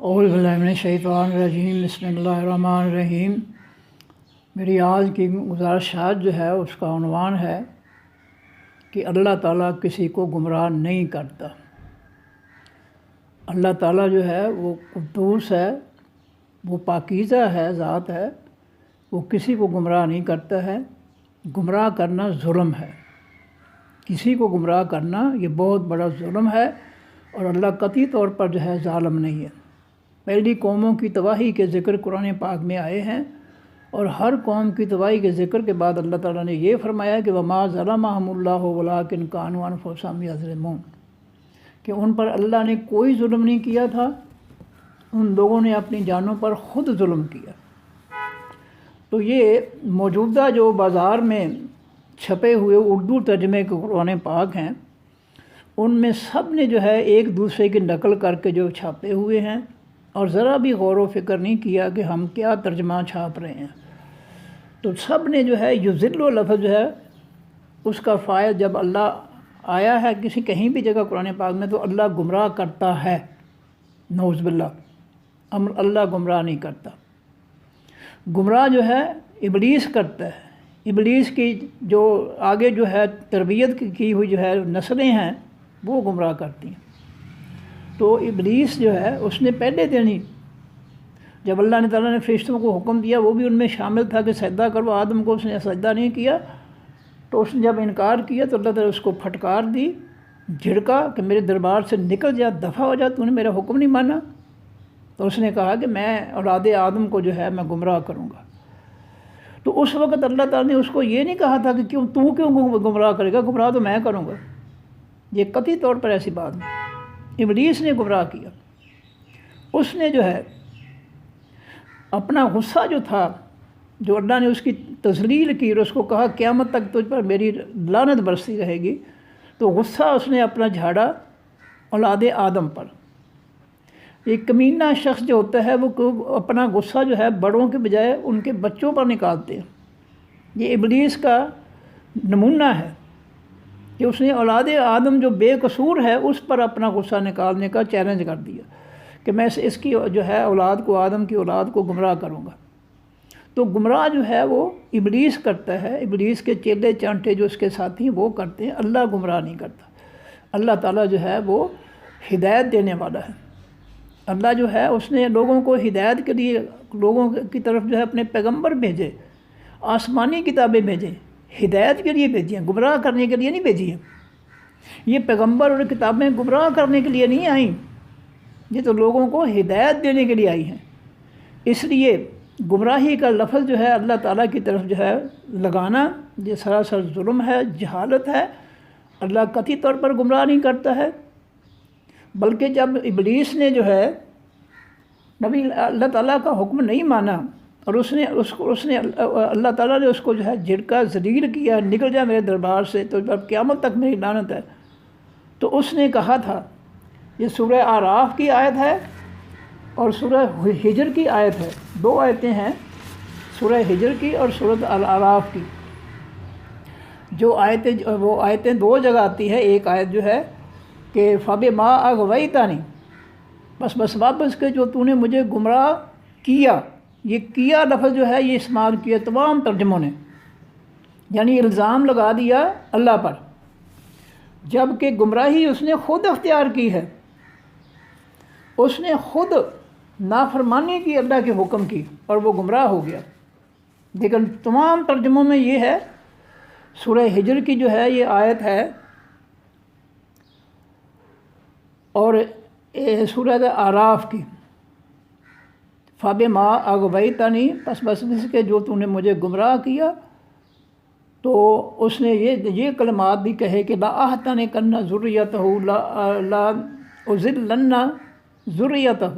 اعوذ باللہ من الشیطان الرجیم، بسم اللہ الرحمن الرحیم۔ میری آج کی گزارشات جو ہے اس کا عنوان ہے کہ اللہ تعالیٰ کسی کو گمراہ نہیں کرتا۔ اللہ تعالیٰ جو ہے وہ قدوس ہے، وہ پاکیزہ ہے، ذات ہے، وہ کسی کو گمراہ نہیں کرتا ہے۔ گمراہ کرنا ظلم ہے، کسی کو گمراہ کرنا یہ بہت بڑا ظلم ہے، اور اللہ قطعی طور پر جو ہے ظالم نہیں ہے۔ پہلی قوموں کی تباہی کے ذکر قرآن پاک میں آئے ہیں، اور ہر قوم کی تباہی کے ذکر کے بعد اللہ تعالیٰ نے یہ فرمایا کہ وَمَا ظَلَمَهُمُ اللَّهُ وَلَٰكِنْ كَانُوا أَنفُسَهُمْ يَظْلِمُونَ، کہ ان پر اللہ نے کوئی ظلم نہیں کیا تھا، ان لوگوں نے اپنی جانوں پر خود ظلم کیا۔ تو یہ موجودہ جو بازار میں چھپے ہوئے اردو ترجمے کے قرآن پاک ہیں، ان میں سب نے جو ہے ایک دوسرے کی نقل کر کے جو چھاپے ہوئے ہیں، اور ذرا بھی غور و فکر نہیں کیا کہ ہم کیا ترجمہ چھاپ رہے ہیں۔ تو سب نے جو ہے یذل لفظ جو ہے اس کا فائل جب اللہ آیا ہے کہیں بھی جگہ قرآن پاک میں، تو اللہ گمراہ کرتا ہے، نعوذ باللہ، اللہ گمراہ نہیں کرتا۔ گمراہ جو ہے ابلیس کرتا ہے۔ ابلیس کی جو آگے جو ہے تربیت کی ہوئی جو ہے نسلیں ہیں وہ گمراہ کرتی ہیں۔ تو ابلیس جو ہے اس نے پہلے دن ہی جب اللہ تعالیٰ نے فرشتوں کو حکم دیا، وہ بھی ان میں شامل تھا کہ سجدہ کرو آدم کو، اس نے سجدہ نہیں کیا۔ تو اس نے جب انکار کیا تو اللہ تعالیٰ اس کو پھٹکار دی، جھڑکا کہ میرے دربار سے نکل جا، دفع ہو جا، تو نے میرا حکم نہیں مانا۔ تو اس نے کہا کہ میں اولاد آدم کو جو ہے میں گمراہ کروں گا۔ تو اس وقت اللہ تعالیٰ نے اس کو یہ نہیں کہا تھا کہ تو کیوں گمراہ کرے گا، گمراہ تو میں کروں گا۔ یہ قطعی طور پر ایسی بات نہیں۔ ابلیس نے گمراہ کیا۔ اس نے جو ہے اپنا غصہ جو تھا، جو اللہ نے اس کی تذلیل کی اور اس کو کہا قیامت تک تجھ پر میری لعنت برستی رہے گی، تو غصہ اس نے اپنا جھاڑا اولاد آدم پر۔ ایک کمینہ شخص جو ہوتا ہے وہ اپنا غصہ جو ہے بڑوں کے بجائے ان کے بچوں پر نکالتے ہیں۔ یہ ابلیس کا نمونہ ہے کہ اس نے اولاد آدم جو بے قصور ہے اس پر اپنا غصہ نکالنے کا چیلنج کر دیا کہ میں اس کی جو ہے اولاد کو، آدم کی اولاد کو گمراہ کروں گا۔ تو گمراہ جو ہے وہ ابلیس کرتا ہے، ابلیس کے چیلے چانٹے جو اس کے ساتھی وہ کرتے ہیں، اللہ گمراہ نہیں کرتا۔ اللہ تعالیٰ جو ہے وہ ہدایت دینے والا ہے۔ اللہ جو ہے اس نے لوگوں کو ہدایت کے لیے لوگوں کی طرف جو ہے اپنے پیغمبر بھیجے، آسمانی کتابیں بھیجیں، ہدایت کے لیے بھیجی ہیں، گمراہ کرنے کے لیے نہیں بھیجی ہیں۔ یہ پیغمبر اور کتابیں گمراہ کرنے کے لیے نہیں آئیں، یہ تو لوگوں کو ہدایت دینے کے لیے آئی ہیں۔ اس لیے گمراہی کا لفظ جو ہے اللہ تعالیٰ کی طرف جو ہے لگانا یہ سراسر ظلم ہے، جہالت ہے۔ اللہ قطعی طور پر گمراہ نہیں کرتا ہے، بلکہ جب ابلیس نے جو ہے اللہ تعالیٰ کا حکم نہیں مانا، اور اس نے اللہ تعالیٰ نے اس کو جو ہے جھڑکا، ذلیل کیا، نکل جا میرے دربار سے، تو جب قیامت تک میری لعنت ہے، تو اس نے کہا تھا، یہ سورہ اعراف کی آیت ہے اور سورہ ہجر کی آیت ہے، دو آیتیں ہیں، سورہ ہجر کی اور سورہ اعراف کی۔ جو آیتیں وہ آیتیں دو جگہ آتی ہے، ایک آیت جو ہے کہ فَبِمَا أَغْوَيْتَنِي، بس واپس کہ جو تو نے مجھے گمراہ کیا۔ یہ کیا لفظ جو ہے یہ استعمال کیا تمام ترجموں نے، یعنی الزام لگا دیا اللہ پر، جب کہ گمراہی اس نے خود اختیار کی ہے۔ اس نے خود نافرمانی کی اللہ کے حکم کی اور وہ گمراہ ہو گیا۔ لیکن تمام ترجموں میں یہ ہے، سورہ ہجر کی جو ہے یہ آیت ہے، اور سورہ اعراف کی فَبِمَا أَغْوَيْتَنِي، بس اس کے جو تو نے مجھے گمراہ کیا۔ تو اس نے یہ کلمات بھی کہے کہ لَا أَحْتَنِكَنَّ ذُرِّيَّتَهُ لَا أُضِلَّنَّ ذُرِّيَّتَهُ،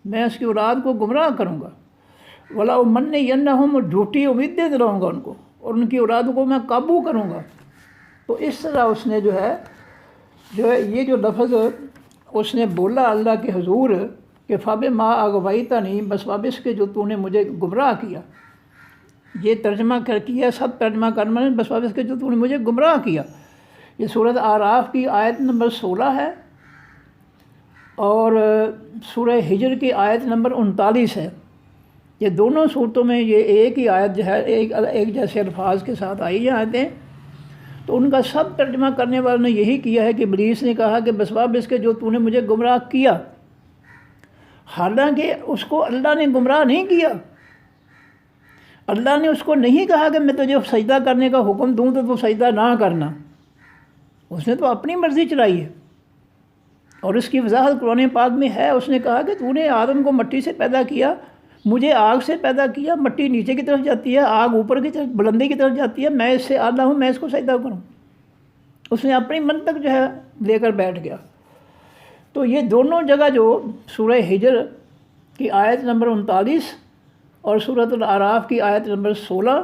میں اس کی اولاد کو گمراہ کروں گا، وَلَا أُمَنِّيَنَّهُمْ، جھوٹی امیدیں دلاؤں گا ان کو، اور ان کی اولاد کو میں قابو کروں گا۔ تو اس طرح اس نے جو ہے یہ جو لفظ اس نے بولا اللہ کے حضور کہ فَبِمَا أَغْوَيْتَنِي، بس وابس کے جو تو نے مجھے گمراہ کیا، یہ ترجمہ کیا سب ترجمہ کرنے بس وابس کے جو تو نے مجھے گمراہ کیا۔ یہ سورۃ اعراف کی آیت نمبر 16 ہے، اور سورہ ہجر کی آیت نمبر 39 ہے۔ یہ دونوں صورتوں میں یہ ایک ہی آیت جو ہے ایک جیسے الفاظ کے ساتھ آئی ہیں آیتیں، تو ان کا سب ترجمہ کرنے والوں نے یہی کیا ہے کہ ابلیس نے کہا کہ بسباب اس کے جو تو نے مجھے گمراہ کیا، حالانکہ اس کو اللہ نے گمراہ نہیں کیا۔ اللہ نے اس کو نہیں کہا کہ میں تجھے سجدہ کرنے کا حکم دوں تو سجدہ نہ کرنا، اس نے تو اپنی مرضی چلائی ہے۔ اور اس کی وضاحت قرآن پاک میں ہے، اس نے کہا کہ تو نے آدم کو مٹی سے پیدا کیا، مجھے آگ سے پیدا کیا، مٹی نیچے کی طرف جاتی ہے، آگ اوپر کی طرف بلندی کی طرف جاتی ہے، میں اس سے اعلیٰ ہوں، میں اس کو سجدہ کروں۔ اس نے اپنی منطق جو ہے لے کر بیٹھ گیا۔ تو یہ دونوں جگہ جو سورہ ہجر کی آیت نمبر 39 اور سورۃ الاعراف کی آیت نمبر 16،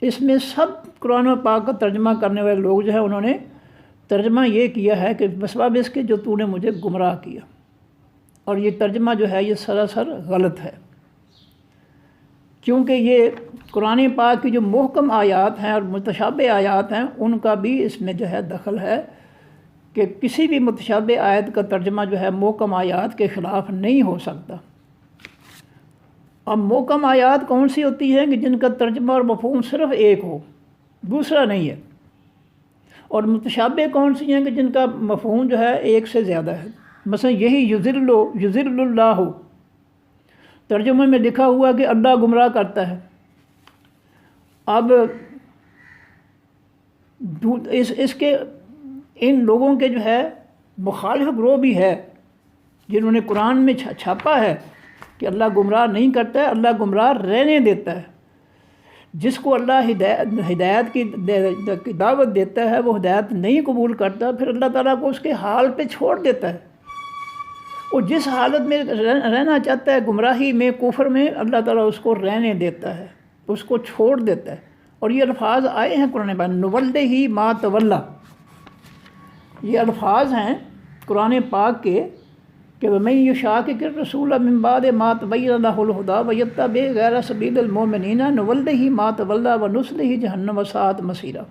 اس میں سب قرآن پاک کا ترجمہ کرنے والے لوگ جو ہے انہوں نے ترجمہ یہ کیا ہے کہ بسبب اس کے جو تو نے مجھے گمراہ کیا، اور یہ ترجمہ جو ہے یہ سراسر غلط ہے، کیونکہ یہ قرآن پاک کی جو محکم آیات ہیں اور متشابہ آیات ہیں ان کا بھی اس میں جو ہے دخل ہے کہ کسی بھی متشابہ آیت کا ترجمہ جو ہے محکم آیات کے خلاف نہیں ہو سکتا۔ اب محکم آیات کون سی ہوتی ہیں کہ جن کا ترجمہ اور مفہوم صرف ایک ہو، دوسرا نہیں ہے، اور متشابہ کون سی ہیں کہ جن کا مفہوم جو ہے ایک سے زیادہ ہے۔ مثلا یہی یضل اللہ، ترجمے میں لکھا ہوا کہ اللہ گمراہ کرتا ہے۔ اب اس کے ان لوگوں کے جو ہے مخالف گروہ بھی ہے جنہوں نے قرآن میں چھاپا ہے کہ اللہ گمراہ نہیں کرتا ہے، اللہ گمراہ رہنے دیتا ہے۔ جس کو اللہ ہدایت کی دعوت دیتا ہے وہ ہدایت نہیں قبول کرتا، پھر اللہ تعالیٰ کو اس کے حال پہ چھوڑ دیتا ہے۔ وہ جس حالت میں رہنا چاہتا ہے، گمراہی میں، کفر میں، اللہ تعالیٰ اس کو رہنے دیتا ہے، اس کو چھوڑ دیتا ہے۔ اور یہ الفاظ آئے ہیں قرآن پاک، نولہ ما تولی، یہ الفاظ ہیں قرآن پاک کے کہ وَمَن يُشَاقِقِ الرَّسُولَ مِن بَعْدِ مَا تَبَيَّنَ لَهُ الْهُدَىٰ وَيَتَّبِعْ غَيْرَ سَبِيلِ الْمُؤْمِنِينَ نُوَلِّهِ مَا تَوَلَّىٰ وَنُصْلِهِ جَهَنَّمَ وَسَاءَتْ مَصِيرًا۔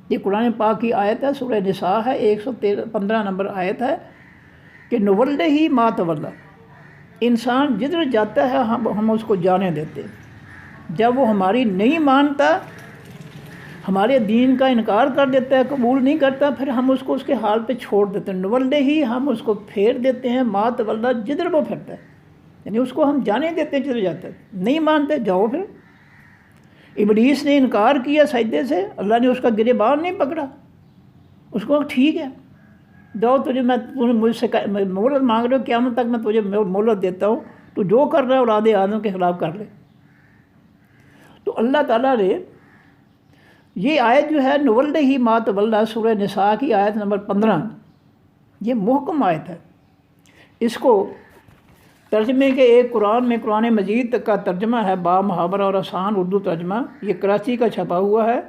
یہ قرآن پاک کی آیت ہے، سورہ نساء ہے، 115 نمبر آیت ہے کہ نُوَلِّهِ مَا تَوَلَّىٰ، انسان جدھر جاتا ہے ہم اس کو جانے دیتے ہیں۔ جب وہ ہماری نہیں مانتا، ہمارے دین کا انکار کر دیتا ہے، قبول نہیں کرتا، پھر ہم اس کو اس کے حال پہ چھوڑ دیتے ہیں۔ نولہ، ہم اس کو پھیر دیتے ہیں، ما تولی، جدھر وہ پھرتا ہے، یعنی اس کو ہم جانے دیتے ہیں جدھر جاتا ہے۔ نہیں مانتے، جاؤ پھر۔ ابلیس نے انکار کیا سجدے سے، اللہ نے اس کا گریبان نہیں پکڑا، اس کو ٹھیک ہے جاؤ، تجھے مجھ سے مہلت مانگ رہے ہو، قیامت تک میں تجھے مہلت دیتا ہوں، تو جو کر رہا ہے اولاد آدم کے خلاف کر لے۔ تو اللہ تعالیٰ نے یہ آیت جو ہے نولہ ما تولی، سورہ نساء کی آیت نمبر 15، یہ محکم آیت ہے۔ اس کو ترجمے کے ایک قرآن میں قرآن مجید کا ترجمہ ہے با محاورہ اور آسان اردو ترجمہ، یہ کراچی کا چھپا ہوا ہے،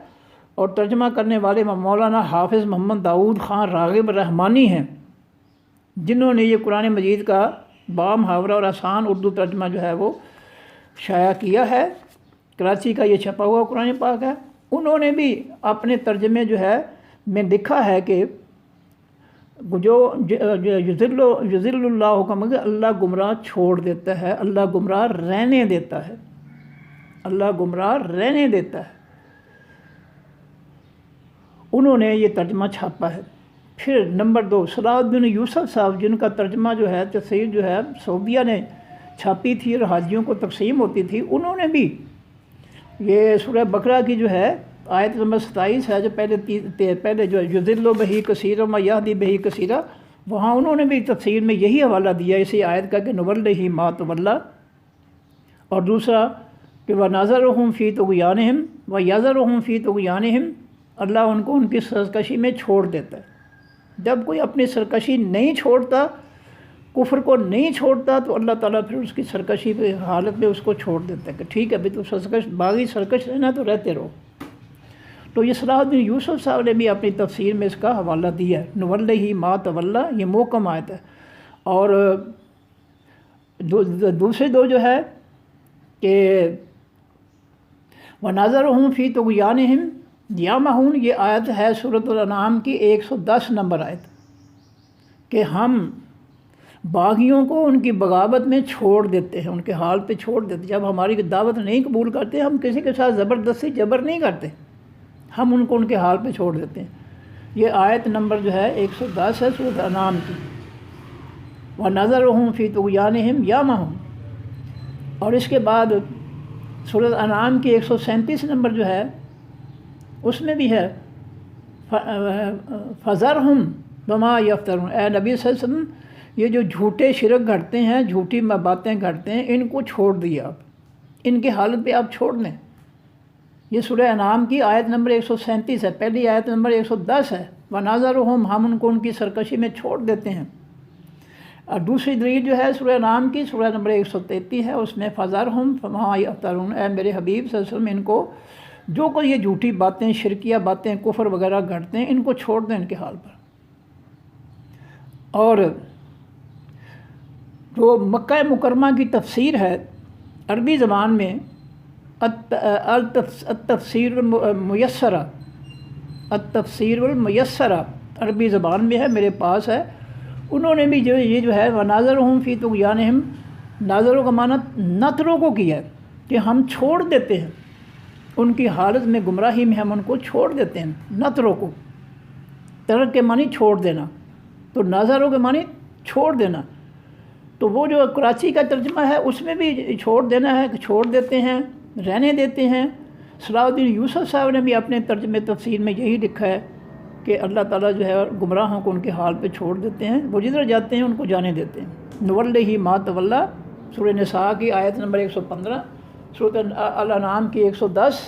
اور ترجمہ کرنے والے مولانا حافظ محمد داؤد خان راغب رحمانی ہیں، جنہوں نے یہ قرآن مجید کا با محاورہ اور آسان اردو ترجمہ جو ہے وہ شائع کیا ہے۔ کراچی کا یہ چھپا ہوا قرآن پاک ہے۔ انہوں نے بھی اپنے ترجمے جو ہے میں لکھا ہے کہ جو یضل اللہ کا مگر اللہ گمراہ چھوڑ دیتا ہے، اللہ گمراہ رہنے دیتا ہے، اللہ گمراہ رہنے دیتا ہے۔ انہوں نے یہ ترجمہ چھاپا ہے۔ پھر نمبر 2، صلاح الدین یوسف صاحب، جن کا ترجمہ جو ہے تفسیر جو ہے سعودیہ نے چھاپی تھی اور حاجیوں کو تقسیم ہوتی تھی، انہوں نے بھی یہ سورہ بقرہ کی جو ہے آیت نمبر 27 ہے، جو پہلے جو یضل بہ کثیرا ویہدی بہ کثیرا، وہاں انہوں نے بھی تفسیر میں یہی حوالہ دیا اسی آیت کا کہ نولہ ما تولی، اور دوسرا کہ وَنَذَرُهُمْ فِي طُغْيَانِهِمْ وَيَذَرُهُمْ فِي طُغْيَانِهِمْ، اللہ ان کو ان کی سرکشی میں چھوڑ دیتا ہے۔ جب کوئی اپنی سرکشی نہیں چھوڑتا، کفر کو نہیں چھوڑتا، تو اللہ تعالیٰ پھر اس کی سرکشی پہ حالت میں اس کو چھوڑ دیتا ہے کہ ٹھیک ہے بھائی تو باغی سرکش رہنا تو رہتے رہو۔ تو یہ صلاح الدین یوسف صاحب نے بھی اپنی تفسیر میں اس کا حوالہ دیا ہے، نولہ ما تولی، یہ محکم آیت ہے۔ اور دوسرے دو جو ہے کہ وَنَذَرُهُمْ فِي طُغْيَانِهِمْ يَعْمَهُونَ، یہ آیت ہے سورۃ الانعام کی 110 نمبر آیت، کہ ہم باغیوں کو ان کی بغاوت میں چھوڑ دیتے ہیں، ان کے حال پہ چھوڑ دیتے ہیں۔ جب ہماری دعوت نہیں قبول کرتے، ہم کسی کے ساتھ زبردستی جبر نہیں کرتے، ہم ان کو ان کے حال پہ چھوڑ دیتے ہیں۔ یہ آیت نمبر جو ہے 110 ہے سورۃ انعام کی۔ وَنَذَرُهُمْ فِي طُغْيَانِهِمْ يَعْمَهُونَ۔ اور اس کے بعد سورۃ انعام کی 137 نمبر جو ہے اس میں بھی ہے فَذَرْهُمْ وَمَا يَفْتَرُونَ۔ اے نبی صلی اللہ علیہ وسلم، یہ جو جھوٹے شرک گھڑتے ہیں، جھوٹی باتیں گھڑتے ہیں، ان کو چھوڑ دیے آپ، ان کی حالت پہ آپ چھوڑ دیں۔ یہ سورہ انعام کی آیت نمبر 137 ہے، پہلی آیت نمبر 110 ہے۔ وَنَذَرُهُمْ، ہم ان کو ان کی سرکشی میں چھوڑ دیتے ہیں۔ اور دوسری دلیل جو ہے سورہ انعام کی سورہ نمبر 133 ہے، اس میں فَذَرْهُمْ وَمَا يَفْتَرُونَ۔ اے میرے حبیب صلی اللہ علیہ وسلم، ان کو جو کوئی یہ جھوٹی باتیں، شرکیہ باتیں، کفر وغیرہ گھڑتے ہیں، ان کو چھوڑ دیں ان کے حال پر۔ اور جو مکہ مکرمہ کی تفسیر ہے عربی زبان میں التفسیر المیسرہ، التفسیر المیسرہ عربی زبان میں ہے، میرے پاس ہے۔ انہوں نے بھی یہ جو ہے وَنَاظَرُهُمْ فِي طُغْيَانِهِمْ، ناظروں کا معنی نطروں کو کیا ہے کہ ہم چھوڑ دیتے ہیں ان کی حالت میں، گمراہی میں ہم ان کو چھوڑ دیتے ہیں۔ نطروں کو، ترک کے معنی چھوڑ دینا، تو ناظروں کے معنی چھوڑ دینا۔ تو وہ جو کراچی کا ترجمہ ہے اس میں بھی چھوڑ دینا ہے کہ چھوڑ دیتے ہیں، رہنے دیتے ہیں۔ صلاح الدین یوسف صاحب نے بھی اپنے ترجمے تفسیر میں یہی لکھا ہے کہ اللہ تعالیٰ جو ہے گمراہوں کو ان کے حال پہ چھوڑ دیتے ہیں، وہ جدھر جاتے ہیں ان کو جانے دیتے ہیں۔ نُوَلِّهِ مَا تَوَلَّىٰ، سورہ نساء کی آیت نمبر 115، سورۃ الانعام کی 110،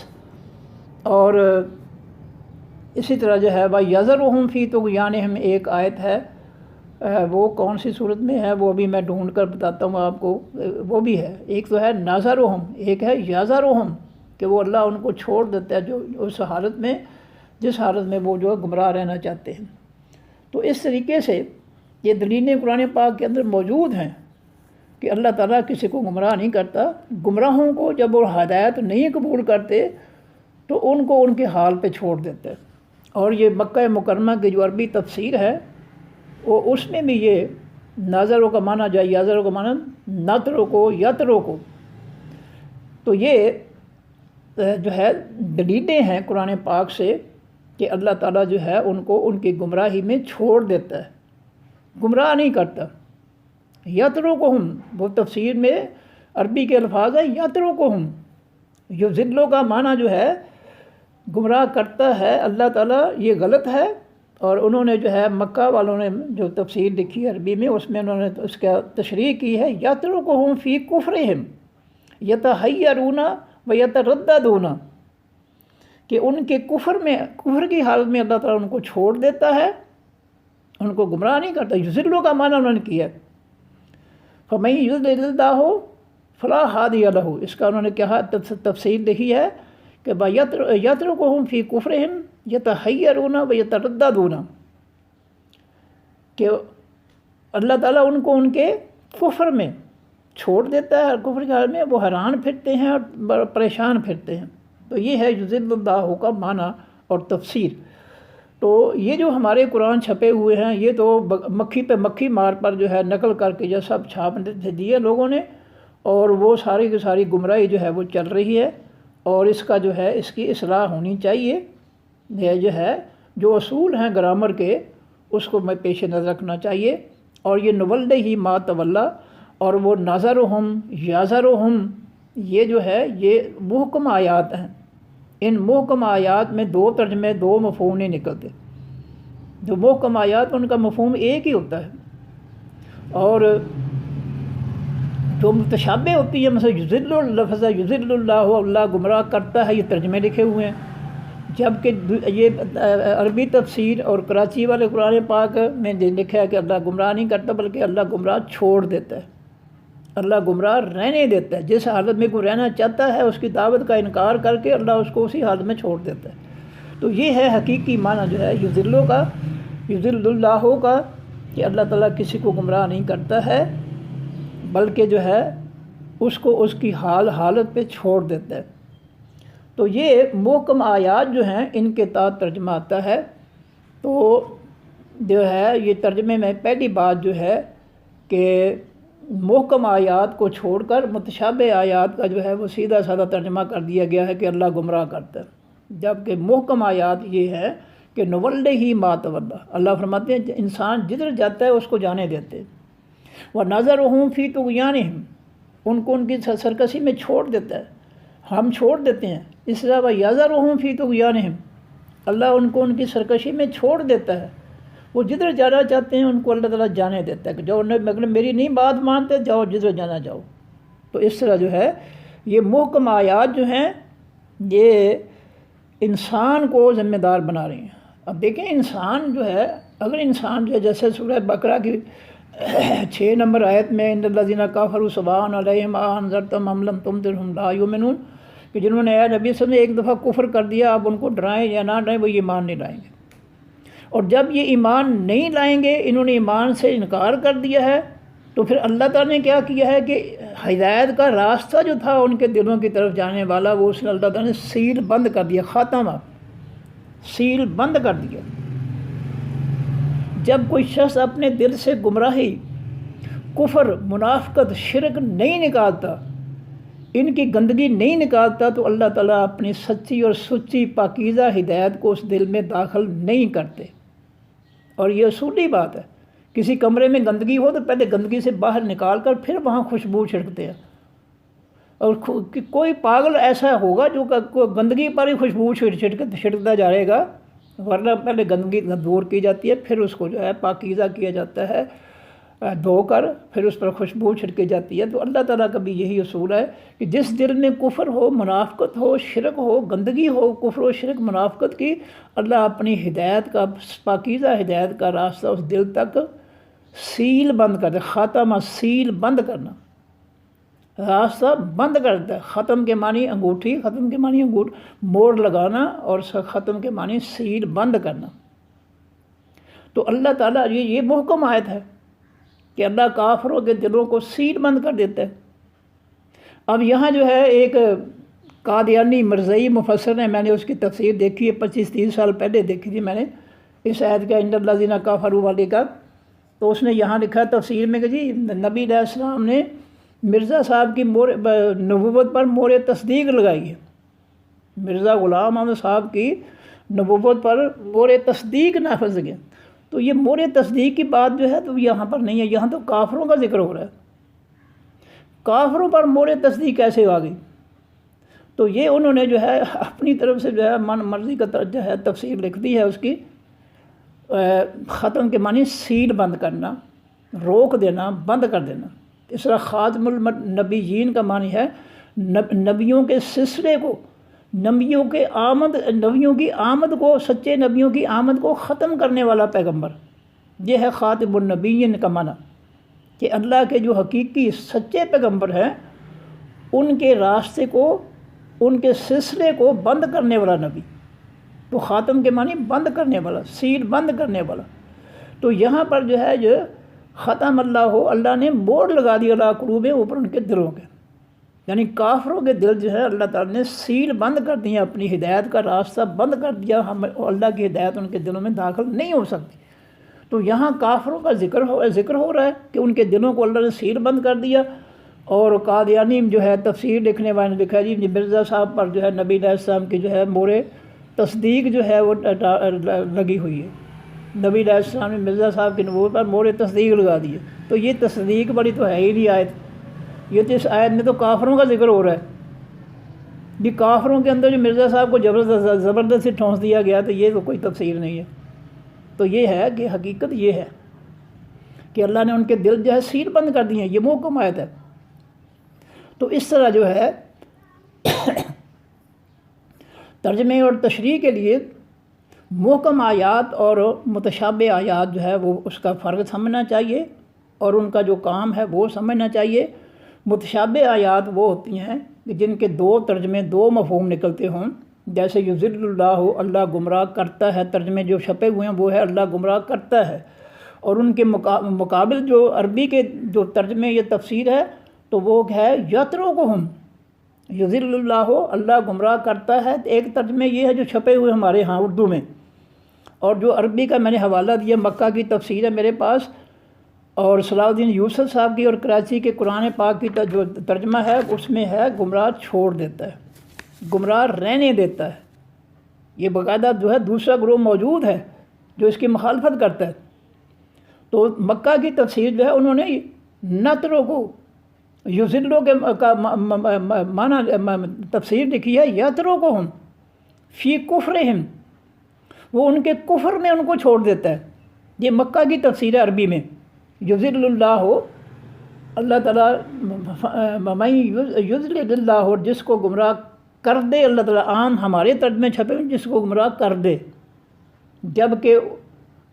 اور اسی طرح جو ہے وَيَذَرُهُمْ فِي طُغْيَانِهِمْ ایک آیت ہے، وہ کون سی صورت میں ہے وہ بھی میں ڈھونڈ کر بتاتا ہوں آپ کو۔ وہ بھی ہے، ایک تو ہے نَاظَرُهُمْ، ایک ہے یَذَرُهُمْ، کہ وہ اللہ ان کو چھوڑ دیتا ہے جو اس حالت میں، جس حالت میں وہ جو گمراہ رہنا چاہتے ہیں۔ تو اس طریقے سے یہ دلیلیں قرآن پاک کے اندر موجود ہیں کہ اللہ تعالیٰ کسی کو گمراہ نہیں کرتا۔ گمراہوں کو جب وہ ہدایت نہیں قبول کرتے تو ان کو ان کے حال پہ چھوڑ دیتے ہیں۔ اور یہ مکہ مکرمہ کی جو عربی تفسیر ہے وہ اس میں بھی یہ ناظروں کا معنی جائے، یازروں کا معنی نطروں کو، یتروں کو۔ تو یہ جو ہے دلیلیں ہیں قرآن پاک سے کہ اللہ تعالیٰ جو ہے ان کو ان کی گمراہی میں چھوڑ دیتا ہے، گمراہ نہیں کرتا۔ یترکہم، وہ تفسیر میں عربی کے الفاظ ہیں یترکہم، یضلوا کا معنی جو ہے گمراہ کرتا ہے اللہ تعالیٰ، یہ غلط ہے۔ اور انہوں نے جو ہے مکہ والوں نے جو تفسیر لکھی عربی میں، اس میں انہوں نے اس کا تشریح کی ہے یترکہم فی کفرہم یتحیرون و یترددون، کہ ان کے کفر میں، کفر کی حالت میں اللہ تعالیٰ ان کو چھوڑ دیتا ہے، ان کو گمراہ نہیں کرتا۔ یضلوا کا معنی انہوں نے کیا فَمَن یضلل اللہ فلا ہادی لہ، اس کا انہوں نے کہا تفسیر لکھی ہے کہ یترکہم فی کفرہم یتحیرون و یترددون، کہ اللہ تعالیٰ ان کو ان کے کفر میں چھوڑ دیتا ہے، اور کفر کے حال میں وہ حیران پھرتے ہیں اور پریشان پھرتے ہیں۔ تو یہ ہے یضل اللہ کا معنی اور تفسیر۔ تو یہ جو ہمارے قرآن چھپے ہوئے ہیں یہ تو مکھی پہ مکھی مار پر جو ہے نقل کر کے جو سب چھاپ دیے لوگوں نے، اور وہ ساری کی ساری گمراہی جو ہے وہ چل رہی ہے، اور اس کا جو ہے اس کی اصلاح ہونی چاہیے۔ یہ جو ہے جو اصول ہیں گرامر کے اس کو میں پیش نظر رکھنا چاہیے۔ اور یہ نُوَلِّهِ مَا تَوَلَّىٰ، اور وہ نَاظَرُهُمْ یَاظَرُهُمْ، یہ جو ہے یہ محکم آیات ہیں۔ ان محکم آیات میں دو ترجمے، دو مفہوم نہیں نکلتے۔ جو محکم آیات ان کا مفہوم ایک ہی ہوتا ہے، اور جو متشابہ ہوتی ہے مثلا یضل لفظ یضل اللہ، اللہ گمراہ کرتا ہے، یہ ترجمے لکھے ہوئے ہیں۔ جبکہ یہ عربی تفسیر اور کراچی والے قرآن پاک میں لکھا ہے کہ اللہ گمراہ نہیں کرتا بلکہ اللہ گمراہ چھوڑ دیتا ہے، اللہ گمراہ رہنے دیتا ہے۔ جس حالت میں کوئی رہنا چاہتا ہے اس کی دعوت کا انکار کر کے اللہ اس کو اسی حالت میں چھوڑ دیتا ہے۔ تو یہ ہے حقیقی معنی جو ہے یضلوا کا، یضل اللہ کا، کہ اللہ تعالیٰ کسی کو گمراہ نہیں کرتا ہے بلکہ جو ہے اس کو اس کی حالت پہ چھوڑ دیتا ہے۔ تو یہ محکم آیات جو ہیں ان کے تحت ترجمہ آتا ہے۔ تو جو ہے یہ ترجمے میں پہلی بات جو ہے کہ محکم آیات کو چھوڑ کر متشابہ آیات کا جو ہے وہ سیدھا سادہ ترجمہ کر دیا گیا ہے کہ اللہ گمراہ کرتا ہے، جبکہ محکم آیات یہ ہے کہ نولہ ہی ما تولی، اللہ فرماتے ہیں انسان جدھر جاتا ہے اس کو جانے دیتے، وَنَذَرُهُمْ فِي طُغْيَانِهِمْ، ان کو ان کی سرکشی میں چھوڑ دیتا ہے، ہم چھوڑ دیتے ہیں، اس طرح وَيَذَرُهُمْ فِي طُغْيَانِهِمْ، اللہ ان کو ان کی سرکشی میں چھوڑ دیتا ہے، وہ جدھر جانا چاہتے ہیں ان کو اللہ تعالیٰ جانے دیتا ہے کہ جو مطلب میری نہیں بات مانتے جاؤ جدھر جانا جاؤ۔ تو اس طرح جو ہے یہ محکم آیات جو ہیں یہ انسان کو ذمہ دار بنا رہی ہیں۔ اب دیکھیں انسان جو ہے، اگر انسان جو ہے جیسے سورہ بقرہ کی 6 نمبر آیت میں ان الذین کفروا سواء علیہم انذرتہم ام لم تنذرہم لا یؤمنون، کہ جنہوں نے اے نبی صلی اللہ علیہ وسلم نے ایک دفعہ کفر کر دیا، اب ان کو ڈرائیں یا نہ ڈرائیں وہ ایمان نہیں لائیں گے، اور جب یہ ایمان نہیں لائیں گے، انہوں نے ایمان سے انکار کر دیا ہے، تو پھر اللہ تعالیٰ نے کیا کیا ہے کہ ہدایت کا راستہ جو تھا ان کے دلوں کی طرف جانے والا وہ اس نے اللہ تعالیٰ نے سیل بند کر دیا، خاتمہ سیل بند کر دیا۔ جب کوئی شخص اپنے دل سے گمراہی، کفر، منافقت، شرک نہیں نکالتا، ان کی گندگی نہیں نکالتا، تو اللہ تعالیٰ اپنی سچی اور سچی پاکیزہ ہدایت کو اس دل میں داخل نہیں کرتے۔ اور یہ اصولی بات ہے، کسی کمرے میں گندگی ہو تو پہلے گندگی سے باہر نکال کر پھر وہاں خوشبو چھڑکتے ہیں، اور کوئی پاگل ایسا ہوگا جو گندگی پر ہی خوشبو چھڑکتا جائے گا، ورنہ پہلے گندگی دور کی جاتی ہے، پھر اس کو جو ہے پاکیزہ کیا جاتا ہے دھو کر، پھر اس پر خوشبو چھڑکی جاتی ہے۔ تو اللہ تعالیٰ کا بھی یہی اصول ہے کہ جس دل میں کفر ہو، منافقت ہو، شرک ہو، گندگی ہو کفر و شرک منافقت کی، اللہ اپنی ہدایت کا، پاکیزہ ہدایت کا راستہ اس دل تک سیل بند کر دے، خاتمہ سیل بند کرنا، راستہ بند کر دیتا ہے۔ ختم کے معنی انگوٹھی، ختم کے معنی موڑ لگانا، اور ختم کے معنی سیل بند کرنا۔ تو اللہ تعالیٰ یہ محکم آیت ہے کہ اللہ کافروں کے دلوں کو سیل بند کر دیتا ہے۔ اب یہاں جو ہے ایک قادیانی مرزئی مفسر ہے، میں نے اس کی تفسیر دیکھی ہے، 25-30 سال پہلے دیکھی تھی میں نے اس آیت کا ان الذین کفروا والے کا، تو اس نے یہاں لکھا تفسیر میں کہ جی نبی علیہ السلام نے مرزا صاحب کی نبوت پر مہر تصدیق لگائی ہے، مرزا غلام احمد صاحب کی نبوت پر مہر تصدیق نافذ گیا۔ تو یہ مہر تصدیق کی بات جو ہے تو یہاں پر نہیں ہے، یہاں تو کافروں کا ذکر ہو رہا ہے، کافروں پر مہر تصدیق کیسے آ گئی؟ تو یہ انہوں نے جو ہے اپنی طرف سے جو ہے من مرضی کا جو ہے تفسیر لکھ دی ہے اس کی۔ ختم کے معنی سیل بند کرنا، روک دینا، بند کر دینا۔ اس طرح خاتم النبیین کا معنی ہے نبیوں کے سلسلے کو، نبیوں کی آمد کو، سچے نبیوں کی آمد کو ختم کرنے والا پیغمبر، یہ ہے خاتم النبیین کا معنی، کہ اللہ کے جو حقیقی سچے پیغمبر ہیں ان کے راستے کو، ان کے سلسلے کو بند کرنے والا نبی، تو خاتم کے معنی بند کرنے والا، سیل بند کرنے والا۔ تو یہاں پر جو ہے جو ختم اللہ نے موڑ لگا دیا اللہ قلوب، اوپر ان کے دلوں کے، یعنی کافروں کے دل جو ہے اللہ تعالیٰ نے سیل بند کر دیا، اپنی ہدایت کا راستہ بند کر دیا، ہم اللہ کی ہدایت ان کے دلوں میں داخل نہیں ہو سکتی۔ تو یہاں کافروں کا ذکر ہو رہا ہے کہ ان کے دلوں کو اللہ نے سیل بند کر دیا۔ اور قادیانی جو ہے تفسیر لکھنے والے نے لکھا جی مرزا صاحب پر جو ہے نبی علیہ السلام کی جو ہے مہر تصدیق جو ہے وہ لگی ہوئی ہے، نبی علیہ السلام نے مرزا صاحب کی نبوت پر مہر تصدیق لگا دی ہے۔ تو یہ تصدیق بڑی تو ہے ہی نہیں آیت، یہ تو اس آیت میں تو کافروں کا ذکر ہو رہا ہے، یہ کافروں کے اندر جو مرزا صاحب کو زبردستی ٹھونس دیا گیا، تو یہ تو کوئی تفسیر نہیں ہے۔ تو یہ ہے کہ حقیقت یہ ہے کہ اللہ نے ان کے دل جو ہے سیل بند کر دیے ہیں، یہ محکم آیت ہے۔ تو اس طرح جو ہے ترجمے اور تشریح کے لیے محکم آیات اور متشابہ آیات جو ہے وہ اس کا فرق سمجھنا چاہیے، اور ان کا جو کام ہے وہ سمجھنا چاہیے۔ متشابہ آیات وہ ہوتی ہیں کہ جن کے 2 ترجمے، 2 مفہوم نکلتے ہوں، جیسے یضل اللہ، اللہ گمراہ کرتا ہے، ترجمے جو چھپے ہوئے ہیں وہ ہے اللہ گمراہ کرتا ہے، اور ان کے مقابل جو عربی کے جو ترجمے یا تفسیر ہے تو وہ ہے یترکہم، یضل اللہ، اللہ گمراہ کرتا ہے، ایک ترجمے یہ ہے جو چھپے ہوئے ہمارے ہاں اردو میں، اور جو عربی کا میں نے حوالہ دیا، مکہ کی تفسیر ہے میرے پاس، اور صلاح الدین یوسف صاحب کی اور کراچی کے قرآن پاک کی جو ترجمہ ہے اس میں ہے گمراہ چھوڑ دیتا ہے، گمراہ رہنے دیتا ہے۔ یہ باقاعدہ جو ہے دوسرا گروہ موجود ہے جو اس کی مخالفت کرتا ہے۔ تو مکہ کی تفسیر جو ہے انہوں نے نترو کو یوزلو کے معنی تفسیر لکھی ہے یترو کو ہم فی کفرہم، وہ ان کے کفر میں ان کو چھوڑ دیتا ہے۔ یہ مکہ کی تفسیر ہے عربی میں، یذل اللہ ہو اللہ تعالیٰ، من یذلل اللہ، جس کو گمراہ کر دے اللہ تعالیٰ، عام ہمارے ترجمے چھپے ہوئے جس کو گمراہ کر دے، جبکہ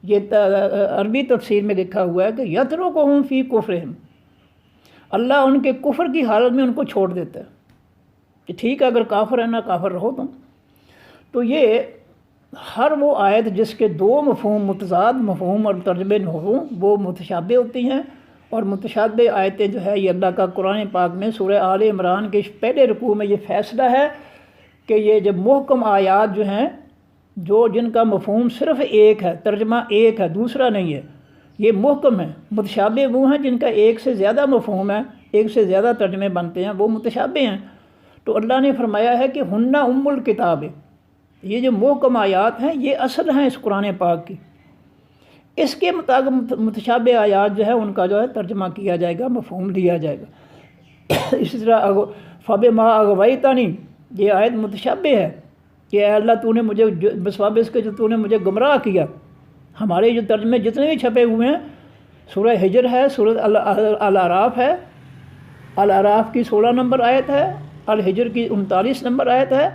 یہ عربی تفسیر میں لکھا ہوا ہے کہ یترکہم فی کفرہم، اللہ ان کے کفر کی حالت میں ان کو چھوڑ دیتا ہے کہ ٹھیک ہے اگر کافر ہے نا کافر رہو تم۔ تو یہ ہر وہ آیت جس کے دو مفہوم متضاد مفہوم اور ترجمے ہوں وہ متشابہ ہوتی ہیں، اور متشابہ آیتیں جو ہے یہ اللہ کا قرآن پاک میں سورہ آل عمران کے پہلے رکوع میں یہ فیصلہ ہے کہ یہ جب محکم آیات جو ہیں جو جن کا مفہوم صرف ایک ہے، ترجمہ ایک ہے، دوسرا نہیں ہے، یہ محکم ہے۔ متشابہ وہ ہیں جن کا ایک سے زیادہ مفہوم ہے، ایک سے زیادہ ترجمے بنتے ہیں، وہ متشابہ ہیں۔ تو اللہ نے فرمایا ہے کہ ہن ام الکتاب، یہ جو محکم آیات ہیں یہ اصل ہیں اس قرآن پاک کی، اس کے مطابق متشابہ آیات جو ہے ان کا جو ہے ترجمہ کیا جائے گا، مفہوم لیا جائے گا۔ اسی طرح فبما اغویتنی، یہ آیت متشابہ ہے کہ اے اللہ تو نے مجھے بسبب اس کے جو تو نے مجھے گمراہ کیا۔ ہمارے جو ترجمے جتنے بھی چھپے ہوئے ہیں، سورہ ہجر ہے، سورہ الاعراف ہے، الاعراف کی 16 نمبر آیت ہے، الحجر کی 39 نمبر آیت ہے،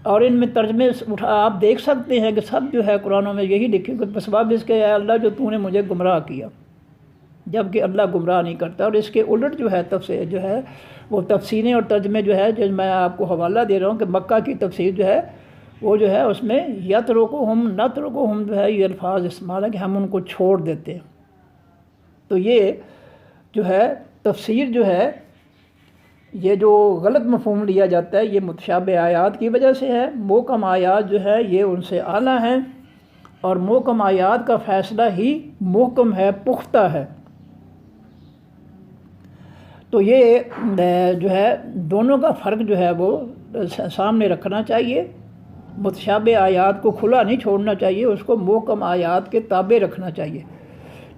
اور ان میں ترجمے آپ دیکھ سکتے ہیں کہ سب جو ہے قرآنوں میں یہی لکھے کہ بسبب اس کے اے اللہ جو تو نے مجھے گمراہ کیا، جبکہ اللہ گمراہ نہیں کرتا۔ اور اس کے الٹ جو ہے تفسیر جو ہے وہ تفسیریں اور ترجمے جو ہے جو میں آپ کو حوالہ دے رہا ہوں کہ مکہ کی تفسیر جو ہے وہ جو ہے اس میں یترکہم نترکہم جو ہے یہ الفاظ استعمال ہے کہ ہم ان کو چھوڑ دیتے ہیں۔ تو یہ جو ہے تفسیر جو ہے یہ جو غلط مفہوم لیا جاتا ہے یہ متشابہ آیات کی وجہ سے ہے۔ محکم آیات جو ہے یہ ان سے اعلیٰ ہیں، اور محکم آیات کا فیصلہ ہی محکم ہے، پختہ ہے۔ تو یہ جو ہے دونوں کا فرق جو ہے وہ سامنے رکھنا چاہیے۔ متشابہ آیات کو کھلا نہیں چھوڑنا چاہیے، اس کو محکم آیات کے تابع رکھنا چاہیے۔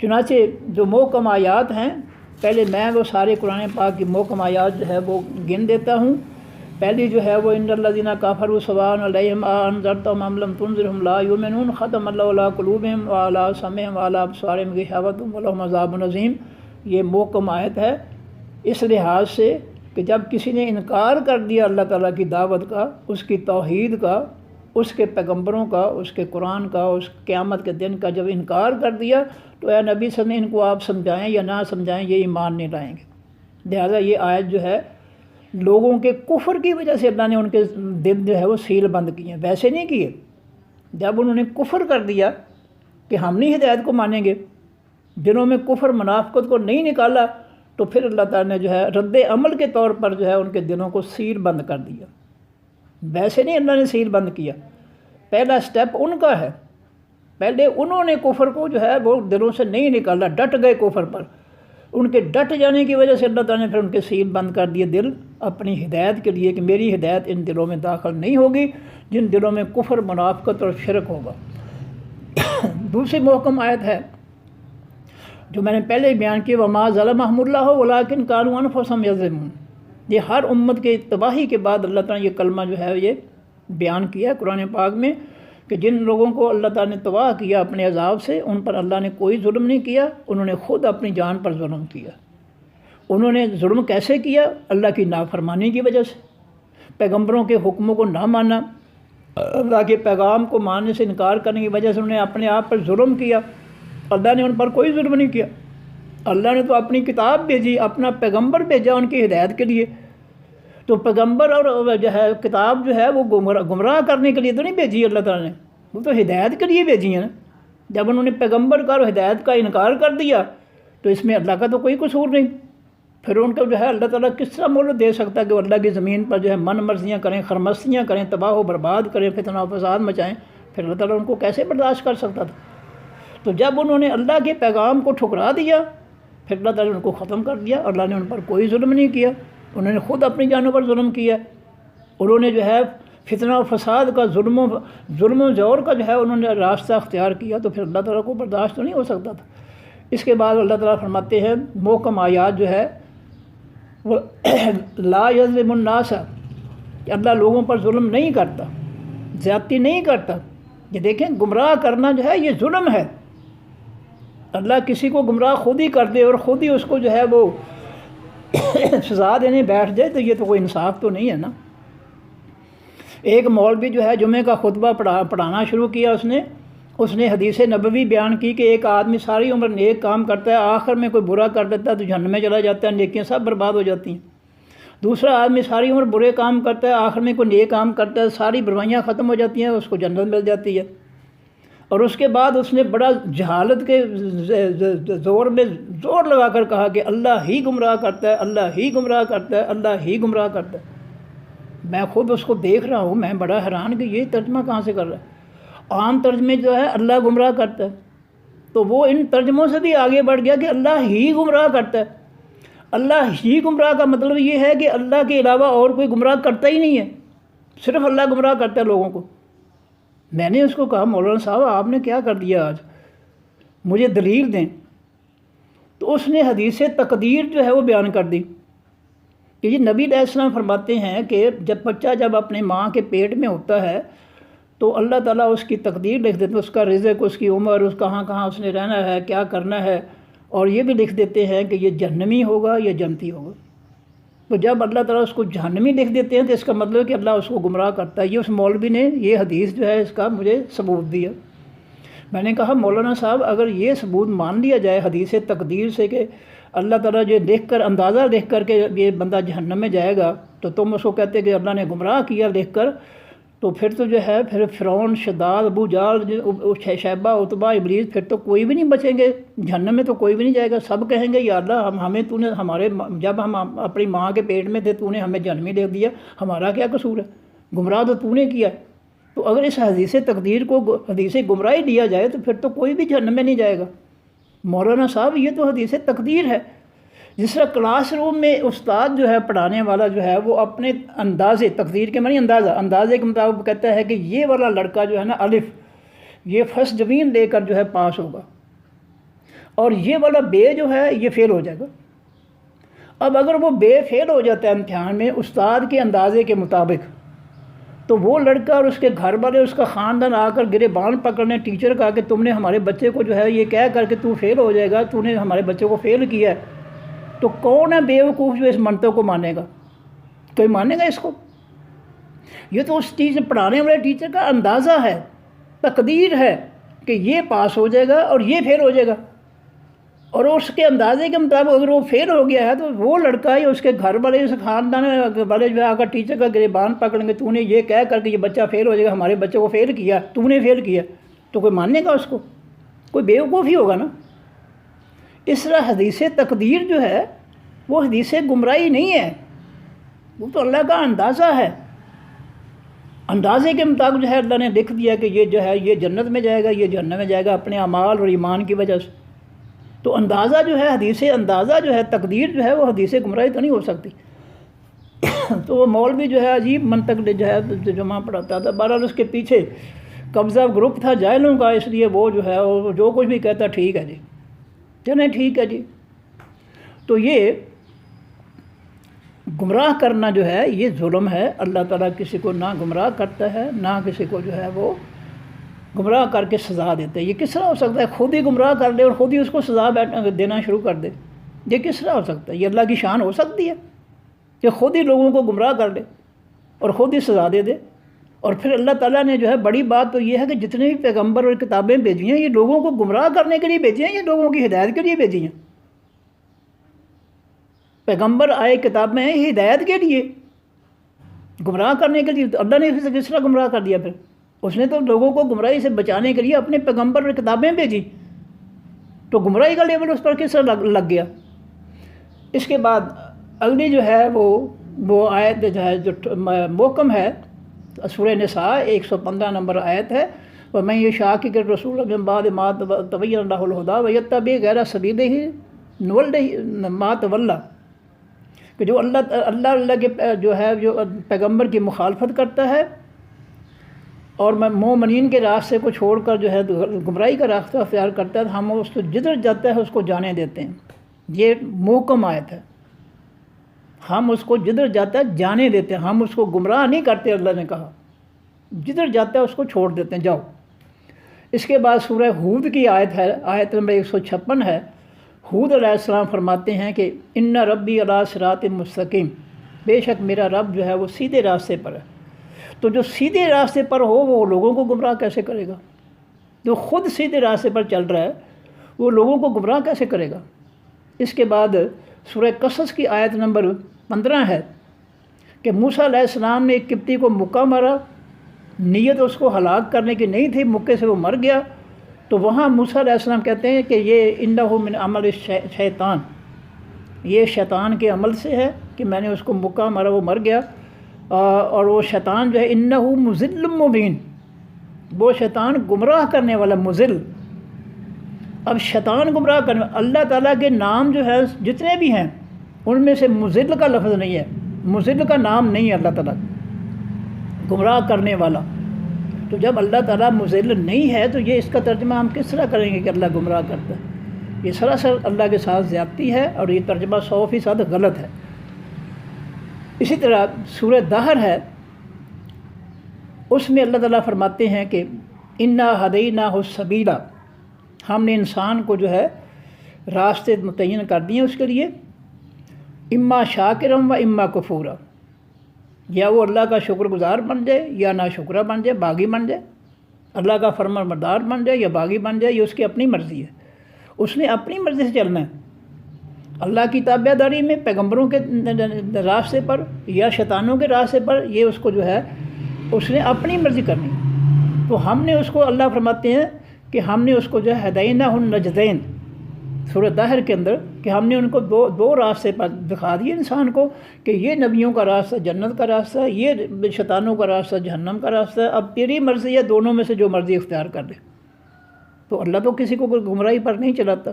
چنانچہ جو محکم آیات ہیں، پہلے میں وہ سارے قرآن پاک کی محکم آیات جو ہے وہ گن دیتا ہوں۔ پہلی جو ہے وہ ان الذین کفروا سواء علیہم انذرتہم ام لم تنذرہم لا یؤمنون ختم اللہ علی قلوبہم وعلی سمعہم وعلی ابصارہم غشاوۃ ولہم عذاب عظیم۔ یہ محکم آیت ہے اس لحاظ سے کہ جب کسی نے انکار کر دیا اللہ تعالیٰ کی دعوت کا، اس کی توحید کا، اس کے پیغمبروں کا، اس کے قرآن کا، اس قیامت کے دن کا جب انکار کر دیا تو اے نبی صلی اللہ علیہ وسلم ان کو آپ سمجھائیں یا نہ سمجھائیں یہ ایمان نہیں لائیں گے۔ لہٰذا یہ آیت جو ہے لوگوں کے کفر کی وجہ سے اللہ نے ان کے دل جو ہے وہ سیل بند کیے ہیں، ویسے نہیں کیے۔ جب انہوں نے کفر کر دیا کہ ہم نہیں ہدایت کو مانیں گے، دلوں میں کفر منافقت کو نہیں نکالا، تو پھر اللہ تعالیٰ نے جو ہے رد عمل کے طور پر جو ہے ان کے دلوں کو سیل بند کر دیا۔ ویسے نہیں اللہ نے سیل بند کیا، پہلا سٹیپ ان کا ہے، پہلے انہوں نے کفر کو جو ہے وہ دلوں سے نہیں نکالا، ڈٹ گئے کفر پر۔ ان کے ڈٹ جانے کی وجہ سے اللہ تعالیٰ نے پھر ان کے سیل بند کر دیے دل اپنی ہدایت کے لیے کہ میری ہدایت ان دلوں میں داخل نہیں ہوگی جن دلوں میں کفر منافقت اور شرک ہوگا۔ دوسری محکم آیت ہے جو میں نے پہلے بیان کی، وما ظلمہم اللہ ولکن کانوا انفسہم یظلمون۔ یہ ہر امت کے تباہی کے بعد اللہ تعالیٰ نے یہ کلمہ جو ہے یہ بیان کیا قرآن پاک میں کہ جن لوگوں کو اللہ تعالیٰ نے تباہ کیا اپنے عذاب سے، ان پر اللہ نے کوئی ظلم نہیں کیا، انہوں نے خود اپنی جان پر ظلم کیا۔ انہوں نے ظلم کیسے کیا؟ اللہ کی نافرمانی کی وجہ سے، پیغمبروں کے حکموں کو نہ مانا، اللہ کے پیغام کو ماننے سے انکار کرنے کی وجہ سے انہوں نے اپنے آپ پر ظلم کیا۔ اللہ نے ان پر کوئی ظلم نہیں کیا، اللہ نے تو اپنی کتاب بھیجی، اپنا پیغمبر بھیجا ان کی ہدایت کے لیے۔ تو پیغمبر اور جو ہے کتاب جو ہے وہ گمراہ کرنے کے لیے تو نہیں بھیجی اللہ تعالیٰ نے، وہ تو ہدایت کے لیے بھیجی ہیں نا۔ جب انہوں نے پیغمبر کا اور ہدایت کا انکار کر دیا تو اس میں اللہ کا تو کوئی قصور نہیں۔ پھر ان کو جو ہے اللہ تعالیٰ کس طرح مہلت دے سکتا ہے کہ وہ اللہ کی زمین پر جو ہے من مرضیاں کریں، خرمستیاں کریں، تباہ و برباد کریں، فتنہ و فساد مچائیں؟ پھر اللہ تعالیٰ ان کو کیسے برداشت کر سکتا تھا؟ تو جب انہوں نے اللہ کے پیغام کو ٹھکرا دیا پھر اللہ تعالیٰ نے ان کو ختم کر دیا، اور اللہ نے ان پر کوئی ظلم نہیں کیا، انہوں نے خود اپنی جانوں پر ظلم کیا، انہوں نے جو ہے فتنہ و فساد کا، ظلم و زور کا جو ہے انہوں نے راستہ اختیار کیا، تو پھر اللہ تعالیٰ کو برداشت تو نہیں ہو سکتا تھا۔ اس کے بعد اللہ تعالیٰ فرماتے ہیں محکم آیات جو ہے وہ لا یظلم الناس، کہ اللہ لوگوں پر ظلم نہیں کرتا، زیادتی نہیں کرتا۔ یہ دیکھیں گمراہ کرنا جو ہے یہ ظلم ہے، اللہ کسی کو گمراہ خود ہی کر دے اور خود ہی اس کو جو ہے وہ سزا دینے بیٹھ جائے، تو یہ تو کوئی انصاف تو نہیں ہے نا۔ ایک مولوی جو ہے جمعہ کا خطبہ پڑھانا شروع کیا، اس نے حدیث نبوی بیان کی کہ ایک آدمی ساری عمر نیک کام کرتا ہے، آخر میں کوئی برا کر دیتا ہے تو جہنم میں چلا جاتا ہے، نیکیاں سب برباد ہو جاتی ہیں۔ دوسرا آدمی ساری عمر برے کام کرتا ہے، آخر میں کوئی نیک کام کرتا ہے، ساری برائیاں ختم ہو جاتی ہیں، اس کو جنت مل جاتی ہے۔ اور اس کے بعد اس نے بڑا جہالت کے زور لگا کر کہا کہ اللہ ہی گمراہ کرتا ہے، اللہ ہی گمراہ کرتا ہے، اللہ ہی گمراہ کرتا ہے۔ میں خود اس کو دیکھ رہا ہوں، میں بڑا حیران کہ یہ ترجمہ کہاں سے کر رہا ہے۔ عام ترجمے جو ہے اللہ گمراہ کرتا ہے، تو وہ ان ترجموں سے بھی آگے بڑھ گیا کہ اللہ ہی گمراہ کرتا ہے۔ اللہ ہی گمراہ کا مطلب یہ ہے کہ اللہ کے علاوہ اور کوئی گمراہ کرتا ہی نہیں ہے، صرف اللہ گمراہ کرتا ہے لوگوں کو۔ میں نے اس کو کہا مولانا صاحب آپ نے کیا کر دیا آج، مجھے دلیل دیں۔ تو اس نے حدیث تقدیر جو ہے وہ بیان کر دی کہ یہ نبی علیہ السلام فرماتے ہیں کہ جب اپنے ماں کے پیٹ میں ہوتا ہے تو اللہ تعالیٰ اس کی تقدیر لکھ دیتے ہیں، اس کا رزق، اس کی عمر، اس کہاں اس نے رہنا ہے، کیا کرنا ہے، اور یہ بھی لکھ دیتے ہیں کہ یہ جہنمی ہوگا یا جنتی ہوگا۔ تو جب اللہ تعالیٰ اس کو جہنمی لکھ دیتے ہیں تو اس کا مطلب ہے کہ اللہ اس کو گمراہ کرتا ہے۔ یہ اس مولوی نے یہ حدیث جو ہے اس کا مجھے ثبوت دیا۔ میں نے کہا مولانا صاحب اگر یہ ثبوت مان لیا جائے حدیث تقدیر سے کہ اللہ تعالیٰ جو لکھ کر، اندازہ لکھ کر کے یہ بندہ جہنم میں جائے گا، تو تم اس کو کہتے کہ اللہ نے گمراہ کیا لکھ کر، تو پھر تو جو ہے پھر فرعون، شداد، ابو جہل، شیبہ، عتبہ، ابلیس، پھر تو کوئی بھی نہیں بچیں گے جہنم میں، تو کوئی بھی نہیں جائے گا۔ سب کہیں گے یا اللہ ہمیں تو نے جب ہم اپنی ماں کے پیٹ میں تھے تو نے ہمیں جہنمی لکھ دیا، ہمارا کیا قصور ہے، گمراہ تو نے کیا۔ تو اگر اس حدیث تقدیر کو حدیث گمراہی لیا جائے تو پھر تو کوئی بھی جہنم میں نہیں جائے گا۔ مولانا صاحب یہ تو حدیث تقدیر ہے۔ جس طرح کلاس روم میں استاد جو ہے پڑھانے والا جو ہے وہ اپنے اندازے، تقدیر کے معنی اندازے کے مطابق کہتا ہے کہ یہ والا لڑکا جو ہے نا الف، یہ فرسٹ ڈویژن لے کر جو ہے پاس ہوگا، اور یہ والا بے جو ہے یہ فیل ہو جائے گا۔ اب اگر وہ بے فیل ہو جاتا ہے امتحان میں استاد کے اندازے کے مطابق، تو وہ لڑکا اور اس کے گھر والے، اس کا خاندان آ کر گریبان پکڑنے ٹیچر کا کہ تم نے ہمارے بچے کو جو ہے یہ کہہ کر کہ تو فیل ہو جائے گا، تو نے ہمارے بچے کو فیل کیا ہے، تو کون ہے بیوقوف جو اس منطق کو مانے گا؟ کوئی مانے گا اس کو؟ یہ تو اس ٹیچر، پڑھانے والے ٹیچر کا اندازہ ہے، تقدیر ہے کہ یہ پاس ہو جائے گا اور یہ فیل ہو جائے گا، اور اس کے اندازے کے مطابق اگر وہ فیل ہو گیا ہے تو وہ لڑکا یا اس کے گھر والے، اس خاندان والے جو ہے آ کر ٹیچر کا گریبان پکڑیں گے، تو نے یہ کہہ کر کہ یہ بچہ فیل ہو جائے گا، ہمارے بچے کو فیل کیا، تو نے فیل کیا، تو کوئی ماننے گا اس کو؟ کوئی بیوقوف ہی ہوگا نا۔ اس طرح حدیث تقدیر جو ہے وہ حدیث گمراہی نہیں ہے، وہ تو اللہ کا اندازہ ہے۔ اندازے کے مطابق جو ہے اللہ نے لکھ دیا کہ یہ جو ہے یہ جنت میں جائے گا، یہ جہنم میں جائے گا اپنے اعمال اور ایمان کی وجہ سے۔ تو اندازہ جو ہے حدیث اندازہ جو ہے تقدیر جو ہے وہ حدیث گمراہی تو نہیں ہو سکتی۔ تو وہ مولوی جو ہے عجیب منطق جو ہے جمع پڑھاتا تھا، بہرحال اس کے پیچھے قبضہ گروپ تھا جاہلوں کا، اس لیے وہ جو ہے وہ جو کچھ بھی کہتا ٹھیک ہے جی، چلیں ٹھیک ہے جی۔ تو یہ گمراہ کرنا جو ہے یہ ظلم ہے۔ اللہ تعالیٰ کسی کو نہ گمراہ کرتا ہے، نہ کسی کو جو ہے وہ گمراہ کر کے سزا دیتے۔ یہ کس طرح ہو سکتا ہے؟ خود ہی گمراہ کر دے اور خود ہی اس کو سزا دینا شروع کر دے، یہ کس طرح ہو سکتا ہے؟ یہ اللہ کی شان ہو سکتی ہے کہ خود ہی لوگوں کو گمراہ کر دے اور خود ہی سزا دے دے؟ اور پھر اللہ تعالیٰ نے جو ہے بڑی بات تو یہ ہے کہ جتنے بھی پیغمبر اور کتابیں بھیجی ہیں یہ لوگوں کو گمراہ کرنے کے لیے بھیجی ہیں، یہ لوگوں کی ہدایت کے لیے بھیجی ہیں۔ پیغمبر آئے کتاب میں یہ ہدایت کے لیے، گمراہ کرنے کے لیے، تو اللہ نے اسے کس طرح گمراہ کر دیا؟ پھر اس نے تو لوگوں کو گمراہی سے بچانے کے لیے اپنے پیغمبر اور کتابیں بھیجی، تو گمراہی کا لیول اس پر کس طرح لگ گیا؟ اس کے بعد اگلی جو ہے وہ آیت جو ہے جو محکم ہے، سورہ نساء 115 نمبر آیت ہے، وَمَن يُشَاقِقِ الرَّسُولَ مِن بَعْدِ مَا تَبَيَّنَ لَهُ الْهُدَىٰ وَيَتَّبِعْ غَيْرَ سَبِيلِ نول ما تولا، کہ جو اللہ کے جو ہے جو پیغمبر کی مخالفت کرتا ہے اور مومنین کے راستے کو چھوڑ کر جو ہے گمراہی کا راستہ اختیار کرتا ہے، تو ہم اس کو جدھر جاتا ہے اس کو جانے دیتے ہیں۔ یہ محکم آیت ہے، ہم اس کو جدھر جاتا ہے جانے دیتے ہیں، ہم اس کو گمراہ نہیں کرتے۔ اللہ نے کہا جدھر جاتا ہے اس کو چھوڑ دیتے ہیں، جاؤ۔ اس کے بعد سورہ ہود کی آیت ہے، آیت نمبر 156 ہے۔ ہود علیہ السلام فرماتے ہیں کہ ان ربی علی صراط مستقیم، بے شک میرا رب جو ہے وہ سیدھے راستے پر ہے۔ تو جو سیدھے راستے پر ہو وہ لوگوں کو گمراہ کیسے کرے گا؟ جو خود سیدھے راستے پر چل رہا ہے وہ لوگوں کو گمراہ کیسے کرے گا؟ اس کے بعد سورہ قصص کی آیت نمبر 15 ہے کہ موسیٰ علیہ السلام نے ایک قبطی کو مکہ مارا، نیت اس کو ہلاک کرنے کی نہیں تھی، مکے سے وہ مر گیا۔ تو وہاں موسیٰ علیہ السلام کہتے ہیں کہ یہ انہ من عمل شیطان، یہ شیطان کے عمل سے ہے کہ میں نے اس کو مکہ مارا، وہ مر گیا، اور وہ شیطان جو ہے انہ مضل مبین، وہ شیطان گمراہ کرنے والا مضل۔ اب شیطان گمراہ کرنے، اللہ تعالیٰ کے نام جو ہے جتنے بھی ہیں ان میں سے مضل کا لفظ نہیں ہے، مضل کا نام نہیں ہے اللہ تعالیٰ، گمراہ کرنے والا۔ تو جب اللہ تعالیٰ مضل نہیں ہے تو یہ اس کا ترجمہ ہم کس طرح کریں گے کہ اللہ گمراہ کرتا ہے؟ یہ سراسر اللہ کے ساتھ زیادتی ہے اور یہ ترجمہ 100% غلط ہے۔ اسی طرح سورہ دہر ہے، اس میں اللہ تعالیٰ فرماتے ہیں کہ انا ہدیناہ السبیل، ہم نے انسان کو جو ہے راستے متعین کر دیے اس کے لیے، اما شاکرم و اما کفورا، یا وہ اللہ کا شکر گزار بن جائے یا ناشکرہ بن جائے، باغی بن جائے، اللہ کا فرمان بردار بن جائے یا باغی بن جائے، یہ اس کی اپنی مرضی ہے، اس نے اپنی مرضی سے چلنا ہے، اللہ کی تابع داری میں، پیغمبروں کے راستے پر یا شیطانوں کے راستے پر، یہ اس کو جو ہے اس نے اپنی مرضی کرنی۔ تو ہم نے اس کو، اللہ فرماتے ہیں کہ ہم نے اس کو جو ہے ہدینہ النجدین سورہ دہر کے اندر، کہ ہم نے ان کو دو راستے پر دکھا دیے انسان کو، کہ یہ نبیوں کا راستہ جنت کا راستہ ہے، یہ شیطانوں کا راستہ جہنم کا راستہ ہے، اب تیری مرضی ہے، دونوں میں سے جو مرضی اختیار کر لے۔ تو اللہ تو کسی کو گمراہی پر نہیں چلاتا،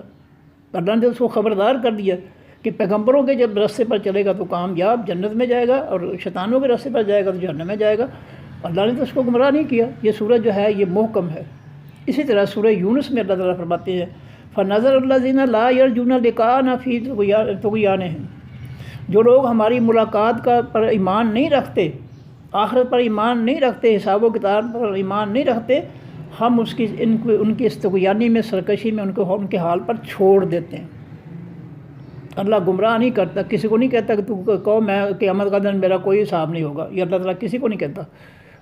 اللہ نے اس کو خبردار کر دیا کہ پیغمبروں کے جب راستے پر چلے گا تو کامیاب جنت میں جائے گا، اور شیطانوں کے راستے پر جائے گا تو جہنم میں جائے گا۔ اللہ نے تو اس کو گمراہ نہیں کیا۔ یہ سورہ جو ہے یہ محکم ہے۔ اسی طرح سورہ یونس میں اللہ تعالیٰ فرماتے ہیں فَنَظَرَ الَّذِينَ لَا يَرْجُونَ لِقَاءَنَا فِي طُغْيَانِهِمْ، جو لوگ ہماری ملاقات پر ایمان نہیں رکھتے، آخرت پر ایمان نہیں رکھتے، حساب و کتاب پر ایمان نہیں رکھتے، ہم ان کی استغیانی میں، سرکشی میں ان کے حال پر چھوڑ دیتے ہیں۔ اللہ گمراہ نہیں کرتا، کسی کو نہیں کہتا کہ تو کہو میں قیامت کا دن میرا کوئی حساب نہیں ہوگا، یہ اللہ تعالیٰ کسی کو نہیں کہتا۔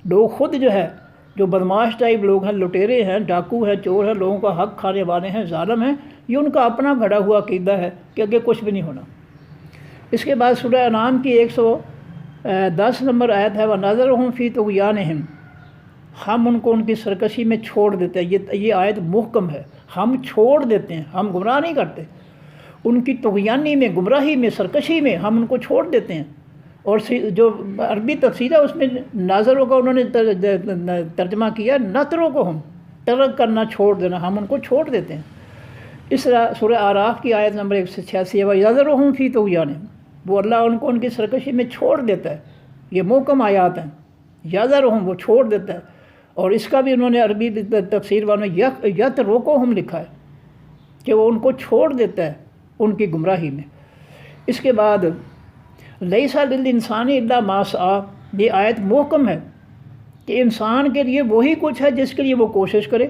لوگ خود جو ہے، جو بدماش ٹائپ لوگ ہیں، لٹیرے ہیں، ڈاکو ہیں، چور ہیں، لوگوں کا حق کھانے والے ہیں، ظالم ہیں، یہ ان کا اپنا گھڑا ہوا عقیدہ ہے کہ آگے کچھ بھی نہیں ہونا۔ اس کے بعد سورہ انعام کی 110 نمبر آیت ہے وَنَظَرُهُمْ فِي طُغْيَانِهِمْ، ہم ان کو ان کی سرکشی میں چھوڑ دیتے ہیں۔ یہ آیت محکم ہے، ہم چھوڑ دیتے ہیں، ہم گمراہ نہیں کرتے، ان کی طغیانی میں، گمراہی میں، سرکشی میں ہم ان کو چھوڑ دیتے ہیں۔ اور جو عربی تفسیر ہے اس میں ناظروں کا انہوں نے ترجمہ کیا نتروں کو، ہم ترک کرنا، چھوڑ دینا، ہم ان کو چھوڑ دیتے ہیں۔ اس طرح سورہ اعراف کی آیت نمبر 186 ہے وَيَذَرُهُمْ فِي طُغْيَانِهِمْ، وہ اللہ ان کو ان کی سرکشی میں چھوڑ دیتا ہے۔ یہ محکم آیات ہیں، یَذَرُهُمْ وہ چھوڑ دیتا ہے۔ اور اس کا بھی انہوں نے عربی تفسیر والوں نے یَتْرُکُهُمْ لکھا ہے کہ وہ ان کو چھوڑ دیتا ہے ان کی گمراہی میں۔ اس کے بعد لیس للانسان الا ما سعی، یہ آیت محکم ہے کہ انسان کے لیے وہی کچھ ہے جس کے لیے وہ کوشش کرے۔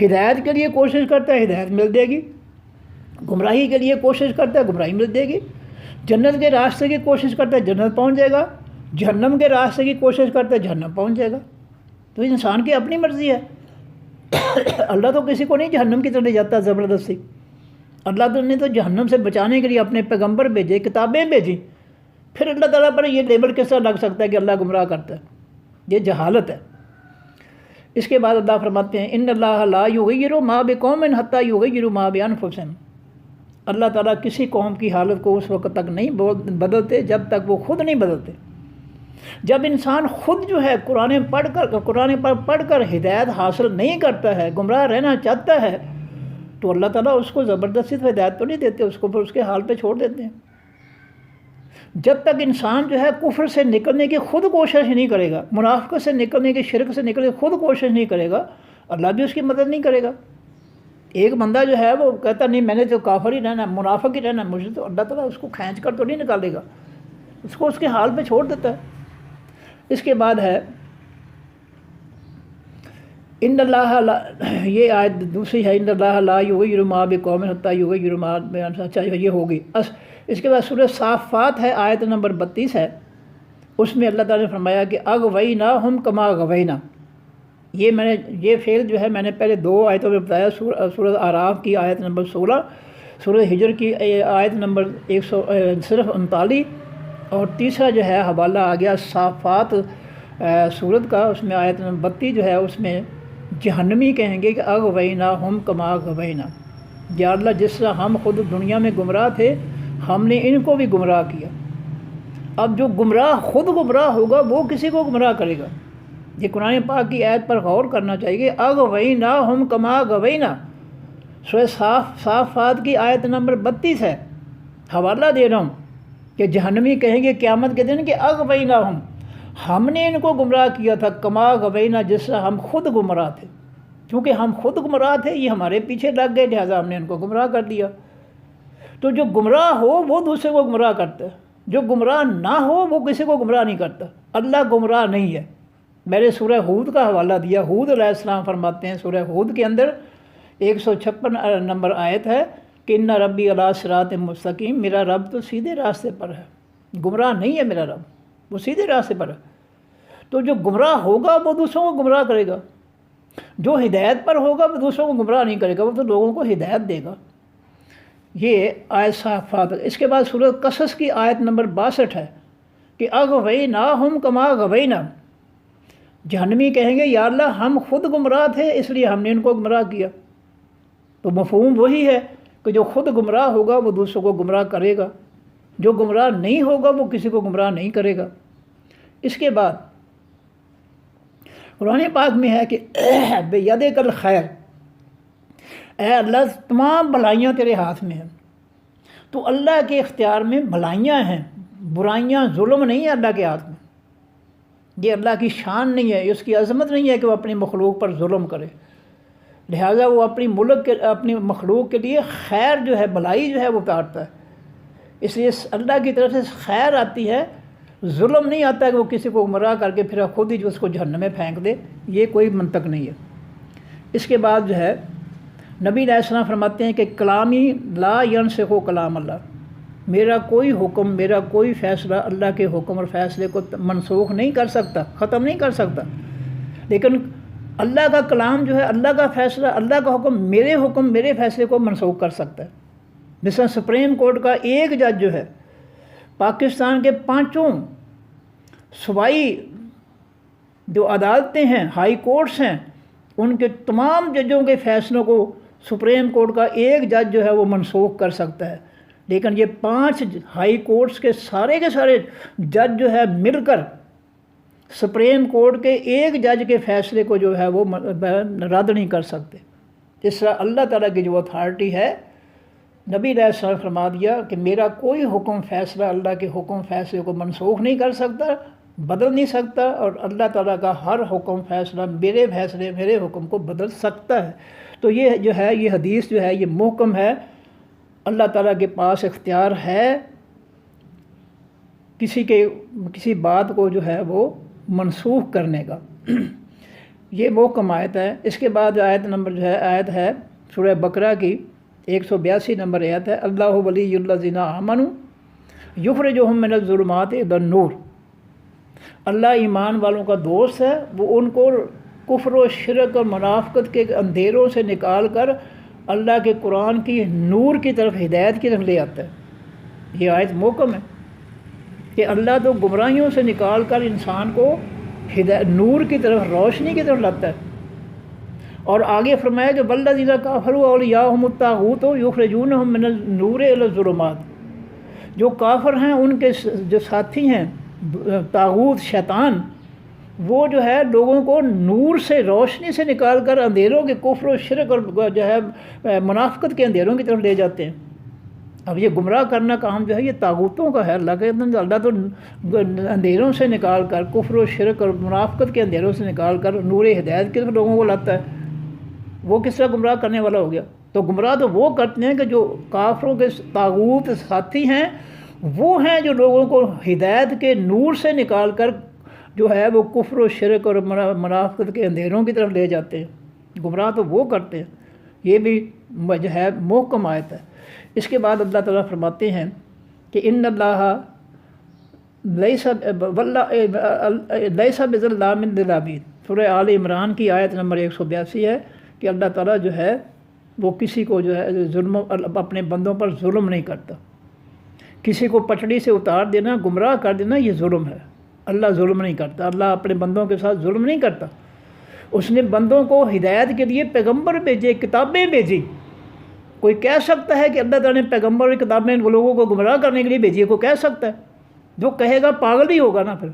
ہدایت کے لیے کوشش کرتا ہے، ہدایت مل جائے گی، گمراہی کے لیے کوشش کرتا ہے، گمراہی مل جائے گی، جنت کے راستے کی کوشش کرتا ہے، جنت پہنچ جائے گا، جہنم کے راستے کی کوشش کرتا ہے، جہنم پہنچ جائے گا۔ تو انسان کی اپنی مرضی ہے، اللہ تو کسی کو نہیں جہنم کی طرف لے جاتا زبردستی۔ اللہ نے تو جہنم سے بچانے کے لیے اپنے پیغمبر بھیجے، کتابیں بھیجی، پھر اللہ تعالیٰ پر یہ لیبل کس طرح لگ سکتا ہے کہ اللہ گمراہ کرتا ہے؟ یہ جہالت ہے۔ اس کے بعد اللہ فرماتے ہیں ان اللہ لا یغیر ما بقوم حتی یغیروا ما بانفسہم، اللہ تعالیٰ کسی قوم کی حالت کو اس وقت تک نہیں بدلتے جب تک وہ خود نہیں بدلتے۔ جب انسان خود جو ہے قرآن پر پڑھ کر ہدایت حاصل نہیں کرتا ہے، گمراہ رہنا چاہتا ہے، تو اللہ تعالیٰ اس کو زبردستی تو ہدایت تو نہیں دیتے، اس کو پھر اس کے حال پہ چھوڑ دیتے ہیں۔ جب تک انسان جو ہے کفر سے نکلنے کی خود کوشش نہیں کرے گا، منافقت سے نکلنے کی، شرک سے نکلنے کی خود کوشش نہیں کرے گا، اللہ بھی اس کی مدد نہیں کرے گا۔ ایک بندہ جو ہے وہ کہتا نہیں میں نے تو کافر ہی رہنا، منافق ہی رہنا، مجھے تو اللہ تعالیٰ اس کو کھینچ کر تو نہیں نکالے گا، اس کو اس کے حال پہ چھوڑ دیتا ہے۔ اس کے بعد ہے ان اللہ لا، یہ آیت دوسری ہے، ان اللہ لا یغیر ما بقوم حتی یغیر ما بانفسہم، یہ ہوگی۔ اس کے بعد سورہ صافات ہے، آیت نمبر 32 ہے، اس میں اللہ تعالیٰ نے فرمایا کہ اغویناہم کما غوینا، یہ فعل جو ہے میں نے پہلے 2 آیتوں میں بتایا، سورہ اعراف کی آیت نمبر 16، سورہ ہجر کی آیت نمبر 139، اور تیسرا جو ہے حوالہ آ گیا صافات سورت کا، اس میں آیت نمبر 32 جو ہے اس میں جہنمی کہیں گے کہ اغویناہم کما غوینا، یا اللہ جس طرح ہم خود دنیا میں گمراہ تھے ہم نے ان کو بھی گمراہ کیا۔ اب جو گمراہ خود گمراہ ہوگا وہ کسی کو گمراہ کرے گا، یہ قرآن پاک کی آیت پر غور کرنا چاہیے۔ اغویناہم کما غوینا، سورہ صافات کی آیت نمبر 32 ہے، حوالہ دے رہا ہوں کہ جہنمی کہیں گے قیامت کے دن کہ اغویناہم، ہم نے ان کو گمراہ کیا تھا، کما غوینا، جس طرح ہم خود گمراہ تھے، چونکہ ہم خود گمراہ تھے یہ ہمارے پیچھے لگ گئے لہٰذا ہم نے ان کو گمراہ کر دیا۔ تو جو گمراہ ہو وہ دوسرے کو گمراہ کرتا ہے، جو گمراہ نہ ہو وہ کسی کو گمراہ نہیں کرتا، اللہ گمراہ نہیں ہے۔ میں نے سورہ ہود کا حوالہ دیا، ہود علیہ السلام فرماتے ہیں سورہ ہود کے اندر 156 نمبر آیت ہے کہ ان ربی علی صراط مستقیم، میرا رب تو سیدھے راستے پر ہے، گمراہ نہیں ہے میرا رب، وہ سیدھے راستے پر ہے۔ تو جو گمراہ ہوگا وہ دوسروں کو گمراہ کرے گا، جو ہدایت پر ہوگا وہ دوسروں کو گمراہ نہیں کرے گا، وہ تو لوگوں کو ہدایت دے گا۔ یہ آیت صافات۔ اس کے بعد سورۃ قصص کی آیت نمبر 62 ہے کہ اغویناہم کما غوینا، جہنمی کہیں گے یا اللہ ہم خود گمراہ تھے اس لیے ہم نے ان کو گمراہ کیا۔ تو مفہوم وہی ہے کہ جو خود گمراہ ہوگا وہ دوسروں کو گمراہ کرے گا، جو گمراہ نہیں ہوگا وہ کسی کو گمراہ نہیں کرے گا۔ اس کے بعد قرآن پاک میں ہے کہ بیدک الخیر، اے اللہ تمام بھلائیاں تیرے ہاتھ میں ہیں۔ تو اللہ کے اختیار میں بھلائیاں ہیں، برائیاں، ظلم نہیں ہے اللہ کے ہاتھ میں، یہ اللہ کی شان نہیں ہے، اس کی عظمت نہیں ہے کہ وہ اپنی مخلوق پر ظلم کرے، لہٰذا وہ اپنی مخلوق کے لیے خیر جو ہے، بھلائی جو ہے وہ اتارتا ہے۔ اس لیے اللہ کی طرف سے خیر آتی ہے، ظلم نہیں آتا کہ وہ کسی کو گمراہ کر کے پھر خود ہی جو اس کو جہنم میں پھینک دے، یہ کوئی منطق نہیں ہے۔ اس کے بعد جو ہے نبی علیہ السلام فرماتے ہیں کہ کلامی لا ینسخ کلام اللہ، میرا کوئی حکم، میرا کوئی فیصلہ اللہ کے حکم اور فیصلے کو منسوخ نہیں کر سکتا، ختم نہیں کر سکتا، لیکن اللہ کا کلام جو ہے، اللہ کا فیصلہ، اللہ کا حکم میرے فیصلے کو منسوخ کر سکتا ہے۔ مثلا سپریم کورٹ کا ایک جج جو ہے، پاکستان کے 5 صوبائی جو عدالتیں ہیں، ہائی کورٹس ہیں، ان کے تمام ججوں کے فیصلوں کو سپریم کورٹ کا ایک جج جو ہے وہ منسوخ کر سکتا ہے، لیکن یہ 5 ہائی کورٹس کے سارے جج جو ہے مل کر سپریم کورٹ کے ایک جج کے فیصلے کو جو ہے وہ رد نہیں کر سکتے۔ اس طرح اللہ تعالیٰ کی جو اتھارٹی ہے، نبی علیہ السلام فرما دیا کہ میرا کوئی حکم فیصلہ اللہ کے حکم فیصلے کو منسوخ نہیں کر سکتا، بدل نہیں سکتا، اور اللہ تعالیٰ کا ہر حکم فیصلہ میرے فیصلے، میرے حکم کو بدل سکتا ہے۔ تو یہ جو ہے، یہ حدیث جو ہے یہ محکم ہے، اللہ تعالیٰ کے پاس اختیار ہے کسی بات کو جو ہے وہ منسوخ کرنے کا، یہ محکم آیت ہے۔ اس کے بعد آیت نمبر جو ہے، آیت ہے سورہ بقرہ کی 182 نمبر آیت ہے، اللہ ولی الذین آمنوا یخرجہم من الظلمات الی النور، اللہ ایمان والوں کا دوست ہے، وہ ان کو کفر و شرک اور منافقت کے اندھیروں سے نکال کر اللہ کے قرآن کی نور کی طرف، ہدایت کی طرف لے آتا ہے۔ یہ آیت محکم ہے کہ اللہ تو گمراہیوں سے نکال کر انسان کو نور کی طرف، روشنی کی طرف لاتا ہے۔ اور آگے فرمایا کہ والذین کفروا اولیاءہم الطاغوت یخرجونہم من النور الی الظلمات، جو کافر ہیں ان کے جو ساتھی ہیں طاغوت، شیطان، وہ جو ہے لوگوں کو نور سے، روشنی سے نکال کر اندھیروں کے کفر و شرک اور جو ہے منافقت کے اندھیروں کی طرف لے جاتے ہیں۔ اب یہ گمراہ کرنا کام جو ہے یہ طاغوتوں کا ہے۔ اللہ تو اندھیروں سے نکال کر، کفر و شرک اور منافقت کے اندھیروں سے نکال کر نور ہدایت کی طرف لوگوں کو لاتا ہے۔ وہ کس طرح گمراہ کرنے والا ہو گیا؟ تو گمراہ تو وہ کرتے ہیں کہ جو کافروں کے طاغوت ساتھی ہیں، وہ ہیں جو لوگوں کو ہدایت کے نور سے نکال کر جو ہے وہ کفر و شرک اور منافقت کے اندھیروں کی طرف لے جاتے ہیں۔ گمراہ تو وہ کرتے ہیں۔ یہ بھی جو ہے محکم آیت ہے۔ اس کے بعد اللہ تعالیٰ فرماتے ہیں کہ ان اللہ لیس بظلام للعبید، سورہ آل عمران کی آیت نمبر 182 ہے کہ اللہ تعالیٰ جو ہے وہ کسی کو جو ہے اپنے بندوں پر ظلم نہیں کرتا۔ کسی کو پٹڑی سے اتار دینا، گمراہ کر دینا، یہ ظلم ہے۔ اللہ ظلم نہیں کرتا، اللہ اپنے بندوں کے ساتھ ظلم نہیں کرتا۔ اس نے بندوں کو ہدایت کے لیے پیغمبر بھیجے، کتابیں بھیجی۔ کوئی کہہ سکتا ہے کہ اللہ تعالیٰ نے پیغمبر اور کتابیں لوگوں کو گمراہ کرنے کے لیے بھیجی ہے؟ کوئی کہہ سکتا ہے؟ جو کہے گا پاگل ہی ہوگا نا۔ پھر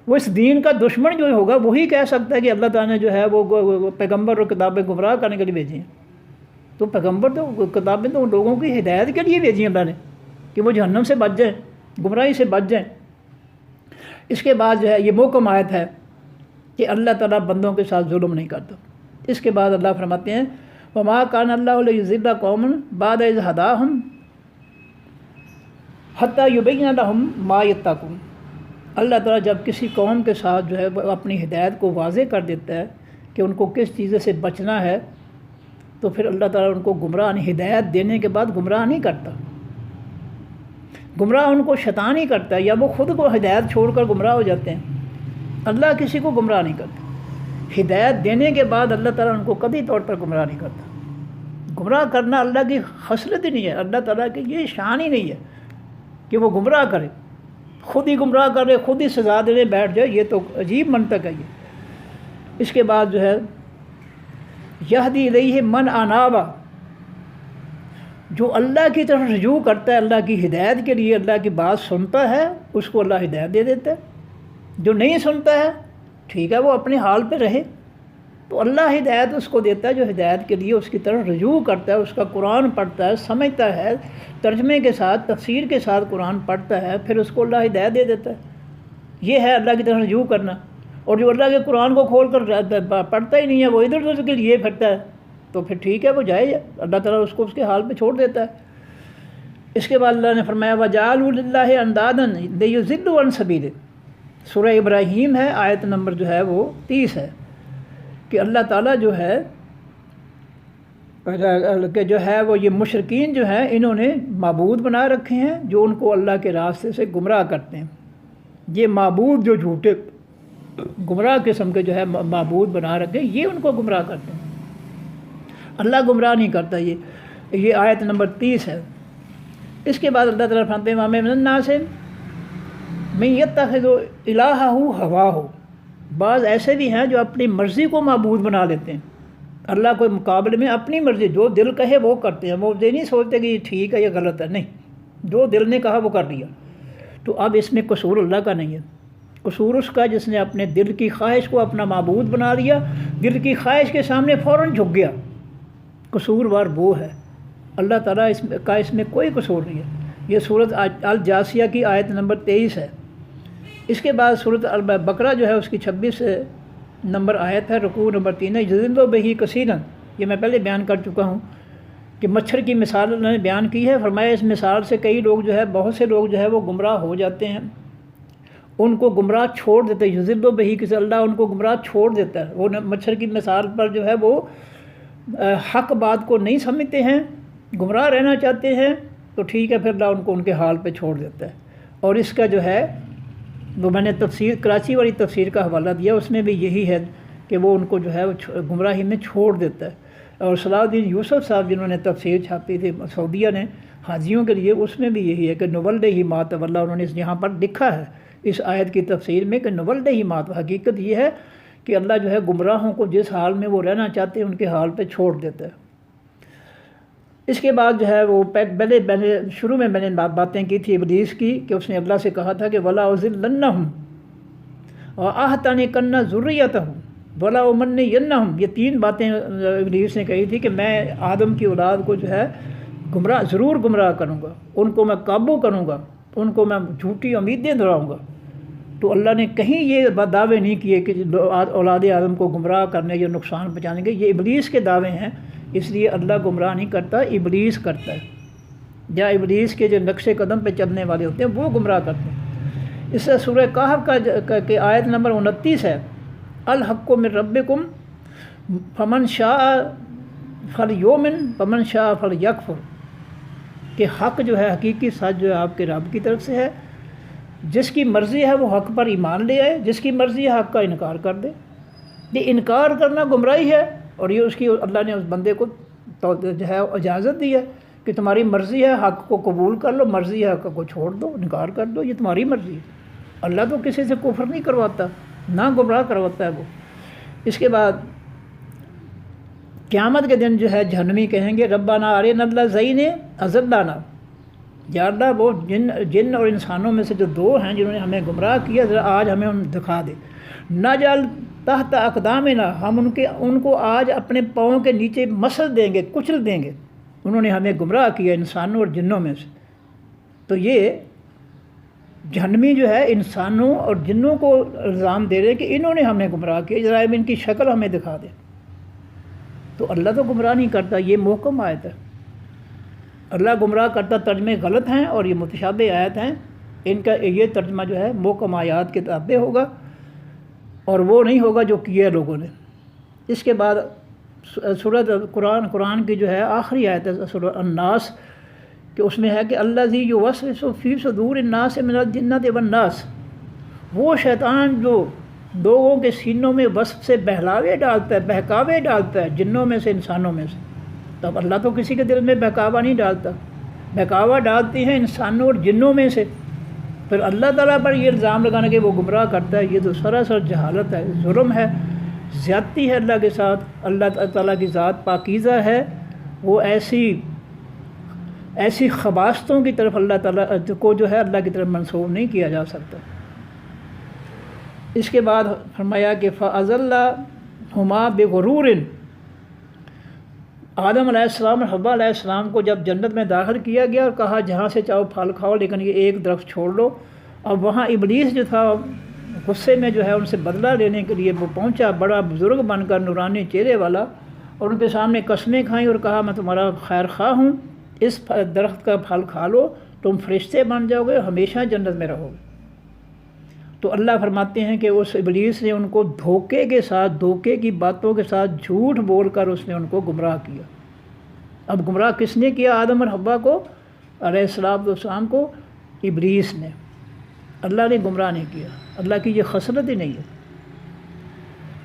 وہ اس دین کا دشمن جو ہوگا وہی کہہ سکتا ہے کہ اللہ تعالیٰ نے جو ہے وہ پیغمبر اور کتابیں گمراہ کرنے کے لیے بھیجی ہیں۔ تو پیغمبر تو کتابیں تو لوگوں کی ہدایت کے لیے بھیجی ہیں اللہ نے، کہ وہ جہنم سے بچ جائیں، گمراہی سے بچ جائیں۔ اس کے بعد جو ہے یہ محکم آیت ہے کہ اللہ تعالیٰ بندوں کے ساتھ ظلم نہیں کرتا۔ اس کے بعد اللہ فرماتے ہیں وَمَا كَانَ اللَّهُ لِيُضِلَّ قَوْمًا بَعْدَ إِذْ هَدَاهُمْ حَتَّى يُبَيِّنَ لَهُم مَا يَتَّقُونَ۔ اللہ تعالیٰ جب کسی قوم کے ساتھ جو ہے وہ اپنی ہدایت کو واضح کر دیتا ہے کہ ان کو کس چیز سے بچنا ہے، تو پھر اللہ تعالیٰ ان کو گمراہ ہدایت دینے کے بعد گمراہ نہیں کرتا۔ گمراہ ان کو شیطان ہی کرتا ہے، یا وہ خود کو ہدایت چھوڑ کر گمراہ ہو جاتے ہیں۔ اللہ کسی کو گمراہ نہیں کرتا۔ ہدایت دینے کے بعد اللہ تعالیٰ ان کو کبھی طور پر گمراہ نہیں کرتا۔ گمراہ کرنا اللہ کی خصلت ہی نہیں ہے، اللہ تعالیٰ کی یہ شان ہی نہیں ہے کہ وہ گمراہ کرے، خود ہی گمراہ کرے، خود ہی سزا دینے بیٹھ جائے۔ یہ تو عجیب منطق ہے یہ۔ اس کے بعد جو ہے یہدی الیہ من اناب، جو اللہ کی طرف رجوع کرتا ہے، اللہ کی ہدایت کے لیے اللہ کی بات سنتا ہے، اس کو اللہ ہدایت دے دیتا ہے۔ جو نہیں سنتا ہے ٹھیک ہے، وہ اپنے حال پہ رہے، تو اللہ ہدایت اس کو دیتا ہے جو ہدایت کے لیے اس کی طرف رجوع کرتا ہے، اس کا قرآن پڑھتا ہے، سمجھتا ہے، ترجمے کے ساتھ، تفسیر کے ساتھ قرآن پڑھتا ہے، پھر اس کو اللہ ہدایت دے دیتا ہے۔ یہ ہے اللہ کی طرف رجوع کرنا۔ اور جو اللہ کے قرآن کو کھول کر پڑھتا ہی نہیں ہے، وہ ادھر ادھر کے لیے پھرتا ہے، تو پھر ٹھیک ہے، وہ جائے، اللہ تعالیٰ اس کو اس کے حال پہ چھوڑ دیتا ہے۔ اس کے بعد اللہ نے فرمایا وَجَعَلُوا لِلَّهِ أَنْدَادًا لِيُضِلُّوا عَنْ سَبِيلِهِ، سورہ ابراہیم ہے، آیت نمبر جو ہے وہ 30 ہے، کہ اللہ تعالیٰ جو ہے کہ جو ہے وہ یہ مشرکین جو ہیں انہوں نے معبود بنا رکھے ہیں جو ان کو اللہ کے راستے سے گمراہ کرتے ہیں۔ یہ معبود جو جھوٹے گمراہ قسم کے جو ہے معبود بنا رکھے ہیں، یہ ان کو گمراہ کرتے ہیں۔ اللہ گمراہ نہیں کرتا۔ یہ آیت نمبر 30 ہے۔ اس کے بعد اللہ تعالیٰ فرماتے ہیں وَمِنَ النَّاسِ مَن يَتَّخِذُ إِلَٰهَهُ هَوَاهُ، بعض ایسے بھی ہیں جو اپنی مرضی کو معبود بنا لیتے ہیں۔ اللہ کے مقابلے میں اپنی مرضی، جو دل کہے وہ کرتے ہیں۔ وہ یہ نہیں سوچتے کہ یہ ٹھیک ہے یا غلط ہے، نہیں، جو دل نے کہا وہ کر لیا۔ تو اب اس میں قصور اللہ کا نہیں ہے، قصور اس کا جس نے اپنے دل کی خواہش کو اپنا معبود بنا لیا، دل کی خواہش کے سامنے فوراً جھک گیا۔ قصوروار وہ ہے، اللہ تعالیٰ اس میں کوئی قصور نہیں ہے۔ یہ سورۃ الجاثیہ کی آیت نمبر 23 ہے۔ اس کے بعد سورۃ البقرہ جو ہے اس کی 26 نمبر آیت ہے، رکوع نمبر 3 ہے، یضل بہ کثیرا۔ یہ میں پہلے بیان کر چکا ہوں کہ مچھر کی مثال انہوں نے بیان کی ہے، فرمایا اس مثال سے کئی لوگ جو ہے، بہت سے لوگ جو ہے وہ گمراہ ہو جاتے ہیں، ان کو گمراہ چھوڑ دیتے ہیں۔ یضل بہ کثیرا، اللہ ان کو گمراہ چھوڑ دیتا ہے۔ وہ مچھر کی مثال پر جو ہے وہ حق بات کو نہیں سمجھتے ہیں، گمراہ رہنا چاہتے ہیں، تو ٹھیک ہے، پھر اللہ ان کو ان کے حال پہ چھوڑ دیتا ہے۔ اور اس کا جو ہے وہ میں نے تفسیر کراچی والی تفسیر کا حوالہ دیا، اس میں بھی یہی ہے کہ وہ ان کو جو ہے وہ گمراہی میں چھوڑ دیتا ہے۔ اور صلاح الدین یوسف صاحب جنہوں نے تفسیر چھاپی تھی سعودیہ نے حاجیوں کے لیے، اس میں بھی یہی ہے کہ نولدہ ما تولی، انہوں نے یہاں پر لکھا ہے اس آیت کی تفسیر میں کہ نولدہ ما، حقیقت یہ ہے کہ اللہ جو ہے گمراہوں کو جس حال میں وہ رہنا چاہتے ہیں ان کے حال پہ چھوڑ دیتا ہے۔ اس کے بعد جو ہے وہ پہلے شروع میں نے باتیں کی تھی ابلیس کی، کہ اس نے اللہ سے کہا تھا کہ وَلَا أُضِلَّنَّهُمْ، وَأَحْتَنِ كَنَّ ذُرِّيَّتَهُ وَلَا أُمَنِّيَنَّهُمْ، یہ 3 باتیں ابلیس نے کہی تھی کہ میں آدم کی اولاد کو جو ہے ضرور گمراہ کروں گا، ان کو میں قابو کروں گا، ان کو میں جھوٹی امیدیں دلاؤں گا۔ تو اللہ نے کہیں یہ دعوے نہیں کیے کہ اولاد آدم کو گمراہ کرنے یا نقصان پہنچانے گے، یہ ابلیس کے دعوے ہیں، اس لیے اللہ گمراہ نہیں کرتا، ابلیس کرتا ہے، یا ابلیس کے جو نقش قدم پہ چلنے والے ہوتے ہیں وہ گمراہ کرتے ہیں۔ اس سے سورہ کہف کا آیت نمبر 29 ہے، الحق من ربکم فمن شاء فلیؤمن ومن شاء فلیکفر، کہ حق جو ہے، حقیقی سچ جو ہے آپ کے رب کی طرف سے ہے، جس کی مرضی ہے وہ حق پر ایمان لے آئے، جس کی مرضی ہے حق کا انکار کر دے۔ یہ انکار کرنا گمراہی ہے، اور یہ اس کی اللہ نے اس بندے کو جو ہے اجازت دی ہے کہ تمہاری مرضی ہے حق کو قبول کر لو، مرضی ہے حق کو چھوڑ دو، انکار کر دو، یہ تمہاری مرضی ہے۔ اللہ تو کسی سے کفر نہیں کرواتا، نہ گمراہ کرواتا ہے وہ۔ اس کے بعد قیامت کے دن جو ہے جہنمی کہیں گے ربنا ارنا الذین اضلانا، یا اللہ وہ جن اور انسانوں میں سے جو 2 ہیں جنہوں نے ہمیں گمراہ کیا، ذرا آج ہمیں ان دکھا دے۔ نجعل تحت اقدامنا، ہم ان کو آج اپنے پاؤں کے نیچے مسل دیں گے، کچل دیں گے، انہوں نے ہمیں گمراہ کیا انسانوں اور جنوں میں سے۔ تو یہ جہنمی جو ہے انسانوں اور جنوں کو الزام دے رہے کہ انہوں نے ہمیں گمراہ کیا، ذرا ان کی شکل ہمیں دکھا دے۔ تو اللہ تو گمراہ نہیں کرتا، یہ محکم آیت ہے۔ اللہ گمراہ کرتا ترجمے غلط ہیں اور یہ متشابہ آیت ہیں، ان کا یہ ترجمہ جو ہے محکم آیات کے تابع ہوگا، اور وہ نہیں ہوگا جو کیا لوگوں نے۔ اس کے بعد سورۃ قرآن کی جو ہے آخری آیت ہے سورۃ الناس، کہ اس میں ہے کہ الذی یوسوس فی صدور الناس من الجنۃ والناس، وہ شیطان جو لوگوں کے سینوں میں وسوسے سے بہلاوے ڈالتا ہے، بہکاوے ڈالتا ہے، جنوں میں سے انسانوں میں سے۔ تب اللہ تو کسی کے دل میں بہکاوا نہیں ڈالتا، بہکاوا ڈالتے ہیں انسانوں اور جنوں میں سے۔ پھر اللہ تعالیٰ پر یہ الزام لگانا کہ وہ گمراہ کرتا ہے، یہ تو سراسر جہالت ہے، ظلم ہے، زیادتی ہے اللہ کے ساتھ۔ اللہ تعالیٰ کی ذات پاکیزہ ہے، وہ ایسی خباستوں کی طرف اللہ تعالیٰ کو جو ہے اللہ کی طرف منسوب نہیں کیا جا سکتا۔ اس کے بعد فرمایا کہ فَأَزَلَّهُمَا بِغُرُورٍ، آدم علیہ السلام اور حوا علیہ السلام کو جب جنت میں داخل کیا گیا اور کہا جہاں سے چاہو پھل کھاؤ لیکن یہ ایک درخت چھوڑ لو، اب وہاں ابلیس جو تھا غصے میں جو ہے ان سے بدلہ لینے کے لیے وہ پہنچا، بڑا بزرگ بن کر، نورانی چہرے والا، اور ان کے سامنے قسمیں کھائیں اور کہا میں تمہارا خیر خواہ ہوں، اس درخت کا پھل کھا لو، تم فرشتے بن جاؤ گے، ہمیشہ جنت میں رہو گے۔ تو اللہ فرماتے ہیں کہ اس ابلیس نے ان کو دھوکے کے ساتھ، دھوکے کی باتوں کے ساتھ جھوٹ بول کر اس نے ان کو گمراہ کیا۔ اب گمراہ کس نے کیا آدم اور حوا کو، علیہ السلام کو؟ ابلیس نے۔ اللہ نے گمراہ نہیں کیا، اللہ کی یہ خصلت ہی نہیں ہے۔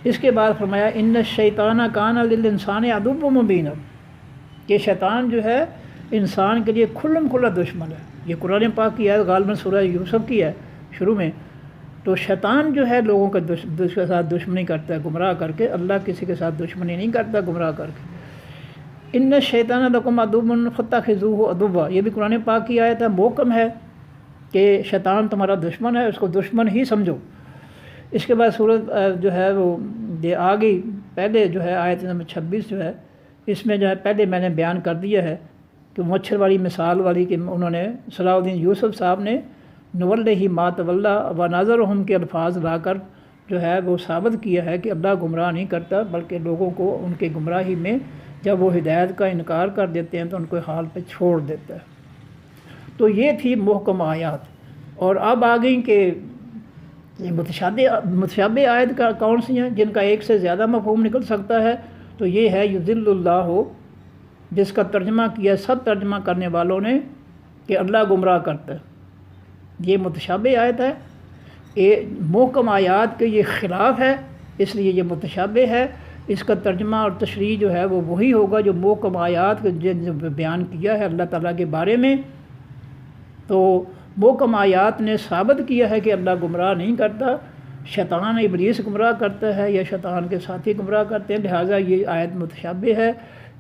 اس کے بعد فرمایا ان الشیطان کان للانسان عدو مبین، کہ شیطان جو ہے انسان کے لیے کھلم کھلا دشمن ہے۔ یہ قرآن پاک کی آیت غالباً سورہ یوسف کی ہے شروع میں۔ تو شیطان جو ہے لوگوں کے ساتھ دشمنی کرتا ہے گمراہ کر کے، اللہ کسی کے ساتھ دشمنی نہیں کرتا گمراہ کر کے۔ ان الشیطان لکم عدو فاتخذوہ عدوا، یہ بھی قرآن پاک کی آیت ہے، محکم ہے کہ شیطان تمہارا دشمن ہے، اس کو دشمن ہی سمجھو۔ اس کے بعد سورت جو ہے وہ یہ آ گئی، پہلے جو ہے آیت نمبر 26 جو ہے اس میں جو ہے پہلے میں نے بیان کر دیا ہے کہ مچھر والی مثال والی، کہ انہوں نے صلاح الدین یوسف صاحب نے نولہ ما تولی ونذرہم کے الفاظ لا کر جو ہے وہ ثابت کیا ہے کہ اللہ گمراہ نہیں کرتا، بلکہ لوگوں کو ان کے گمراہی میں جب وہ ہدایت کا انکار کر دیتے ہیں تو ان کو حال پہ چھوڑ دیتا ہے۔ تو یہ تھی محکم آیات، اور اب آ گئیں کہ یہ متشابہ آیت کا کون سی ہیں جن کا ایک سے زیادہ مفہوم نکل سکتا ہے؟ تو یہ ہے یضل اللہ، جس کا ترجمہ کیا سب ترجمہ کرنے والوں نے کہ اللہ گمراہ کرتا ہے، یہ متشابہ آیت ہے۔ محکم آیات کے یہ خلاف ہے، اس لیے یہ متشابہ ہے۔ اس کا ترجمہ اور تشریح جو ہے وہ وہی ہوگا جو محکم آیات جو بیان کیا ہے اللہ تعالیٰ کے بارے میں۔ تو محکم آیات نے ثابت کیا ہے کہ اللہ گمراہ نہیں کرتا، شیطان ابلیس گمراہ کرتا ہے یا شیطان کے ساتھی گمراہ کرتے ہیں، لہٰذا یہ آیت متشابہ ہے،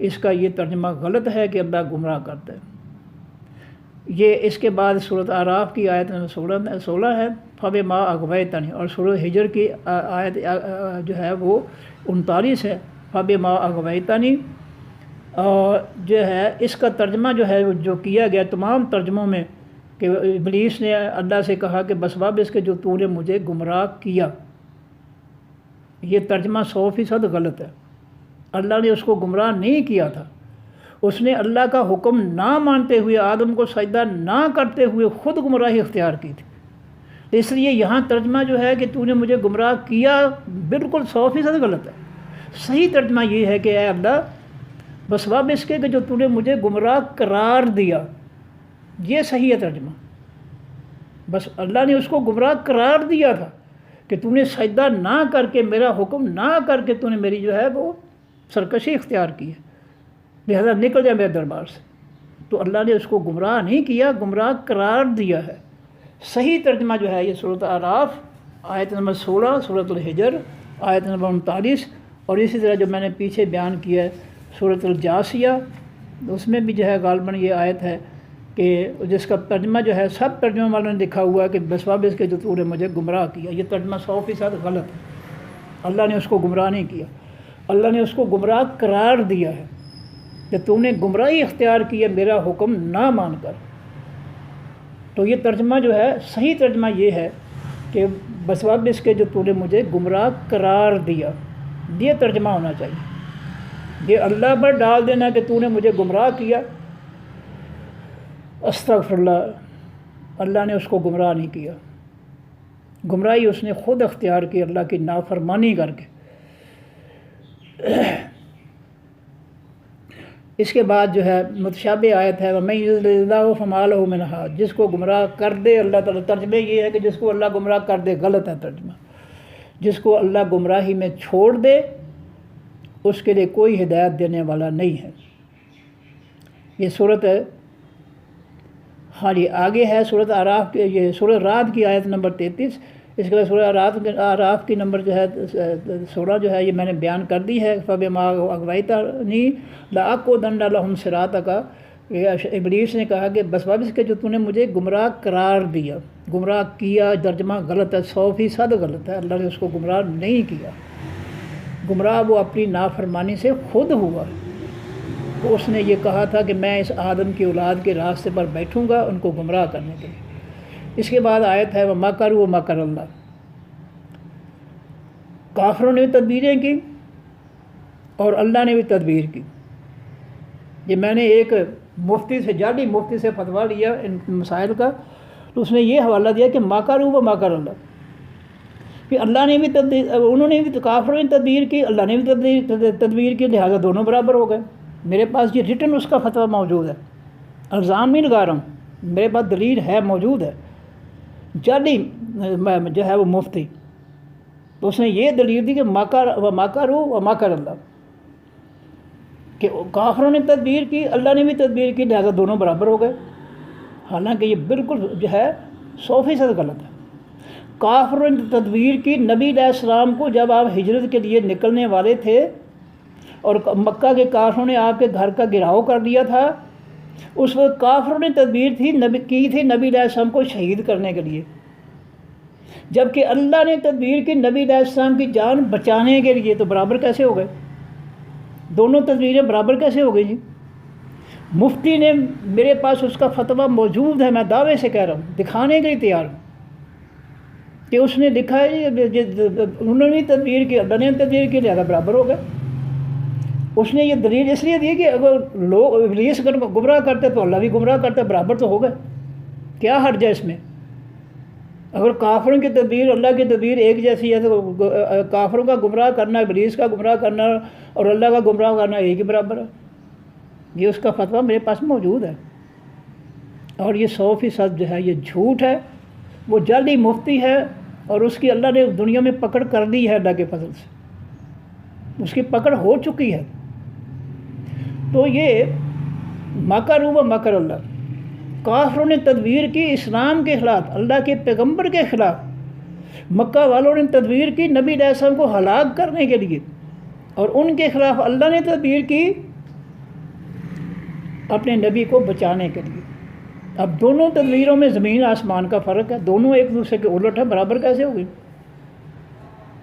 اس کا یہ ترجمہ غلط ہے کہ اللہ گمراہ کرتا ہے۔ یہ اس کے بعد سورۃ اعراف کی آیت نمبر 16 ہے، فَبِمَا أَغْوَيْتَنِی، اور سورۃ ہجر کی آیت جو ہے وہ 39 ہے، فَبِمَا أَغْوَيْتَنِی۔ اور جو ہے اس کا ترجمہ جو ہے جو کیا گیا تمام ترجموں میں کہ ابلیس نے اللہ سے کہا کہ بسبب اس کے جو تو نے مجھے گمراہ کیا، یہ ترجمہ 100% غلط ہے۔ اللہ نے اس کو گمراہ نہیں کیا تھا، اس نے اللہ کا حکم نہ مانتے ہوئے، آدم کو سجدہ نہ کرتے ہوئے خود گمراہی اختیار کی تھی۔ اس لیے یہاں ترجمہ جو ہے کہ تو نے مجھے گمراہ کیا بالکل 100% غلط ہے۔ صحیح ترجمہ یہ ہے کہ اے اللہ بسبب اس کے کہ جو تو نے مجھے گمراہ قرار دیا، یہ صحیح ہے ترجمہ۔ بس اللہ نے اس کو گمراہ قرار دیا تھا کہ تو نے سجدہ نہ کر کے، میرا حکم نہ کر کے تو نے میری جو ہے وہ سرکشی اختیار کی ہے، لہذا نکل جائے میرے دربار سے۔ تو اللہ نے اس کو گمراہ نہیں کیا، گمراہ قرار دیا ہے۔ صحیح ترجمہ جو ہے یہ سورۃ اعراف آیت نمبر 16، سورۃ الحجر آیت نمبر 39، اور اسی طرح جو میں نے پیچھے بیان کیا ہے سورۃ الجاثیہ، اس میں بھی جو ہے غالباً یہ آیت ہے کہ جس کا ترجمہ جو ہے سب ترجمہ والوں نے لکھا ہوا ہے کہ بسبب اس کے جو تو نے مجھے گمراہ کیا، یہ ترجمہ 100% غلط ہے۔ اللہ نے اس کو گمراہ نہیں کیا، اللہ نے اس کو گمراہ قرار دیا ہے کہ تو نے گمراہی اختیار کی ہے میرا حکم نہ مان کر۔ تو یہ ترجمہ جو ہے صحیح ترجمہ یہ ہے کہ بسبب اس کے جو تو نے مجھے گمراہ قرار دیا، یہ ترجمہ ہونا چاہیے۔ یہ اللہ پر ڈال دینا کہ تو نے مجھے گمراہ کیا، استغفر اللہ، اللہ نے اس کو گمراہ نہیں کیا، گمراہی اس نے خود اختیار کی اللہ کی نافرمانی کر کے۔ اس کے بعد جو ہے متشابہ آیت ہے وَمَن يُضْلِلِ اللَّهُ فَمَا لَهُ مِنْ هَادٍ، جس کو گمراہ کر دے اللہ تعالیٰ، ترجمہ یہ ہے کہ جس کو اللہ گمراہ کر دے، غلط ہے ترجمہ، جس کو اللہ گمراہی میں چھوڑ دے اس کے لیے کوئی ہدایت دینے والا نہیں ہے۔ یہ صورت ہے، ہاں جی آگے ہے سورۃ اعراف کی، یہ سورۃ رعد کی آیت نمبر 33، اس کے بعد سورۃ اعراف کی نمبر جو ہے 16 جو ہے یہ میں نے بیان کر دی ہے، فَبِمَا أَغْوَيْتَنِی لَأَقْعُدَنَّ لَهُمْ صِرَاطَكَ۔ ابلیس نے کہا کہ بسبب اس کے جو تو نے مجھے گمراہ قرار دیا، گمراہ کیا ترجمہ غلط ہے، 100% غلط ہے۔ اللہ نے اس کو گمراہ نہیں کیا، گمراہ وہ اپنی نافرمانی سے خود ہوا۔ تو اس نے یہ کہا تھا کہ میں اس آدم کی اولاد کے راستے پر بیٹھوں گا ان کو گمراہ کرنے کے لیے۔ اس کے بعد آیت ہے وَمَكَرُوا وَمَكَرَ اللَّهُ، کافروں نے بھی تدبیریں کی اور اللہ نے بھی تدبیر کی۔ یہ میں نے ایک مفتی سے، جعلی مفتی سے فتویٰ لیا ان مسائل کا، تو اس نے یہ حوالہ دیا کہ مَكَرُوا وَمَكَرَ اللَّهُ، کہ اللہ نے بھی تدبیر، انہوں نے بھی، کافروں نے تدبیر کی، اللہ نے بھی تدبیر کی، لہٰذا دونوں برابر ہو گئے۔ میرے پاس یہ ریٹن اس کا فتویٰ موجود ہے، الزام نہیں لگا رہا ہوں، میرے پاس دلیل ہے، موجود ہے۔ جعلی جو ہے وہ مفتی، تو اس نے یہ دلیل دی کہ وَمَكَرُوا وَمَكَرَ اللَّهُ، کہ کافروں نے تدبیر کی، اللہ نے بھی تدبیر کی، لہٰذا دونوں برابر ہو گئے۔ حالانکہ یہ بالکل جو ہے 100% غلط ہے۔ کافروں نے تدبیر کی، نبی علیہ السلام کو جب آپ ہجرت کے لیے نکلنے والے تھے اور مکہ کے کافروں نے آپ کے گھر کا گھراؤ کر دیا تھا، اس وقت کافروں نے تدبیر کی تھی نبی علیہ السلام کو شہید کرنے کے لیے، جبکہ اللہ نے تدبیر کی نبی علیہ السلام کی جان بچانے کے لیے۔ تو برابر کیسے ہو گئے؟ دونوں تدبیریں برابر کیسے ہو گئی جی؟ مفتی نے، میرے پاس اس کا فتویٰ موجود ہے، میں دعوے سے کہہ رہا ہوں، دکھانے کے لیے تیار ہوں کہ اس نے لکھا ہے انہوں نے تدبیر کی، اللہ نے تدبیر کی، لہٰذا برابر ہو گئے۔ اس نے یہ دلیل اس لیے دی کہ اگر لوگ ابلیس اگر گمراہ کرتے تو اللہ بھی گمراہ کرتا، برابر تو ہو گئے، کیا حرج ہے اس میں؟ اگر کافروں کی تدبیر اللہ کی تدبیر ایک جیسی ہے تو کافروں کا گمراہ کرنا، ابلیس کا گمراہ کرنا اور اللہ کا گمراہ کرنا ایک ہی برابر ہے۔ یہ اس کا فتویٰ میرے پاس موجود ہے، اور یہ 100% جو ہے یہ جھوٹ ہے، وہ جعلی مفتی ہے، اور اس کی اللہ نے دنیا میں پکڑ کر دی ہے، اللہ کے فضل سے اس کی پکڑ ہو چکی ہے۔ تو یہ مَكَرُوا وَمَكَرَ اللَّهُ، کافروں نے تدبیر کی اسلام کے خلاف، اللہ کے پیغمبر کے خلاف، مکہ والوں نے تدبیر کی نبی علیہ السلام کو ہلاک کرنے کے لیے، اور ان کے خلاف اللہ نے تدبیر کی اپنے نبی کو بچانے کے لیے۔ اب دونوں تدبیروں میں زمین آسمان کا فرق ہے، دونوں ایک دوسرے کے الٹ ہے، برابر کیسے ہوگی؟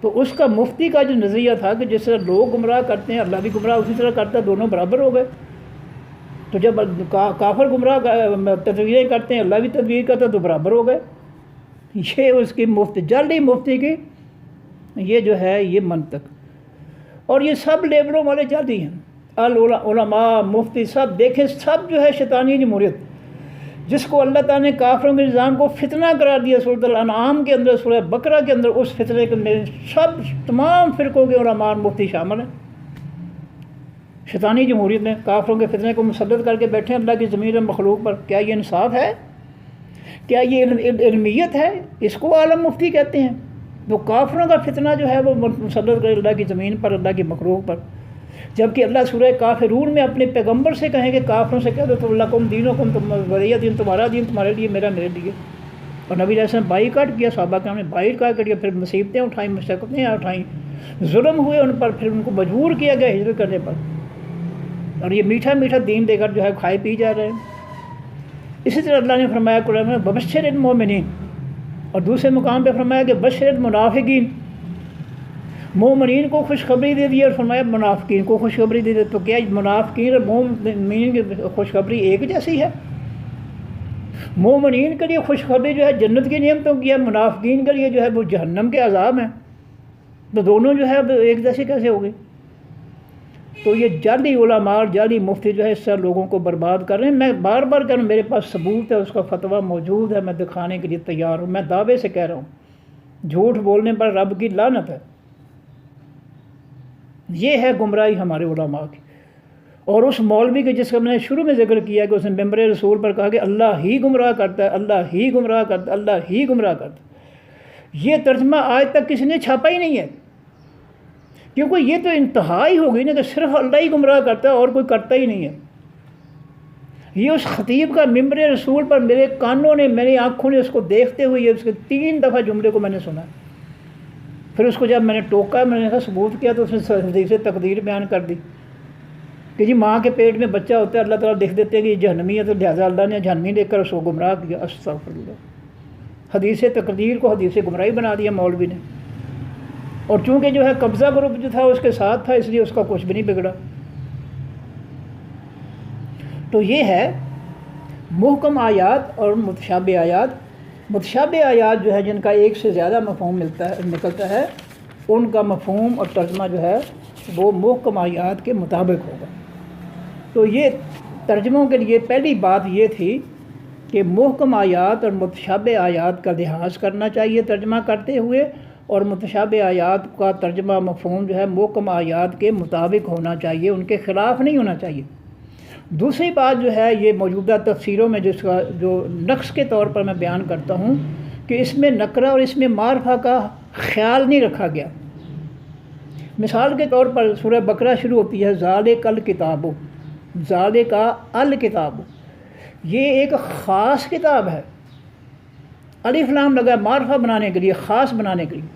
تو اس کا مفتی کا جو نظریہ تھا کہ جس طرح لوگ گمراہ کرتے ہیں اللہ بھی گمراہ اسی طرح کرتا ہے، دونوں برابر ہو گئے۔ تو جب کافر گمراہ تدبیریں کرتے ہیں، اللہ بھی تدبیر کرتا ہے، تو برابر ہو گئے۔ یہ اس کی مفتی، جلدی مفتی کی یہ جو ہے یہ منطق، اور یہ سب لیبلوں والے جلدی ہیں، علماء مفتی سب دیکھیں، سب جو ہے شیطانی جمہوریت، جس کو اللہ تعالیٰ نے کافروں کے نظام کو فتنہ قرار دیا سورۃ الانعام کے اندر، سورہ بقرہ کے اندر، اس فتنے کے میں سب تمام فرقوں کے علماء مفتی شامل ہیں۔ شیطانی جمہوریت نے کافروں کے فتنے کو مسلط کر کے بیٹھے ہیں اللہ کی زمین اور مخلوق پر۔ کیا یہ انصاف ہے؟ کیا یہ علمیت ہے؟ اس کو عالم مفتی کہتے ہیں۔ تو کافروں کا فتنہ جو ہے وہ مسلط کرے اللہ کی زمین پر، اللہ کی مخلوق پر، جبکہ اللہ سورہ کافرون میں اپنے پیغمبر سے کہیں کہ کافروں سے کہہ دو تو لکم دینکم، تم ولی دین، تمہارا دین تمہارے لیے، میرا میرے لیے۔ اور نبی علیہ السلام بائیکاٹ کیا، صحابہ کرام نے بائیکاٹ کیا، پھر مصیبتیں اٹھائیں، مشقتیں اٹھائیں، ظلم ہوئے ان پر، پھر ان کو مجبور کیا گیا ہجرت کرنے پر، اور یہ میٹھا میٹھا دین دے کر جو ہے کھائے پی جا رہے ہیں۔ اسی طرح اللہ نے فرمایا قرآن میں بشر المؤمنین، اور دوسرے مقام پہ فرمایا کہ بشر المنافقین، مومنین کو خوشخبری دے دی اور فرمایا منافقین کو خوشخبری دے دی۔ تو کیا منافقین اور مومنین کی خوشخبری ایک جیسی ہے؟ مومنین کے لیے خوشخبری جو ہے جنت کی نعمتوں کی ہے، منافقین کے لیے جو ہے وہ جہنم کے عذاب ہیں، تو دونوں جو ہے ایک جیسے کیسے ہو گئے؟ تو یہ جعلی علماء اور جعلی مفتی جو ہے اس طرح لوگوں کو برباد کر رہے ہیں۔ میں بار بار کہہ رہا ہوں، میرے پاس ثبوت ہے، اس کا فتویٰ موجود ہے، میں دکھانے کے لیے تیار ہوں، میں دعوے سے کہہ رہا ہوں، جھوٹ بولنے پر رب کی لعنت ہے۔ یہ ہے گمراہی ہمارے علماء کی، اور اس مولوی کے جس کا میں نے شروع میں ذکر کیا کہ اس نے ممبر رسول پر کہا کہ اللہ ہی گمراہ کرتا ہے، اللہ ہی گمراہ کرتا ہے، اللہ ہی گمراہ کرتا ہے، یہ ترجمہ آج تک کسی نے چھاپا ہی نہیں ہے، کیونکہ یہ تو انتہا ہی ہوگی نا کہ صرف اللہ ہی گمراہ کرتا ہے اور کوئی کرتا ہی نہیں ہے۔ یہ اس خطیب کا ممبر رسول پر میرے کانوں نے، میری آنکھوں نے اس کو دیکھتے ہوئے یہ اس کے 3 دفعہ جملے کو میں نے سنا۔ پھر اس کو جب میں نے ٹوکا، میں نے کہا ثبوت کیا، تو اس نے حدیث تقدیر بیان کر دی کہ جی ماں کے پیٹ میں بچہ ہوتا ہے، اللہ تعالیٰ دیکھ دیتے ہیں کہ یہ جہنمی ہے، تو لہٰذا اللہ نے جہنمی دیکھ کر اس کو گمراہ کیا۔ استغفر اللہ، حدیث تقدیر کو حدیث گمراہی بنا دیا مولوی نے، اور چونکہ جو ہے قبضہ گروپ جو تھا اس کے ساتھ تھا، اس لیے اس کا کچھ بھی نہیں بگڑا۔ تو یہ ہے محکم آیات اور متشابہ آیات۔ متشابہ آیات جو ہے جن کا ایک سے زیادہ مفہوم نکلتا ہے، ان کا مفہوم اور ترجمہ جو ہے وہ محکم آیات کے مطابق ہوگا۔ تو یہ ترجموں کے لیے پہلی بات یہ تھی کہ محکم آیات اور متشابہ آیات کا لحاظ کرنا چاہیے ترجمہ کرتے ہوئے، اور متشابہ آیات کا ترجمہ مفہوم جو ہے محکم آیات کے مطابق ہونا چاہیے، ان کے خلاف نہیں ہونا چاہیے۔ دوسری بات جو ہے یہ موجودہ تفسیروں میں جس کا جو نقص کے طور پر میں بیان کرتا ہوں کہ اس میں نکرہ اور اس میں معرفہ کا خیال نہیں رکھا گیا۔ مثال کے طور پر سورہ بقرہ شروع ہوتی ہے ذالک الکتاب، ذالک الکتاب، یہ ایک خاص کتاب ہے، الف لام لگا معرفہ بنانے کے لیے، خاص بنانے کے لیے۔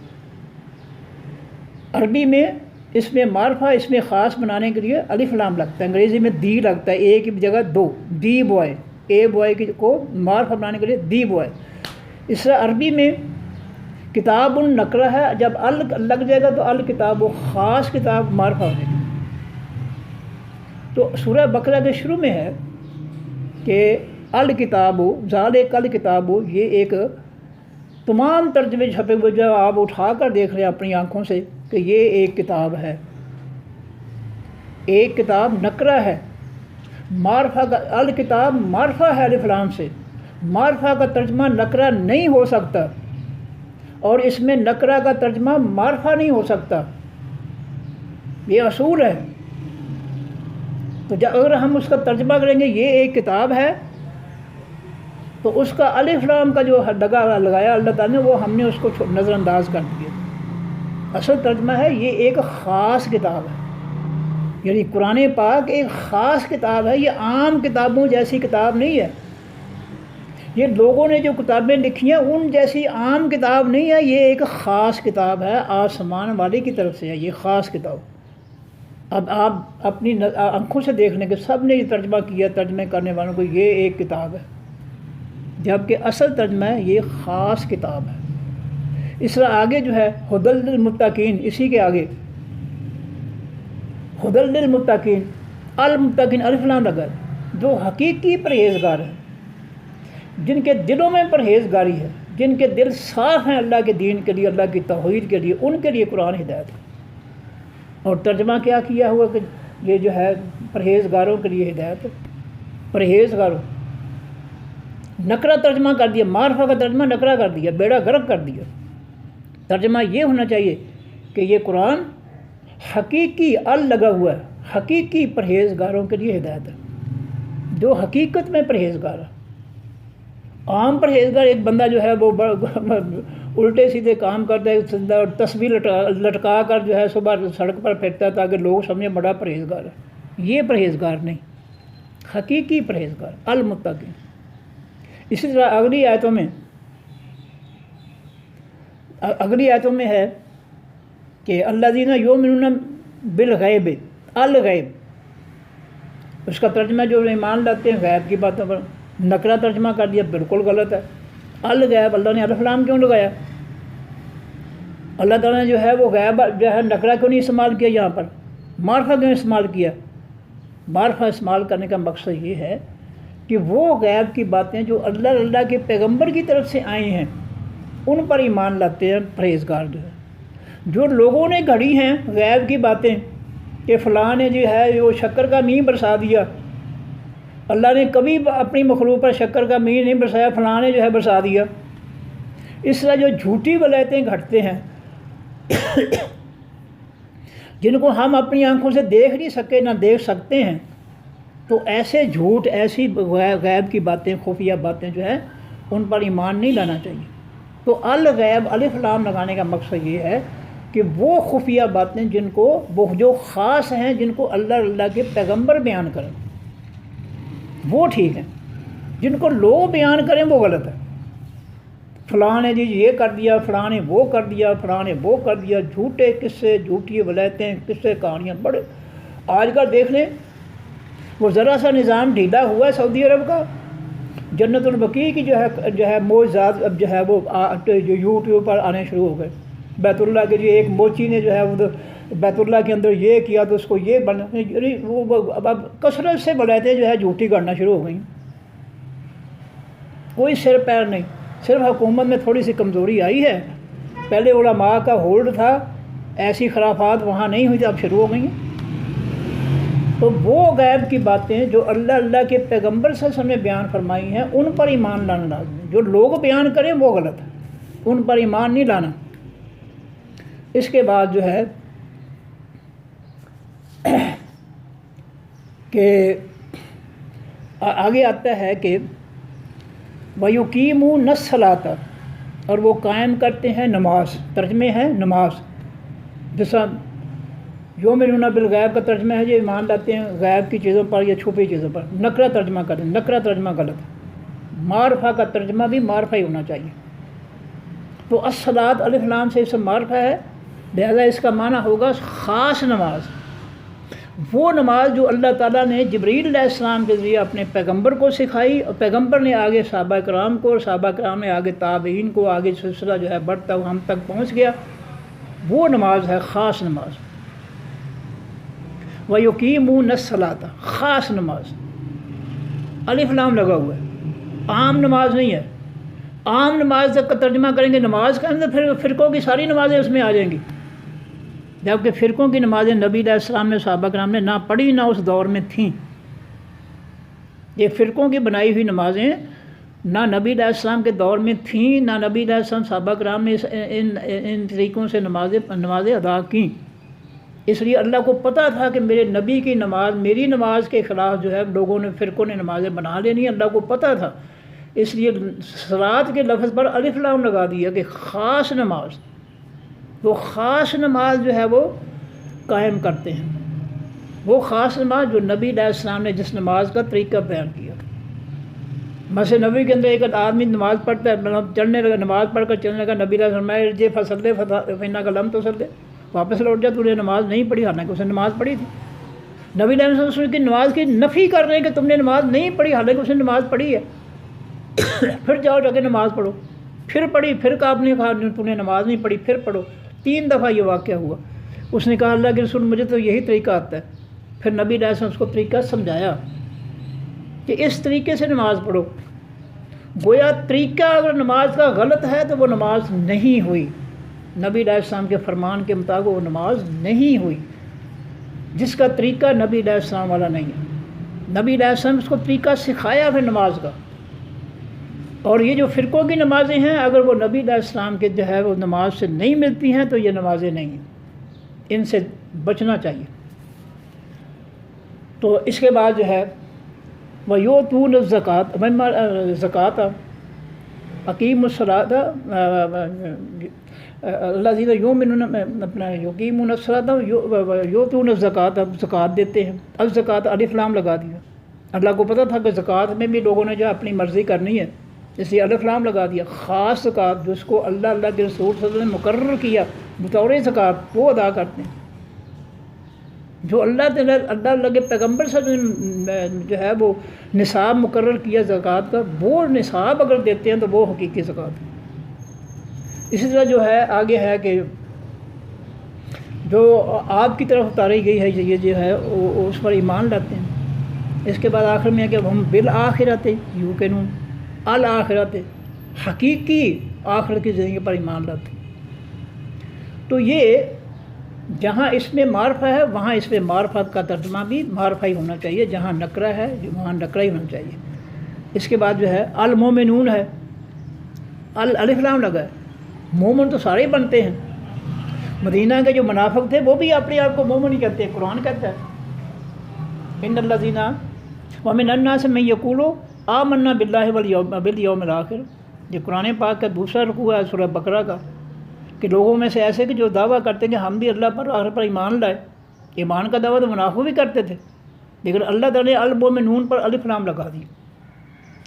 عربی میں اس میں معرفہ، اس میں خاص بنانے کے لیے الف لام لگتا ہے، انگریزی میں دی لگتا ہے، اے کی جگہ 2، دی بوائے، اے بوائے کو معرفہ بنانے کے لیے دی بوائے۔ اس طرح عربی میں کتاب النکرہ ہے، جب ال لگ جائے گا تو الکتاب، وہ خاص کتاب معرفہ ہو جائے گی۔ تو سورہ بقرہ کے شروع میں ہے کہ الکتاب، ذالک الکتاب، یہ ایک تمام ترجمے چھپے ہوئے جو آپ اٹھا کر دیکھ رہے ہیں اپنی آنکھوں سے کہ یہ ایک کتاب ہے، ایک کتاب نکرہ ہے، معرفہ کا الکتاب معرفہ ہے الف لام سے، معرفہ کا ترجمہ نکرہ نہیں ہو سکتا، اور اس میں نکرہ کا ترجمہ معرفہ نہیں ہو سکتا، یہ اصول ہے۔ تو اگر ہم اس کا ترجمہ کریں گے یہ ایک کتاب ہے، تو اس کا الف لام کا جو لگایا اللہ تعالیٰ نے، وہ ہم نے اس کو نظر انداز کر دیا۔ اصل ترجمہ ہے یہ ایک خاص کتاب ہے، یعنی قرآن پاک ایک خاص کتاب ہے، یہ عام کتابوں جیسی کتاب نہیں ہے، یہ لوگوں نے جو کتابیں لکھی ہیں ان جیسی عام کتاب نہیں ہے، یہ ایک خاص کتاب ہے، آسمان والے کی طرف سے ہے یہ خاص کتاب۔ اب آپ اپنی آنکھوں سے دیکھ لیں کہ سب نے یہ ترجمہ کیا، ترجمے کرنے والوں کو، یہ ایک کتاب ہے، جبکہ اصل ترجمہ ہے یہ خاص کتاب ہے۔ اس طرح آگے جو ہے ہدی للمتقین، اسی کے آگے ہدی للمتقین، المتقین الف لام لگا ہے، جو حقیقی پرہیزگار ہیں، جن کے دلوں میں پرہیزگاری ہے، جن کے دل صاف ہیں اللہ کے دین کے لیے، اللہ کی توحید کے لیے، ان کے لیے قرآن ہدایت ہے۔ اور ترجمہ کیا کیا ہوا کہ یہ جو ہے پرہیزگاروں کے لیے ہدایت ہے، پرہیزگاروں۔ نکرہ ترجمہ کر دیا، معرفہ کا ترجمہ نکرہ کر دیا، بیڑا غرق کر دیا۔ ترجمہ یہ ہونا چاہیے کہ یہ قرآن حقیقی لگا ہوا ہے، حقیقی پرہیزگاروں کے لیے ہدایت ہے، جو حقیقت میں پرہیزگار ہے۔ عام پرہیزگار ایک بندہ جو ہے وہ الٹے سیدھے کام کرتا ہے اور تسبیح لٹکا کر جو ہے صبح سڑک پر پھرتا ہے تاکہ لوگ سمجھیں بڑا پرہیزگار ہے۔ یہ پرہیزگار نہیں، حقیقی پرہیزگار المتقین۔ اسی طرح اگلی آیتوں میں ہے کہ الذین یؤمنون بالغیب، الغیب، اس کا ترجمہ جو ایمان لاتے ہیں غیب کی باتوں پر، نکرہ ترجمہ کر دیا، بالکل غلط ہے۔ الغیب، اللہ نے الف لام کیوں لگایا؟ اللہ تعالیٰ نے جو ہے وہ غیب جو ہے نکرہ کیوں نہیں استعمال کیا یہاں پر؟ معرفہ کیوں استعمال کیا؟ معرفہ استعمال کرنے کا مقصد یہ ہے کہ وہ غیب کی باتیں جو اللہ کے پیغمبر کی طرف سے آئی ہیں ان پر ایمان لاتے ہیں پرہیزگار جو ہے۔ جو لوگوں نے گھڑی ہیں غیب کی باتیں کہ فلاں نے جو ہے وہ شکر کا مینہ برسا دیا، اللہ نے کبھی اپنی مخلوق پر شکر کا مینہ نہیں برسایا، فلاں نے جو ہے برسا دیا، اس طرح جو جھوٹی ولایتیں گھٹتے ہیں جن کو ہم اپنی آنکھوں سے دیکھ نہیں سکے نہ دیکھ سکتے ہیں، تو ایسے جھوٹ، ایسی غیب کی باتیں، خفیہ باتیں جو ہے ان پر ایمان نہیں لانا چاہیے۔ تو الغیب الف لام لگانے کا مقصد یہ ہے کہ وہ خفیہ باتیں جن کو وہ جو خاص ہیں، جن کو اللہ کے پیغمبر بیان کریں وہ ٹھیک ہیں، جن کو لوگ بیان کریں وہ غلط ہے۔ فلاں نے جی یہ کر دیا، فلاں نے وہ کر دیا، فلاں نے وہ کر دیا، جھوٹے قصے، جھوٹی ولایتیں، قصے، کہانیاں بڑے۔ آج کل دیکھ لیں وہ ذرا سا نظام ڈھیلا ہوا ہے سعودی عرب کا، جنت البقیع کی جو ہے معجزات اب جو ہے وہ جو یوٹیوب پر آنے شروع ہو گئے۔ بیت اللہ کے جو ایک موچی نے جو ہے وہ بیت اللہ کے اندر یہ کیا تو اس کو یہ بنا، اب کثرت سے ولایتیں جو ہے جھوٹی کرنا شروع ہو گئیں، کوئی سر پیر نہیں۔ صرف حکومت میں تھوڑی سی کمزوری آئی ہے، پہلے علماء کا ہولڈ تھا، ایسی خرافات وہاں نہیں ہوئی تھی، اب شروع ہو گئی ہیں۔ تو وہ غیب کی باتیں جو اللہ کے پیغمبر صلی اللہ علیہ وسلم نے بیان فرمائی ہیں ان پر ایمان لانا لازمی ہے۔ جو لوگ بیان کریں وہ غلط ہے، ان پر ایمان نہیں لانا۔ اس کے بعد جو ہے کہ آگے آتا ہے کہ وَيُقِيمُونَ الصَّلَاةَ، اور وہ قائم کرتے ہیں نماز، ترجمے ہیں نماز۔ جیسا یؤمنون بالغیب کا ترجمہ ہے یہ ایمان لاتے ہیں غیب کی چیزوں پر یا چھپی چیزوں پر، نکرہ ترجمہ کرتے ہیں، نکرہ ترجمہ غلط ہے۔ معرفہ کا ترجمہ بھی معرفہ ہی ہونا چاہیے۔ تو الصلاۃ الف لام سے اس معرفہ ہے، لہذا اس کا معنی ہوگا خاص نماز، وہ نماز جو اللہ تعالیٰ نے جبریل علیہ السلام کے ذریعے اپنے پیغمبر کو سکھائی، اور پیغمبر نے آگے صحابہ کرام کو، اور صحابہ کرام نے آگے تابعین کو، آگے سلسلہ جو ہے بڑھتا ہوا ہم تک پہنچ گیا، وہ نماز ہے خاص نماز۔ وَيُقِيمُونَ الصَّلَاةَ، خاص نماز، الف لام لگا ہوا ہے، عام نماز نہیں ہے۔ عام نماز کا ترجمہ کریں گے نماز کے اندر، پھر فرقوں کی ساری نمازیں اس میں آ جائیں گی، جبکہ فرقوں کی نمازیں نبی علیہ السلام نے، صحابہ کرام نے نہ پڑھی، نہ اس دور میں تھیں۔ یہ فرقوں کی بنائی ہوئی نمازیں نہ نبی علیہ السلام کے دور میں تھیں، نہ نبی علیہ السلام صحابہ کرام نے ان طریقوں سے نمازیں ادا کیں۔ اس لیے اللہ کو پتہ تھا کہ میرے نبی کی نماز، میری نماز کے خلاف جو ہے لوگوں نے، فرقوں نے نمازیں بنا لینی، اللہ کو پتہ تھا، اس لیے صلاۃ کے لفظ پر الف لام لگا دیا کہ خاص نماز، وہ خاص نماز جو ہے وہ قائم کرتے ہیں، وہ خاص نماز جو نبی علیہ السلام نے جس نماز کا طریقہ بیان کیا۔ مسجد نبوی کے اندر ایک آدمی نماز پڑھتا ہے، چلنے لگا، نماز پڑھ کر چلنے لگا، نبی علیہ السلام ارجع فصلی فإنک لم تصلی، واپس لوٹ جا، تو نے نماز نہیں پڑھی، حالانکہ اس نے نماز پڑھی تھی۔ نبی علیہ السلام کی نماز کی نفی کر رہے ہیں کہ تم نے نماز نہیں پڑھی، حالانکہ اس نے نماز پڑھی ہے۔ پھر جاؤ جا کے نماز پڑھو، پھر پڑھی، پھر کہا آپ نے کہا تو نے نماز نہیں پڑھی، پھر پڑھو، 3 دفعہ یہ واقعہ ہوا۔ اس نے کہا اللہ کے رسول مجھے تو یہی طریقہ آتا ہے۔ پھر نبی علیہ السلام اس کو طریقہ سمجھایا کہ اس طریقے سے نماز پڑھو۔ گویا طریقہ اگر نماز کا غلط ہے تو وہ نماز نہیں ہوئی، نبی علیہ السلام کے فرمان کے مطابق وہ نماز نہیں ہوئی، جس کا طریقہ نبی علیہ السلام والا نہیں ہے۔ نبی علیہ السلام اس کو طریقہ سکھایا پھر نماز کا۔ اور یہ جو فرقوں کی نمازیں ہیں، اگر وہ نبی علیہ السلام کے جو ہے وہ نماز سے نہیں ملتی ہیں تو یہ نمازیں نہیں ہیں، ان سے بچنا چاہیے۔ تو اس کے بعد جو ہے وَيُؤْتُونَ الزَّكَاةَ زکوٰۃ اقیم الصلاۃ الذین یؤمنون اپنا یقیمون الصلاۃ یؤتون الزکوٰۃ، زکوٰۃ دیتے ہیں۔ الزکوٰۃ الف لام لگا دیا، اللہ کو پتہ تھا کہ زکوٰۃ میں بھی لوگوں نے جو اپنی مرضی کرنی ہے، اس لیے الف لام لگا دیا۔ خاص زکوٰۃ جس کو اللہ کے رسول صلی اللہ علیہ وسلم نے مقرر کیا بطور زکوٰۃ، وہ ادا کرتے ہیں۔ جو اللہ کے پیغمبر سے جو ہے وہ نصاب مقرر کیا زکوٰۃ کا، وہ نصاب اگر دیتے ہیں تو وہ حقیقی زکوٰۃ ہے۔ اسی طرح جو ہے آگے ہے کہ جو آپ کی طرف اتاری گئی ہے یہ جو ہے وہ اس پر ایمان لاتے ہیں۔ اس کے بعد آخر میں ہے کہ ہم بالآخرت یوقنون، الآخرت حقیقی آخرت کی زندگی پر ایمان لاتے ہیں۔ تو یہ جہاں اس میں معرفہ ہے وہاں اس میں معرفت کا ترجمہ بھی معرفہ ہی ہونا چاہیے، جہاں نکرہ ہے وہاں نکرہ ہی ہونا چاہیے۔ اس کے بعد جو ہے المومنون ہے، الف لام لگا ہے، مومن تو سارے ہی بنتے ہیں۔ مدینہ کے جو منافق تھے وہ بھی اپنے آپ کو مومن ہی کہتے ہیں، قرآن کہتا ہے ان الذین ومن الناس من یقول آمنا باللہ والیوم الآخر۔ یہ قرآن پاک کا دوسرا رکوع ہے سورہ بقرہ کا، کہ لوگوں میں سے ایسے کہ جو دعویٰ کرتے ہیں کہ ہم بھی اللہ پر آخر پر ایمان لائے۔ ایمان کا دعویٰ تو منافق بھی کرتے تھے، لیکن اللہ تعالیٰ نے المومنون پر الف لام لگا دی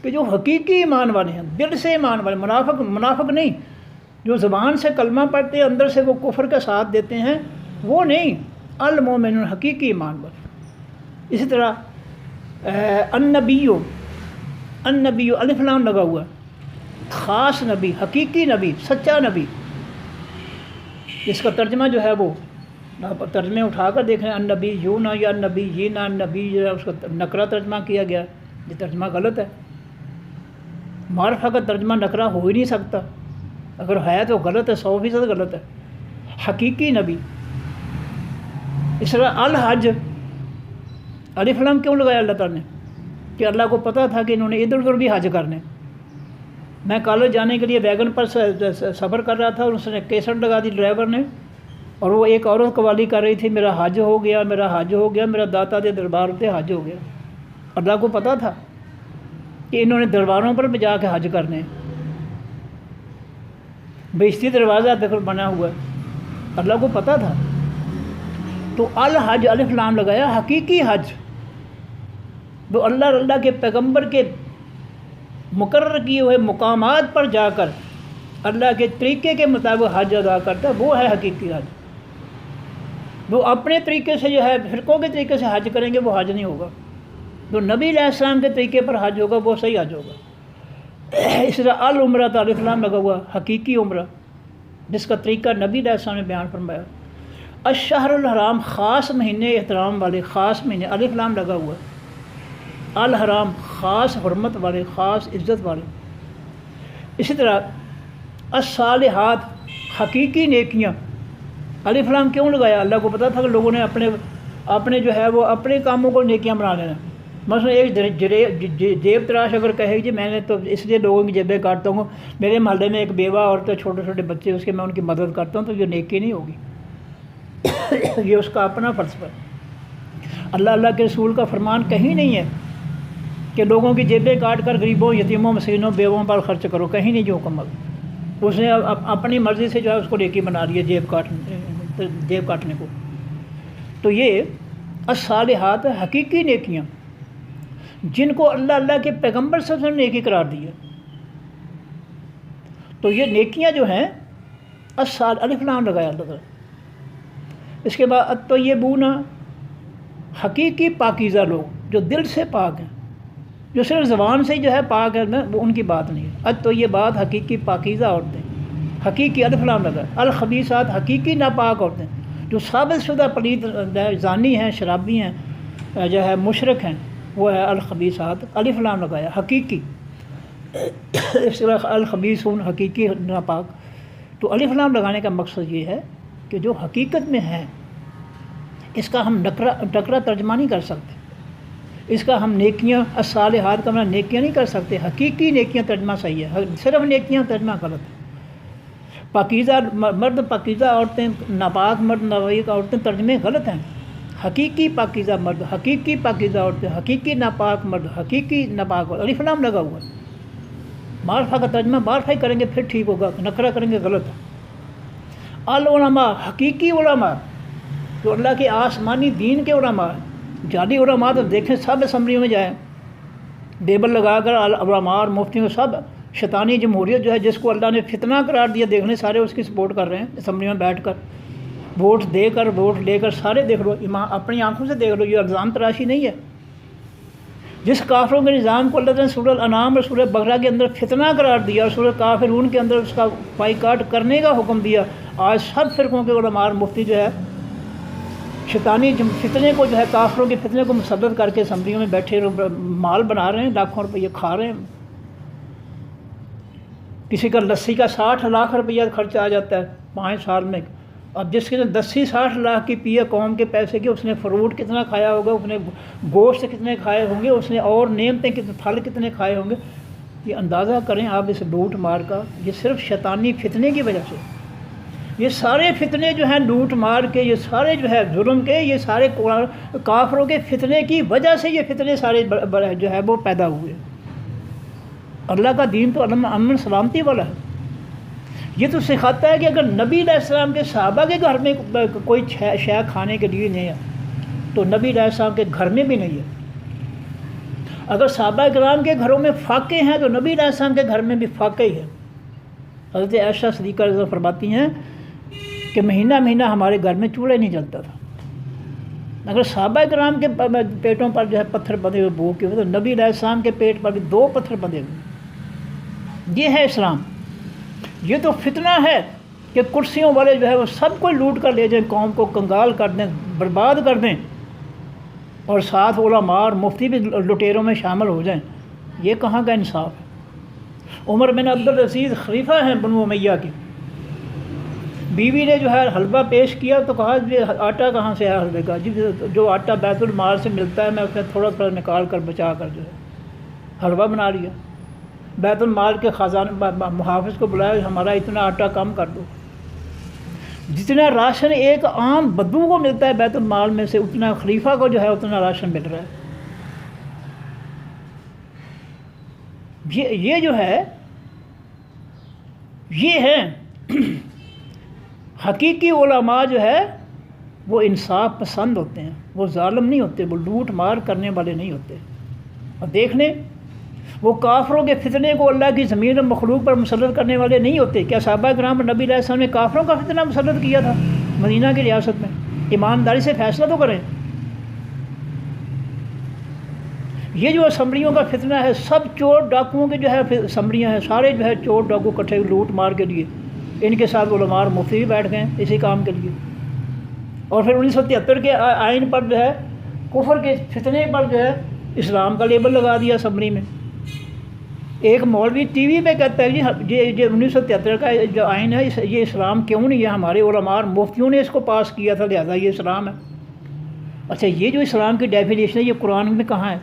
کہ جو حقیقی ایمان والے ہیں، دل سے ایمان والے، منافق نہیں، جو زبان سے کلمہ پڑھتے ہیں اندر سے وہ کفر کا ساتھ دیتے ہیں، وہ نہیں، المومنون حقیقی ایمان والے۔ اسی طرح النبی الف لام لگا ہوا، خاص نبی، حقیقی نبی، سچا نبی، اس کا ترجمہ جو ہے وہ ترجمے اٹھا کر دیکھ رہے ہیں، النبی یونا یا نبی جینا، نبی جو ہے اس کا نکرہ ترجمہ کیا گیا، یہ ترجمہ غلط ہے۔ معرفہ کا ترجمہ نکرہ ہو ہی نہیں سکتا، اگر ہے تو غلط ہے، 100% غلط ہے۔ حقیقی نبی۔ اس طرح الحج الف لام کیوں لگایا اللہ تعالیٰ نے؟ کہ اللہ کو پتہ تھا کہ انہوں نے ادھر ادھر بھی حج کرنے۔ میں کالج جانے کے لیے ویگن پر سفر کر رہا تھا اور اس نے کیسٹ لگا دی ڈرائیور نے، اور وہ ایک عورت قوالی کر رہی تھی، میرا حج ہو گیا، میرا حج ہو گیا، میرا داتا دے دربار پہ حج ہو گیا۔ اللہ کو پتہ تھا کہ انہوں نے درباروں پر بھی جا کے حج کرنے، بہشتی دروازہ دخل بنا ہوا ہے، اللہ کو پتہ تھا۔ تو الحج الف لام لگایا، حقیقی حج، وہ اللہ کے پیغمبر کے مقرر کیے ہوئے مقامات پر جا کر اللہ کے طریقے کے مطابق حج ادا کرتا ہے، وہ ہے حقیقی حج۔ وہ اپنے طریقے سے جو ہے فرقوں کے طریقے سے حج کریں گے وہ حج نہیں ہوگا، جو نبی علیہ السلام کے طریقے پر حج ہوگا وہ صحیح حج ہوگا۔ اس طرح العمرہ تو الف لام لگا ہوا، حقیقی عمرہ، جس کا طریقہ نبی علیہ السلام نے بیان فرمایا۔ الشہر الحرام، خاص مہینے احترام والے، خاص مہینے، الف لام لگا ہوا۔ الحرام، خاص حرمت والے، خاص عزت والے۔ اسی طرح الصالحات، حقیقی نیکیاں، الف لام کیوں لگایا؟ اللہ کو پتہ تھا کہ لوگوں نے اپنے جو ہے وہ اپنے کاموں کو نیکیاں بنا لینا۔ مثلا ایک جیب تراش اگر کہے جی میں نے تو اس لیے لوگوں کی جیبیں کاٹتا ہوں، میرے محلے میں ایک بیوہ عورتیں، چھوٹے چھوٹے بچے اس کے، میں ان کی مدد کرتا ہوں، تو یہ نیکی نہیں ہوگی، یہ اس کا اپنا فلسفہ ہے۔ اللہ کے رسول کا فرمان کہیں نہیں ہے کہ لوگوں کی جیبیں کاٹ کر غریبوں، یتیموں، مسکینوں، بیووں پر خرچ کرو، کہیں نہیں جو حکم ہے۔ اس نے اپنی مرضی سے جو ہے اس کو نیکی بنا لیا، جیب کاٹنے کو۔ تو یہ الصالحات، حقیقی نیکیاں، جن کو اللہ کے پیغمبر صلی اللہ علیہ وسلم نے نیکی قرار دی ہے۔ تو یہ نیکیاں جو ہیں الف لام لگایا اللہ تعالیٰ۔ اس کے بعد الطیبون، حقیقی پاکیزہ لوگ جو دل سے پاک ہیں، جو صرف زبان سے ہی جو ہے پاک ہے وہ ان کی بات نہیں ہے. اب تو یہ بات حقیقی پاکیزہ عورتیں، حقیقی الف لام لگا الخبیثات، حقیقی ناپاک عورتیں جو ثابت شدہ پلید زانی ہیں، شرابی ہیں، جو ہے مشرک ہیں، وہ ہے الخبیثات، الف لام لگایا حقیقی. اس طرح الخبیثون حقیقی ناپاک. تو الف لام لگانے کا مقصد یہ ہے کہ جو حقیقت میں ہے اس کا ہم ٹکرا ترجمہ نہیں کر سکتے، اس کا ہم نیکیاں الصالحات کا ہم نیکیاں نہیں کر سکتے. حقیقی نیکیاں ترجمہ صحیح ہے، صرف نیکیاں ترجمہ غلط ہے. پاکیزہ مرد، پاکیزہ عورتیں، ناپاک مرد، ناپاک عورتیں ترجمے غلط ہیں. حقیقی پاکیزہ مرد، حقیقی پاکیزہ عورتیں، حقیقی ناپاک مرد، حقیقی ناپاک عورت، الف لام لگا ہوا ہے. معرفہ کا ترجمہ معرفہ ہی کریں گے پھر ٹھیک ہوگا، نکرہ کریں گے غلط ہے. العلماء حقیقی علماء جو اللہ کے آسمانی دین کے علماء ہیں. جعلی علماء تو دیکھیں سب اسمبلیوں میں جائیں، ٹیبل لگا کر علماء اور مفتیوں سب شیطانی جمہوریت جو ہے جس کو اللہ نے فتنہ قرار دیا، دیکھنے سارے اس کی سپورٹ کر رہے ہیں اسمبلیوں میں بیٹھ کر، ووٹ دے کر ووٹ لے کر سارے دیکھ لو، اپنی آنکھوں سے دیکھ لو. یہ الزام تراشی نہیں ہے. جس کافروں کے نظام کو اللہ نے سورہ الانعام اور سورہ بقرہ کے اندر فتنہ قرار دیا اور سورہ کافرون کے اندر اس کا بائیکاٹ کرنے کا حکم دیا، آج سب فرقوں کے علماء اور مفتی جو ہے شیطانی فتنے کو جو ہے کافروں کے فتنے کو مسلط کر کے اسمبلیوں میں بیٹھے مال بنا رہے ہیں، لاکھوں روپیے کھا رہے ہیں. کسی کا لسی کا 60 لاکھ روپیہ خرچہ آ جاتا ہے 5 سال میں. اب جس کے 10-60 لاکھ کی پیے قوم کے پیسے کی، اس نے فروٹ کتنا کھایا ہوگا، اس نے گوشت کتنے کھائے ہوں گے، اس نے اور نعمتیں پھل کتنے کھائے ہوں گے. یہ اندازہ کریں آپ اس لوٹ مار کا. یہ صرف شیطانی فتنے کی وجہ سے، یہ سارے فتنے جو ہیں لوٹ مار کے، یہ سارے جو ہے ظلم کے، یہ سارے کافروں کے فتنے کی وجہ سے یہ فتنے سارے جو ہے وہ پیدا ہوئے. اللہ کا دین تو امن سلامتی والا ہے. یہ تو سکھاتا ہے کہ اگر نبی علیہ السلام کے صحابہ کے گھر میں کوئی شے کھانے کے لیے نہیں ہے تو نبی علیہ السلام کے گھر میں بھی نہیں ہے. اگر صحابہ کرام کے گھروں میں فاقے ہیں تو نبی علیہ السلام کے گھر میں بھی فاقے ہی ہے. حضرت عائشہ صدیقہ رضی اللہ فرماتی ہیں کہ مہینہ مہینہ ہمارے گھر میں چولہا نہیں جلتا تھا. اگر صحابہ کرام کے پیٹوں پر جو ہے پتھر بندھے ہوئے بھوک کے ہوئے تو نبی علیہ السلام کے پیٹ پر بھی 2 پتھر بندھے ہوئے. یہ ہے اسلام. یہ تو فتنہ ہے کہ کرسیوں والے جو ہے وہ سب کو لوٹ کر لے جائیں، قوم کو کنگال کر دیں، برباد کر دیں، اور ساتھ علماء اور مفتی بھی لٹیروں میں شامل ہو جائیں. یہ کہاں کا انصاف ہے؟ عمر بن عبدالعزیز خلیفہ ہیں بنو امیہ کے. بیوی نے جو ہے حلوہ پیش کیا تو کہا یہ آٹا کہاں سے ہے حلوے کا؟ جو آٹا بیت المال سے ملتا ہے میں اس میں تھوڑا تھوڑا نکال کر بچا کر جو ہے حلوہ بنا لیا. بیت المال کے خزانہ محافظ کو بلایا، ہمارا اتنا آٹا کم کر دو. جتنا راشن ایک عام بدو کو ملتا ہے بیت المال میں سے، اتنا خلیفہ کو جو ہے اتنا راشن مل رہا ہے. یہ جو ہے یہ ہے حقیقی علماء جو ہے وہ انصاف پسند ہوتے ہیں، وہ ظالم نہیں ہوتے، وہ لوٹ مار کرنے والے نہیں ہوتے. اور دیکھ لیں وہ کافروں کے فتنے کو اللہ کی زمین اور مخلوق پر مسلط کرنے والے نہیں ہوتے. کیا صحابہ کرام اور نبی علیہ السلام نے کافروں کا فتنہ مسلط کیا تھا مدینہ کی ریاست میں؟ ایمانداری سے فیصلہ تو کریں. یہ جو اسمبلیوں کا فتنہ ہے، سب چور ڈاکوؤں کے جو ہے اسمبلیاں ہیں، سارے جو ہے چور ڈاکو کٹھے لوٹ مار کے لیے. ان کے ساتھ علماء اور مفتی بھی بیٹھ گئے اسی کام کے لیے. اور پھر 1973 کے آئین پر جو ہے کفر کے فتنے پر جو ہے اسلام کا لیبل لگا دیا اسمبلی میں. ایک مولوی ٹی وی پہ کہتا ہے جی یہ 1973 کا جو آئین ہے یہ اسلام کیوں نہیں ہے، ہمارے علماء اور مفتیوں نے اس کو پاس کیا تھا لہذا یہ اسلام ہے. اچھا یہ جو اسلام کی ڈیفینیشن ہے یہ قرآن میں کہاں ہے؟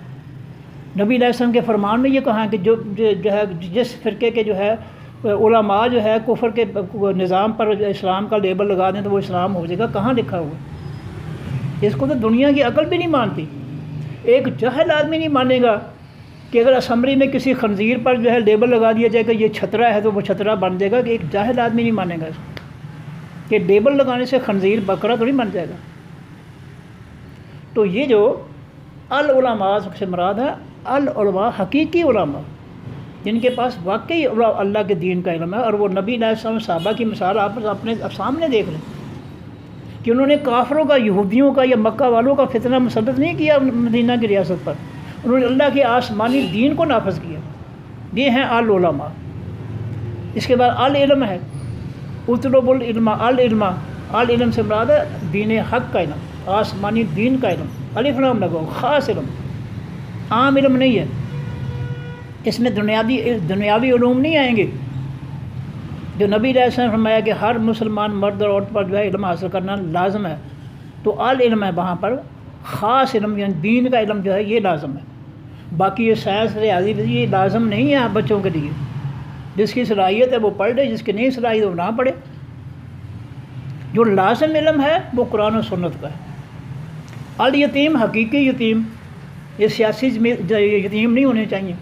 نبی علیہ السلام کے فرمان میں یہ کہاں ہے کہ جو ہے جس فرقے کے جو ہے علماء جو ہے کفر کے نظام پر اسلام کا لیبل لگا دیں تو وہ اسلام ہو جائے گا؟ کہاں لکھا ہوا؟ اس کو تو دنیا کی عقل بھی نہیں مانتی. ایک جاہل آدمی نہیں مانے گا کہ اگر اسمبلی میں کسی خنزیر پر جو ہے لیبل لگا دیا جائے کہ یہ چھترا ہے تو وہ چھترا بن جائے گا. کہ ایک جاہل آدمی نہیں مانے گا اس کو کہ لیبل لگانے سے خنزیر بکرا تو نہیں بن جائے گا. تو یہ جو العلماء سے مراد ہے العلماء حقیقی علماء جن کے پاس واقعی اللہ کے دین کا علم ہے. اور وہ نبی علیہ السلام صحابہ کی مثال آپ اپنے سامنے دیکھ لیں کہ انہوں نے کافروں کا، یہودیوں کا یا مکہ والوں کا فتنہ مسلط نہیں کیا مدینہ کی ریاست پر. انہوں نے اللہ کے آسمانی دین کو نافذ کیا. یہ ہیں العلماء. اس کے بعد العلم ہے، اطلب العلم. العلم سے مراد ہے دین حق کا علم، آسمانی دین کا علم. الف لام لگو، خاص علم، عام علم نہیں ہے. اس میں دنیاوی علوم نہیں آئیں گے. جو نبی علیہ السلام نے فرمایا کہ ہر مسلمان مرد اور عورت پر جو ہے علم حاصل کرنا لازم ہے، تو العلم ہے وہاں پر خاص علم، یعنی دین کا علم جو ہے یہ لازم ہے. باقی یہ سائنس ریاضی یہ لازم نہیں ہے بچوں کے لیے. جس کی صلاحیت ہے وہ پڑھ لے، جس کی نہیں صلاحیت وہ نہ پڑھے. جو لازم علم ہے وہ قرآن و سنت کا ہے. الیتیم حقیقی یتیم، یہ سیاسی یتیم نہیں ہونے چاہیے.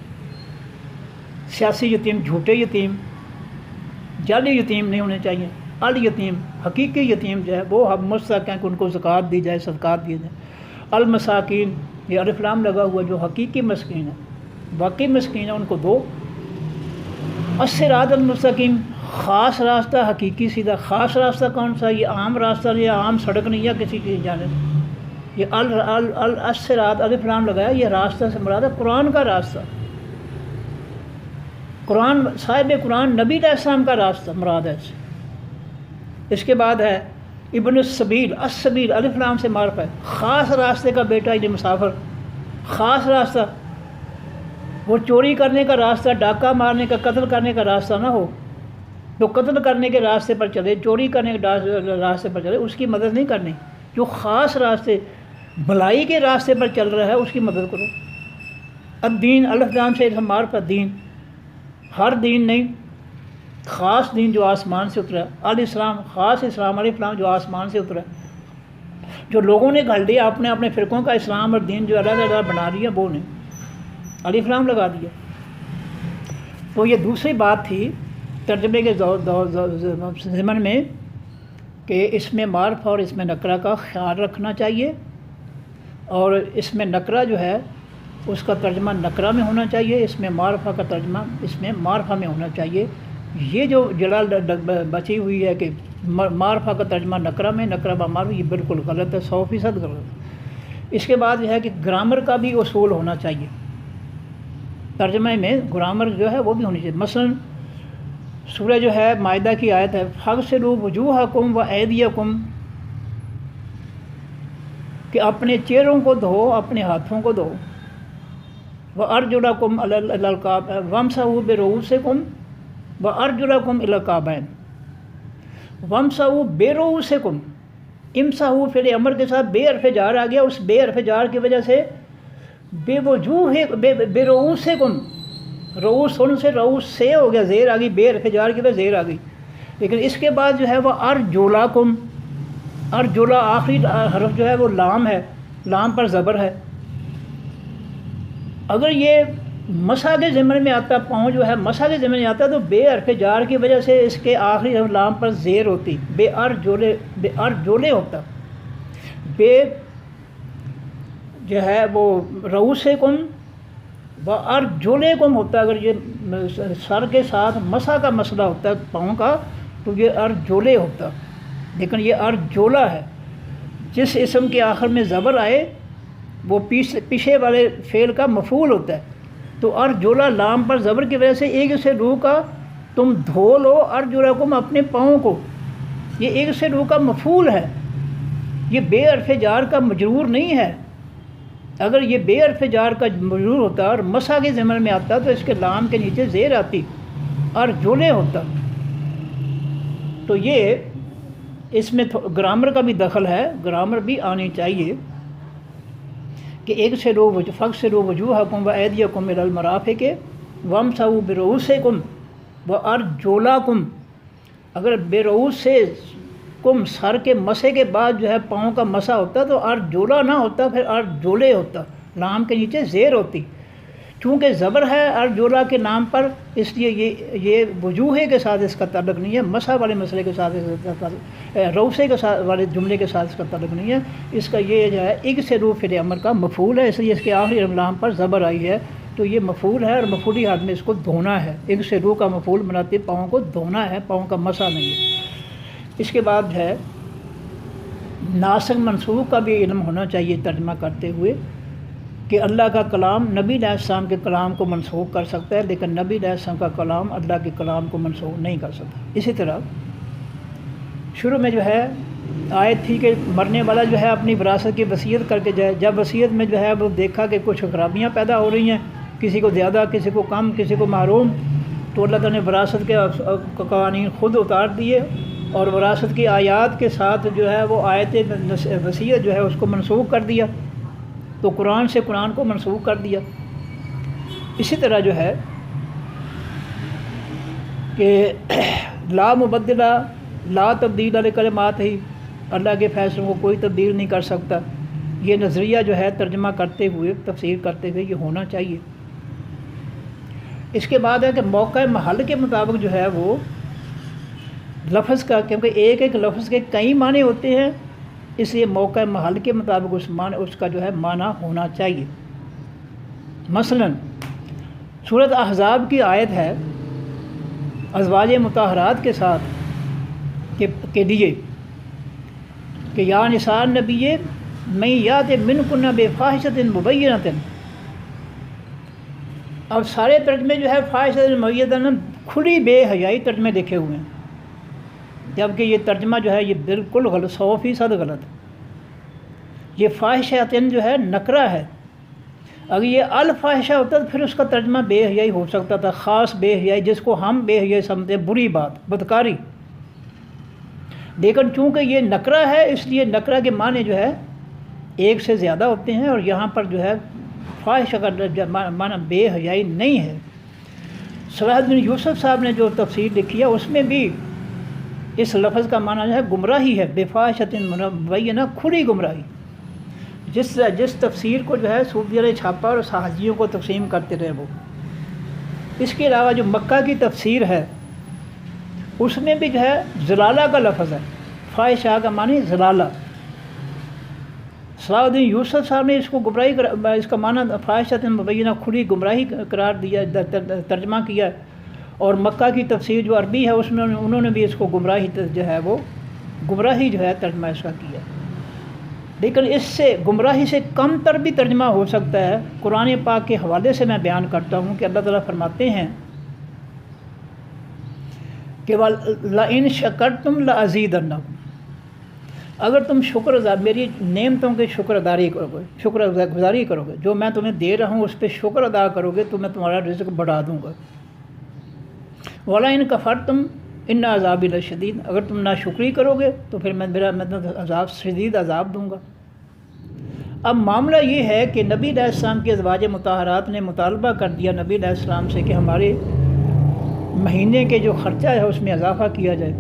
سیاسی یتیم، جھوٹے یتیم، جعلی یتیم نہیں ہونے چاہیے. الیتیم حقیقی یتیم جو ہے وہ ہم مستحق ہیں کہ ان کو زکوٰۃ دی جائے، صدقات دیے جائیں. المساکین، یہ الف لام لگا ہوا، جو حقیقی مسکین ہے، واقعی مسکین ہے، ان کو دو. الصراط المستقیم، خاص راستہ، حقیقی سیدھا. خاص راستہ کون سا؟ یہ عام راستہ نہیں ہے، عام سڑک نہیں ہے کسی کی جانب. یہ الصراط الف لام لگایا، یہ راستہ سے مراد ہے قرآن کا راستہ. قرآن، صاحب قرآن نبی علیہ السلام کا راستہ مراد ہے. اس کے بعد ہے ابن السبیل. السبیل الف لام سے معرف ہے، خاص راستے کا بیٹا، یہ مسافر. خاص راستہ، وہ چوری کرنے کا راستہ، ڈاکہ مارنے کا، قتل کرنے کا راستہ نہ ہو. جو قتل کرنے کے راستے پر چلے، چوری کرنے کے راستے پر چلے، اس کی مدد نہیں کرنی. جو خاص راستے، بھلائی کے راستے پر چل رہا ہے، اس کی مدد کرو. الدین الف لام سے معرف ہے، دین. ہر دین نہیں، خاص دین جو آسمان سے اترا ہے. الاسلام خاص اسلام، الف لام جو آسمان سے اترا ہے. جو لوگوں نے گھڑ دیا اپنے اپنے فرقوں کا اسلام اور دین جو اللہ تعالیٰ بنا دیا، وہ نہیں، الف لام لگا دیا. تو یہ دوسری بات تھی ترجمے کے ضمن میں کہ اس میں معرف اور اس میں نکرہ کا خیال رکھنا چاہیے. اور اس میں نکرہ جو ہے اس کا ترجمہ نکرہ میں ہونا چاہیے، اس میں معرفہ کا ترجمہ اس میں معرفہ میں ہونا چاہیے. یہ جو جلال بچی ہوئی ہے کہ معرفہ کا ترجمہ نکرہ میں، نکرہ بمعرفہ، یہ بالکل غلط ہے، 100% غلط ہے. اس کے بعد یہ ہے کہ گرامر کا بھی اصول ہونا چاہیے. ترجمے میں گرامر جو ہے وہ بھی ہونی چاہیے. مثلا سورہ جو ہے مائدہ کی آیت ہے، فَاغْسِلُوا وُجُوهَكُمْ وَأَيْدِيَكُمْ، کہ اپنے چہروں کو دھو، اپنے ہاتھوں کو دھو. وَأَرْجُلَكُمْ إِلَى الْكَعْبَيْنِ وَامْسَحُوا بِرُؤُوسِكُمْ وَأَرْجُلَكُمْ إِلَى الْكَعْبَيْنِ. وَامْسَحُوا بِرُؤُوسِكُمْ، امسحوا فعل امر کے ساتھ بے حرف جار آ گیا. اس بے حرف جار کی وجہ سے برؤوسکم، رؤوس ہونے سے رؤوس سے ہو گیا، زیر آ گئی، بے حرف جار کی وجہ زیر آ گئی. لیکن اس کے بعد جو ہے وہ ارجلاکم، ارجلا آخری حرف جو ہے وہ لام ہے، لام پر زبر ہے. اگر یہ مسح کے ضمن میں آتا، پاؤں جو ہے مسح کے ضمن میں آتا تو بے حرف جار کی وجہ سے اس کے آخری حرف لام پر زیر ہوتی، بے ارجولے ہوتا. بے جو ہے وہ رؤوسکم و ارجلکم ہوتا. اگر یہ سر کے ساتھ مسح کا مسئلہ ہوتا ہے پاؤں کا تو یہ ارجلے ہوتا، لیکن یہ ارجولا ہے. جس اسم کے آخر میں زبر آئے وہ پیچھے والے فعل کا مفعول ہوتا ہے. تو ارجولا لام پر زبر کی وجہ سے ایک سے روح کا تم دھو لو ارجلکم، اپنے پاؤں کو، یہ ایک سے روح کا مفعول ہے. یہ بے حرف جار کا مجرور نہیں ہے. اگر یہ بے حرف جار کا مجرور ہوتا اور مسح کے ضمن میں آتا تو اس کے لام کے نیچے زیر آتی، ارجلے ہوتا. تو یہ اس میں گرامر کا بھی دخل ہے، گرامر بھی آنی چاہیے کہ ایک سے رو فَاغْسِلُوا وُجُوهَكُمْ وَأَيْدِيَكُمْ إِلَى الْمَرَافِقِ وَامْسَحُوا بِرُؤُوسِكُمْ وَأَرْجُلَكُمْ. اگر برؤوس سے کم سر کے مسے کے بعد جو ہے پاؤں کا مسا ہوتا تو ارجولا نہ ہوتا، پھر ارجولے ہوتا، لام کے نیچے زیر ہوتی. چونکہ زبر ہے ارجولا کے نام پر، اس لیے یہ وجوہ کے ساتھ اس کا تعلق نہیں ہے، مسح والے مسئلے کے ساتھ، روسے کے ساتھ والے جملے کے ساتھ اس کا تعلق نہیں ہے. اس کا یہ جو ہے ایک سے روح فعل امر کا مفعول ہے، اس لیے اس کے آخری لام پر زبر آئی ہے تو یہ مفعول ہے، اور مفعولی حال میں اس کو دھونا ہے. ایک سے روح کا مفعول بناتے پاؤں کو دھونا ہے، پاؤں کا مسح نہیں ہے. اس کے بعد ہے ناسخ منسوخ کا بھی علم ہونا چاہیے ترجمہ کرتے ہوئے. کہ اللہ کا کلام نبی علیہ السلام کے کلام کو منسوخ کر سکتا ہے، لیکن نبی علیہ السلام کا کلام اللہ کے کلام کو منسوخ نہیں کر سکتا۔ اسی طرح شروع میں جو ہے آیت تھی کہ مرنے والا جو ہے اپنی وراثت کی وصیت کر کے جائے۔ جب وصیت میں جو ہے وہ دیکھا کہ کچھ خرابیاں پیدا ہو رہی ہیں، کسی کو زیادہ، کسی کو کم، کسی کو محروم، تو اللہ تعالیٰ نے وراثت کے قوانین خود اتار دیے اور وراثت کی آیات کے ساتھ جو ہے وہ آیت وصیت جو ہے اس کو منسوخ کر دیا، تو قرآن سے قرآن کو منسوخ کر دیا۔ اسی طرح جو ہے کہ لا مبدلہ لا تبدیل لکلمات ہی، اللہ کے فیصلوں کو کوئی تبدیل نہیں کر سکتا، یہ نظریہ جو ہے ترجمہ کرتے ہوئے، تفسیر کرتے ہوئے یہ ہونا چاہیے۔ اس کے بعد ہے کہ موقع محل کے مطابق جو ہے وہ لفظ کا، کیونکہ ایک ایک لفظ کے کئی معنی ہوتے ہیں، اس لیے موقع محل کے مطابق اس کا جو ہے معنی ہونا چاہیے۔ مثلا سورۃ احزاب کی آیت ہے ازواج مطہرات کے ساتھ کے لیے کہ یا نساء النبی من یات منکن بفاحشۃ مبینۃ۔ اب سارے ترجمے جو ہے فاحشۃ مبینۃ کھلی بے حیائی ترجمے لکھے ہوئے ہیں، جبکہ یہ ترجمہ جو ہے یہ بالکل غلط، 100% غلط۔ یہ فاحشۃ جو ہے نکرہ ہے، اگر یہ الفاحشہ ہوتا تو پھر اس کا ترجمہ بے حیائی ہو سکتا تھا، خاص بے حیائی، جس کو ہم بے حیائی سمجھتے ہیں، بری بات، بدکاری۔ لیکن چونکہ یہ نکرہ ہے، اس لیے نکرہ کے معنی جو ہے ایک سے زیادہ ہوتے ہیں، اور یہاں پر جو ہے فاحشہ کا معنی بے حیائی نہیں ہے۔ صلاح الدین یوسف صاحب نے جو تفسیر لکھی ہے اس میں بھی اس لفظ کا معنی جو ہے گمراہی ہے، بفاحشۃ مبینہ، کھلی گمراہی۔ جس تفسیر کو جو ہے صوفیوں نے چھاپا اور حاجیوں کو تقسیم کرتے رہے وہ۔ اس کے علاوہ جو مکہ کی تفسیر ہے اس میں بھی جو ہے زلالہ کا لفظ ہے، فاحشہ کا معنی زلالہ۔ صلاح الدین یوسف صاحب نے اس کو گمراہی اس کا معنی فاحشۃ مبینہ، کھلی گمراہی قرار دیا، ترجمہ کیا، اور مکہ کی تفسیر جو عربی ہے اس میں انہوں نے بھی اس کو گمراہی جو ہے وہ گمراہی جو ہے ترجمہ اس کا کیا۔ لیکن اس سے گمراہی سے کم تر بھی ترجمہ ہو سکتا ہے۔ قرآن پاک کے حوالے سے میں بیان کرتا ہوں کہ اللہ تعالیٰ فرماتے ہیں کہ لَئِن شَكَرْتُمْ لَأَزِيدَنَّكُمْ، اگر تم میری نعمتوں کے شکر گزاری کرو گے، جو میں تمہیں دے رہا ہوں اس پہ شکر ادا کرو گے تو میں تمہارا رزق بڑھا دوں گا۔ وَلَئِن كَفَرْتُمْ إِنَّ عَذَابِي لَشَدِيدٌ، اگر تم ناشکری کرو گے تو پھر میں عذاب شدید عذاب دوں گا۔ اب معاملہ یہ ہے کہ نبی علیہ السلام کے ازواج مطہرات نے مطالبہ کر دیا نبی علیہ السلام سے کہ ہمارے مہینے کے جو خرچہ ہے اس میں اضافہ کیا جائے۔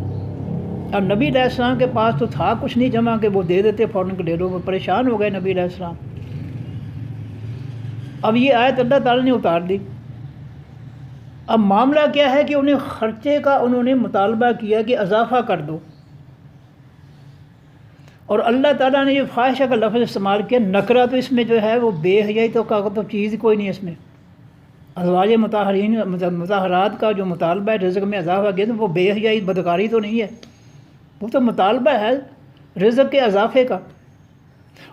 اب نبی علیہ السلام کے پاس تو تھا کچھ نہیں جمع کہ وہ دے دیتے فوراً کہ لے لو، وہ پریشان ہو گئے نبی علیہ السلام۔ اب یہ آیت اللہ تعالیٰ نے اتار دی۔ اب معاملہ کیا ہے کہ انہیں خرچے کا انہوں نے مطالبہ کیا کہ اضافہ کر دو، اور اللہ تعالیٰ نے یہ فاحشہ کا لفظ استعمال کیا، نکرہ، تو اس میں جو ہے وہ بے حیائی تو چیز کوئی نہیں اس میں۔ ازواج مطہرات کا جو مطالبہ ہے رزق میں اضافہ کیا تو وہ بے حیائی بدکاری تو نہیں ہے، وہ تو مطالبہ ہے رزق کے اضافے کا،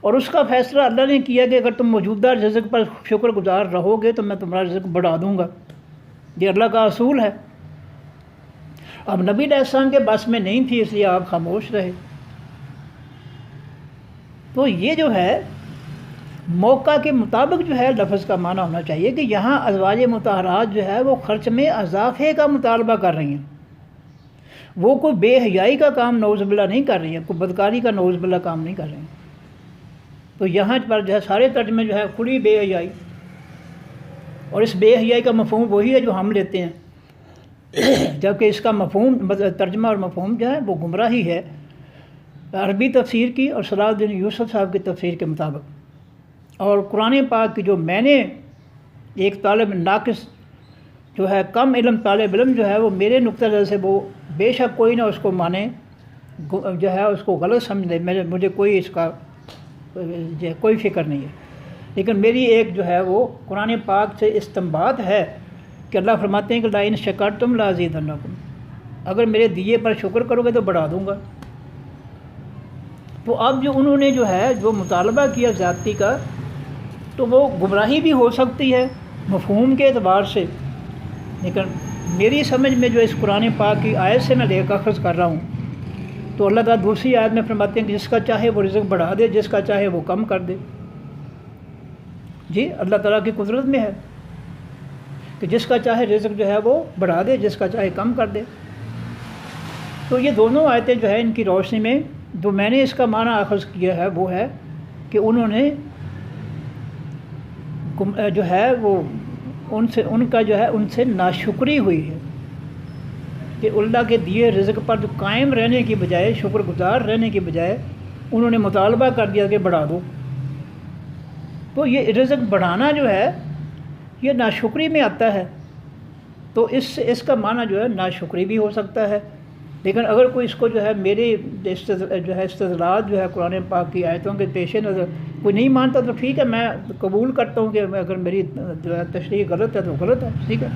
اور اس کا فیصلہ اللہ نے کیا کہ اگر تم موجودہ رزق پر شکر گزار رہو گے تو میں تمہارا رزق بڑھا دوں گا۔ یہ اللہ کا اصول ہے۔ اب نبی علیہ السلام کے بس میں نہیں تھی، اس لیے آپ خاموش رہے۔ تو یہ جو ہے موقع کے مطابق جو ہے لفظ کا معنی ہونا چاہیے کہ یہاں ازواج مطہرات جو ہے وہ خرچ میں اضافے کا مطالبہ کر رہی ہیں، وہ کوئی بے حیائی کا کام نعوذ باللہ نہیں کر رہی ہیں، کوئی بدکاری کا نعوذ باللہ کام نہیں کر رہی ہیں۔ تو یہاں پر جو ہے سارے ترجمے جو ہے کھلی بے حیائی، اور اس بے حیائی کا مفہوم وہی ہے جو ہم لیتے ہیں، جبکہ اس کا مفہوم ترجمہ اور مفہوم جو ہے وہ گمراہی ہے عربی تفسیر کی اور صلاح الدین یوسف صاحب کی تفسیر کے مطابق۔ اور قرآن پاک کی جو میں نے ایک طالب ناقص جو ہے کم علم طالب علم جو ہے وہ میرے نقطہ نظر سے وہ بے شک کوئی نہ اس کو مانے، جو ہے اس کو غلط سمجھ لے، مجھے کوئی اس کا کوئی فکر نہیں ہے، لیکن میری ایک جو ہے وہ قرآن پاک سے استنباط ہے کہ اللہ فرماتے ہیں کہ لَئِن شَكَرْتُمْ لَأَزِيدَنَّكُمْ، اگر میرے دیے پر شکر کرو گے تو بڑھا دوں گا۔ تو اب جو انہوں نے جو ہے جو مطالبہ کیا زیادتی کا، تو وہ گمراہی بھی ہو سکتی ہے مفہوم کے اعتبار سے، لیکن میری سمجھ میں جو اس قرآن پاک کی آیت سے میں لے کر اخذ کر رہا ہوں، تو اللہ تعالیٰ دوسری آیت میں فرماتے ہیں کہ جس کا چاہے وہ رزق بڑھا دے، جس کا چاہے وہ کم کر دے۔ جی اللہ تعالیٰ کی قدرت میں ہے کہ جس کا چاہے رزق جو ہے وہ بڑھا دے، جس کا چاہے کم کر دے۔ تو یہ دونوں آیتیں جو ہے ان کی روشنی میں جو میں نے اس کا معنی اخذ کیا ہے وہ ہے کہ انہوں نے جو ہے وہ ان سے ناشکری ہوئی ہے کہ اللہ کے دیے رزق پر جو قائم رہنے کی بجائے، شکر گزار رہنے کی بجائے انہوں نے مطالبہ کر دیا کہ بڑھا دو۔ تو یہ رزق بڑھانا جو ہے یہ ناشکری میں آتا ہے، تو اس کا معنی جو ہے ناشکری بھی ہو سکتا ہے۔ لیکن اگر کوئی اس کو جو ہے میری استدلال جو ہے قرآن پاک کی آیتوں کے پیش نظر کوئی نہیں مانتا تو ٹھیک ہے، میں قبول کرتا ہوں کہ اگر میری جو ہے تشریح غلط ہے تو غلط ہے، ٹھیک ہے۔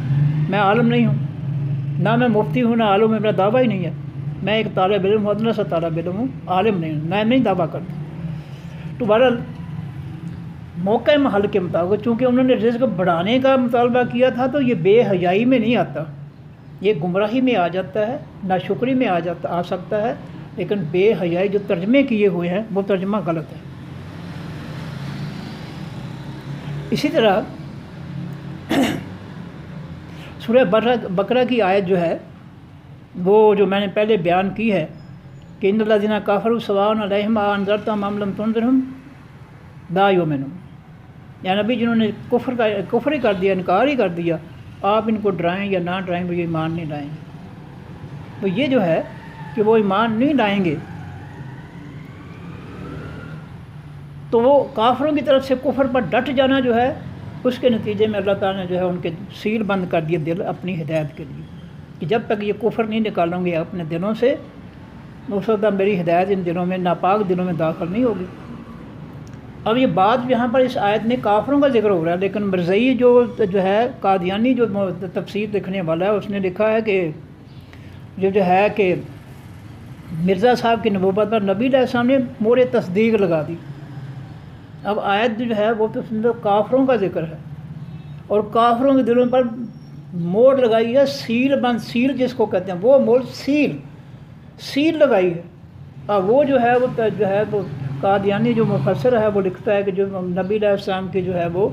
میں عالم نہیں ہوں، نہ میں مفتی ہوں، نہ عالم میں، میرا دعویٰ ہی نہیں ہے۔ میں ایک طالب علم ہوں، ادنا سا طالب علم ہوں، عالم نہیں ہوں، میں نہیں دعویٰ کرتا۔ تو بہرحال موقع محل کے مطابق چونکہ انہوں نے رزق بڑھانے کا مطالبہ کیا تھا تو یہ بے حیائی میں نہیں آتا، یہ گمراہی میں آ جاتا ہے، ناشکری میں آ سکتا ہے، لیکن بے حیائی جو ترجمے کیے ہوئے ہیں وہ ترجمہ غلط ہے۔ اسی طرح سورہ بقرہ کی آیت جو ہے وہ جو میں نے پہلے بیان کی ہے کہ ان الذین کفروا سواء علیہم اانذرتہم ام لم تنذرہم لا یؤمنون، یا نبی جنہوں نے کفر ہی کر دیا، انکار ہی کر دیا، آپ ان کو ڈرائیں یا نہ ڈرائیں وہ یہ ایمان نہیں لائیں گے۔ تو یہ جو ہے کہ وہ ایمان نہیں لائیں گے، تو وہ کافروں کی طرف سے کفر پر ڈٹ جانا جو ہے اس کے نتیجے میں اللہ تعالیٰ نے جو ہے ان کے سیل بند کر دیے دل اپنی ہدایت کے لیے، کہ جب تک یہ کفر نہیں نکالوں گے اپنے دلوں سے اس وقت میری ہدایت ان دلوں میں، ناپاک دلوں میں داخل نہیں ہوگی۔ اب یہ بات یہاں پر اس آیت میں کافروں کا ذکر ہو رہا ہے، لیکن مرزئی جو ہے قادیانی جو تفسیر لکھنے والا ہے اس نے لکھا ہے کہ جو ہے کہ مرزا صاحب کی نبوت پر نبی علیہ السلام نے مہر تصدیق لگا دی۔ اب آیت جو ہے وہ تو کافروں کا ذکر ہے اور کافروں کے دلوں پر مہر لگائی ہے، سیل بند، سیل جس کو کہتے ہیں وہ مہر سیل لگائی ہے۔ اب وہ جو ہے وہ قادیانی جو مفسر ہے وہ لکھتا ہے کہ جو نبی علیہ السلام کی جو ہے وہ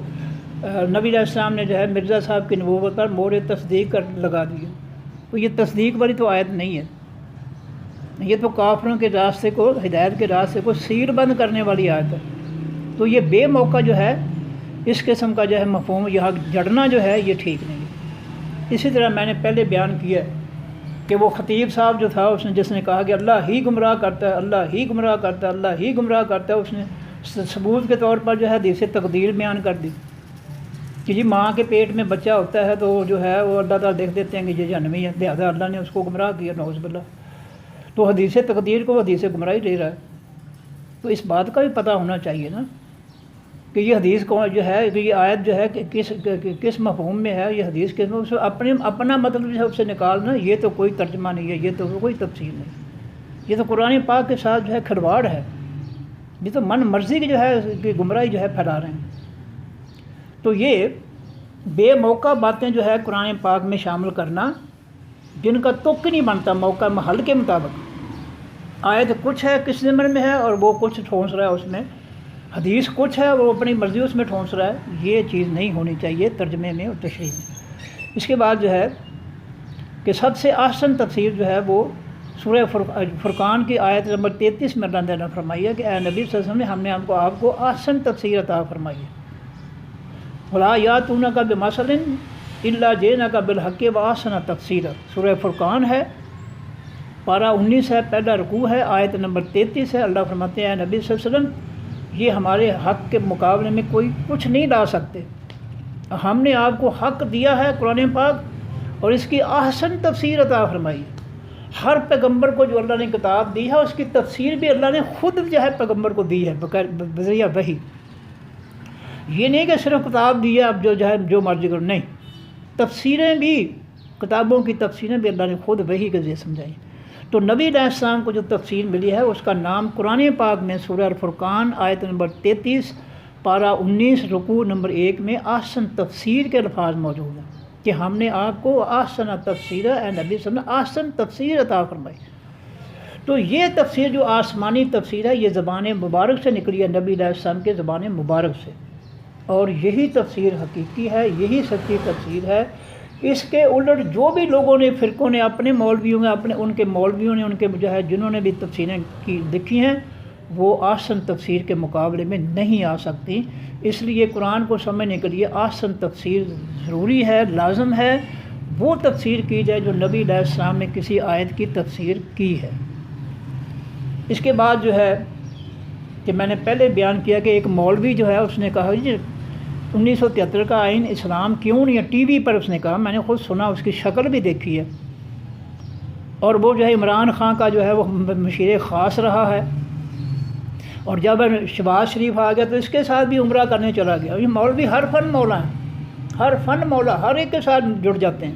نبی علیہ السلام نے جو ہے مرزا صاحب کی نبوت پر مہر تصدیق لگا دی ہے، تو یہ تصدیق والی تو آیت نہیں ہے، یہ تو کافروں کے راستے کو، ہدایت کے راستے کو سیل بند کرنے والی آیت ہے۔ تو یہ بے موقع جو ہے اس قسم کا جو ہے مفہوم یہاں جڑنا جو ہے یہ ٹھیک نہیں ہے۔ اسی طرح میں نے پہلے بیان کیا ہے کہ وہ خطیب صاحب جو تھا جس نے کہا کہ اللہ ہی گمراہ کرتا ہے، اللہ ہی گمراہ کرتا ہے، اللہ ہی گمراہ کرتا ہے، اس نے ثبوت کے طور پر جو ہے حدیث تقدیر بیان کر دی کہ جی ماں کے پیٹ میں بچہ ہوتا ہے تو جو ہے وہ اللہ تعالیٰ دیکھ دیتے ہیں کہ یہ جہنمی ہے، لہٰذا اللہ نے اس کو گمراہ کیا، نعوذ باللہ۔ تو حدیث تقدیر کو حدیث گمراہی لے رہا ہے، تو اس بات کا بھی پتہ ہونا چاہیے نا کہ یہ حدیث کو جو ہے کہ یہ آیت جو ہے کہ کس مفہوم میں ہے، یہ حدیث کس میں اپنا مطلب جو ہے اس سے نکالنا، یہ تو کوئی ترجمہ نہیں ہے، یہ تو کوئی تفسیر نہیں، یہ تو قرآن پاک کے ساتھ جو ہے کھلواڑ ہے، یہ تو من مرضی کی جو ہے کہ گمراہی جو ہے پھیلا رہے ہیں۔ تو یہ بے موقع باتیں جو ہے قرآن پاک میں شامل کرنا جن کا تک نہیں بنتا موقع محل کے مطابق، آیت کچھ ہے کس ضمن میں ہے اور وہ کچھ ٹھونس رہا ہے اس میں، حدیث کچھ ہے وہ اپنی مرضی اس میں ٹھونس رہا ہے، یہ چیز نہیں ہونی چاہیے ترجمے میں اور تشریح میں۔ اس کے بعد جو ہے کہ سب سے احسن تفسیر جو ہے وہ سورہ فرقان کی آیت نمبر 33 میں اللہ نے فرمائی ہے کہ اے نبی صلی اللہ علیہ وسلم نے ہم نے آپ کو احسن تفسیر عطا فرمائی ہے۔ وَلَا يَأْتُونَكَ بِمَثَلٍ إِلَّا جِئْنَاكَ بِالْحَقِّ وَأَحْسَنَ تَفْسِيرًا، سورہ فرقان ہے، پارہ 19 ہے، پہلا رکوع ہے، آیت نمبر 33 ہے۔ اللہ فرماتے ہیں اے نبی صلی اللہ علیہ وسلم یہ ہمارے حق کے مقابلے میں کوئی کچھ نہیں لا سکتے، ہم نے آپ کو حق دیا ہے قرآن پاک اور اس کی احسن تفسیر عطا فرمائی ہے۔ ہر پیغمبر کو جو اللہ نے کتاب دی ہے اس کی تفسیر بھی اللہ نے خود جو ہے پیغمبر کو دی ہے بذریعہ وحی، یہ نہیں کہ صرف کتاب دی ہے اب جو مرضی کرو، نہیں، تفسیریں بھی، کتابوں کی تفسیریں بھی اللہ نے خود وحی کے ذریعے سمجھائی۔ تو نبی علیہ السلام کو جو تفسیر ملی ہے اس کا نام قرآن پاک میں سورہ الفرقان آیت نمبر 33 پارہ 19 رکوع نمبر 1 میں احسن تفسیر کے الفاظ موجود ہیں کہ ہم نے آپ کو احسن تفسیر اے نبی صلی اللہ علیہ وسلم احسن تفسیر عطا فرمائی۔ تو یہ تفسیر جو آسمانی تفسیر ہے یہ زبان مبارک سے نکلی ہے، نبی علیہ السلام کے زبان مبارک سے، اور یہی تفسیر حقیقی ہے، یہی سچی تفسیر ہے۔ اس کے الٹ جو بھی لوگوں نے فرقوں نے اپنے مولویوں نے ان کے مولویوں نے ان کے جو ہے جنہوں نے بھی تفسیریں کی لکھی ہیں وہ احسن تفسیر کے مقابلے میں نہیں آ سکتی۔ اس لیے قرآن کو سمجھنے کے لیے احسن تفسیر ضروری ہے، لازم ہے۔ وہ تفسیر کی جائے جو نبی علیہ السلام نے کسی آیت کی تفسیر کی ہے۔ اس کے بعد جو ہے کہ میں نے پہلے بیان کیا کہ ایک مولوی جو ہے اس نے کہا جی 1973 کا آئین اسلام کیوں نہیں ہے، ٹی وی پر اس نے کہا، میں نے خود سنا، اس کی شکل بھی دیکھی ہے، اور وہ جو ہے عمران خان کا جو ہے وہ مشیر خاص رہا ہے، اور جب شہباز شریف آ گیا تو اس کے ساتھ بھی عمرہ کرنے چلا گیا۔ یہ مولوی ہر فن مولا ہیں، ہر فن مولا، ہر ایک کے ساتھ جڑ جاتے ہیں۔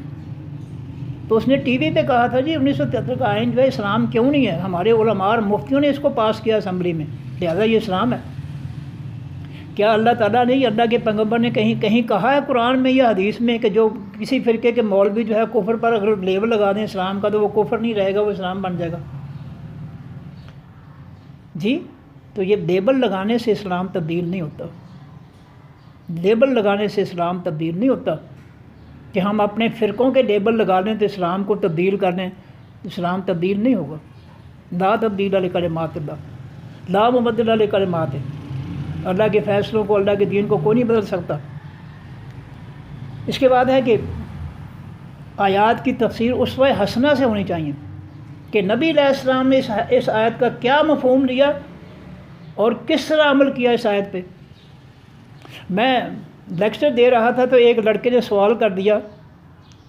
تو اس نے ٹی وی پہ کہا تھا جی 1973 کا آئین جو ہے اسلام کیوں نہیں ہے، ہمارے علماء اور مفتیوں نے اس کو پاس کیا اسمبلی میں، لہٰذا یہ اسلام ہے۔ کیا اللہ تعالیٰ نے، اللہ کے پیغمبر نے کہیں کہا ہے قرآن میں یا حدیث میں کہ جو کسی فرقے کے مولوی جو ہے کفر پر اگر لیبل لگا دیں اسلام کا تو وہ کفر نہیں رہے گا، وہ اسلام بن جائے گا؟ جی تو یہ لیبل لگانے سے اسلام تبدیل نہیں ہوتا، لیبل لگانے سے اسلام تبدیل نہیں ہوتا کہ ہم اپنے فرقوں کے لیبل لگا لیں تو اسلام کو تبدیل کر لیں، اسلام تبدیل نہیں ہوگا۔ لا تبدیل لکلمات اللہ، لا مبدل لکلمات، اللہ کے فیصلوں کو، اللہ کے دین کو کوئی نہیں بدل سکتا۔ اس کے بعد ہے کہ آیات کی تفسیر اسوہ حسنہ سے ہونی چاہیے کہ نبی علیہ السلام نے اس آیت کا کیا مفہوم لیا اور کس طرح عمل کیا اس آیت پہ۔ میں لیکچر دے رہا تھا تو ایک لڑکے نے سوال کر دیا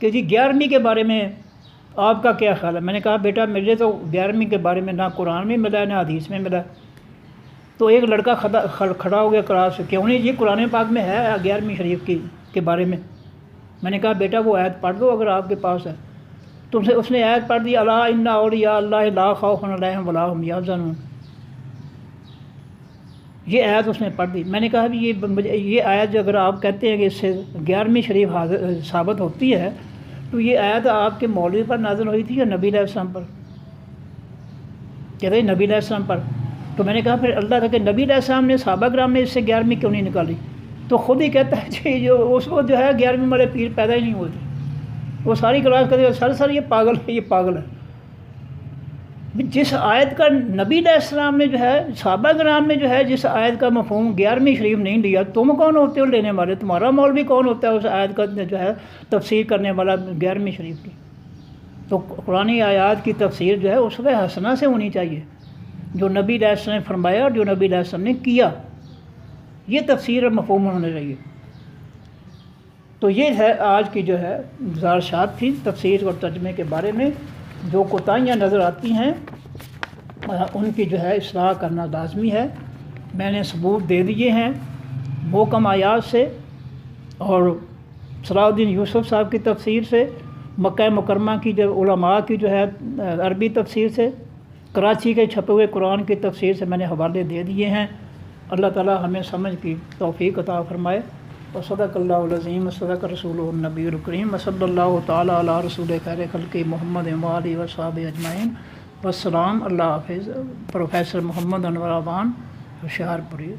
کہ جی 11ویں کے بارے میں آپ کا کیا خیال ہے؟ میں نے کہا بیٹا مجھے تو 11ویں کے بارے میں نہ قرآن میں ملا نہ حدیث میں ملا۔ تو ایک لڑکا کھڑا ہو گیا کلاس سے، کیوں نہیں جی قرآن پاک میں ہے 11ویں شریف کے بارے میں۔ میں نے کہا بیٹا وہ آیت پڑھ دو اگر آپ کے پاس ہے۔ تو اس نے آیت پڑھ دی، الا ان اولیاء اللہ لا خوف علیہم ولا هم یحزنون، یہ آیت اس نے پڑھ دی۔ میں نے کہا بھی یہ آیت جو اگر آپ کہتے ہیں کہ اس سے 11ویں شریف ثابت ہوتی ہے تو یہ آیت آپ کے مولوی پر نازل ہوئی تھی یا نبی علیہ السلام پر؟ کہتے ہیں نبی علیہ السلام پر۔ تو میں نے کہا پھر اللہ تعالیٰ کہ نبی علیہ السلام نے صحابہ کرام نے اس سے 11ویں کیوں نہیں نکالی؟ تو خود ہی کہتا ہے جی جو اس وقت جو ہے 11ویں والے پیر پیدا ہی نہیں ہوئے تھے، وہ ساری کلاس کرتے ہیں سر یہ پاگل ہے، یہ پاگل ہے۔ جس آیت کا نبی علیہ السلام نے جو ہے صحابہ کرام نے جو ہے جس آیت کا مفہوم 11ویں شریف نہیں لیا، تم کون ہوتے ہو لینے والے؟ تمہارا مولوی کون ہوتا ہے اس آیت کا جو ہے تفسیر کرنے والا 11ویں شریف کی؟ تو قرآن آیات کی تفسیر جو ہے اسوہ حسنہ سے ہونی چاہیے، جو نبی علیہ السلام نے فرمایا اور جو نبی علیہ السلام نے کیا، یہ تفسیر اور مفہوم ہونا چاہیے۔ تو یہ ہے آج کی جو ہے گزارشات تھی تفسیر اور ترجمے کے بارے میں۔ جو کوتاہیاں نظر آتی ہیں ان کی جو ہے اصلاح کرنا لازمی ہے۔ میں نے ثبوت دے دیے ہیں محکم آیات سے اور صلاح الدین یوسف صاحب کی تفسیر سے، مکہ مکرمہ کی جو علماء کی جو ہے عربی تفسیر سے، کراچی کے چھپے ہوئے قرآن کی تفسیر سے میں نے حوالے دے دیے ہیں۔ اللہ تعالی ہمیں سمجھ کی توفیق عطا فرمائے۔ وصدق اللہ العظیم وصدق رسولہ النبی الکریم وصلی اللہ تعالی علی رسول خیر خلق محمد وآلہ وصحبہ اجمعین۔ والسلام، اللہ حافظ۔ پروفیسر محمد انور آبان، ہوشیار پوری۔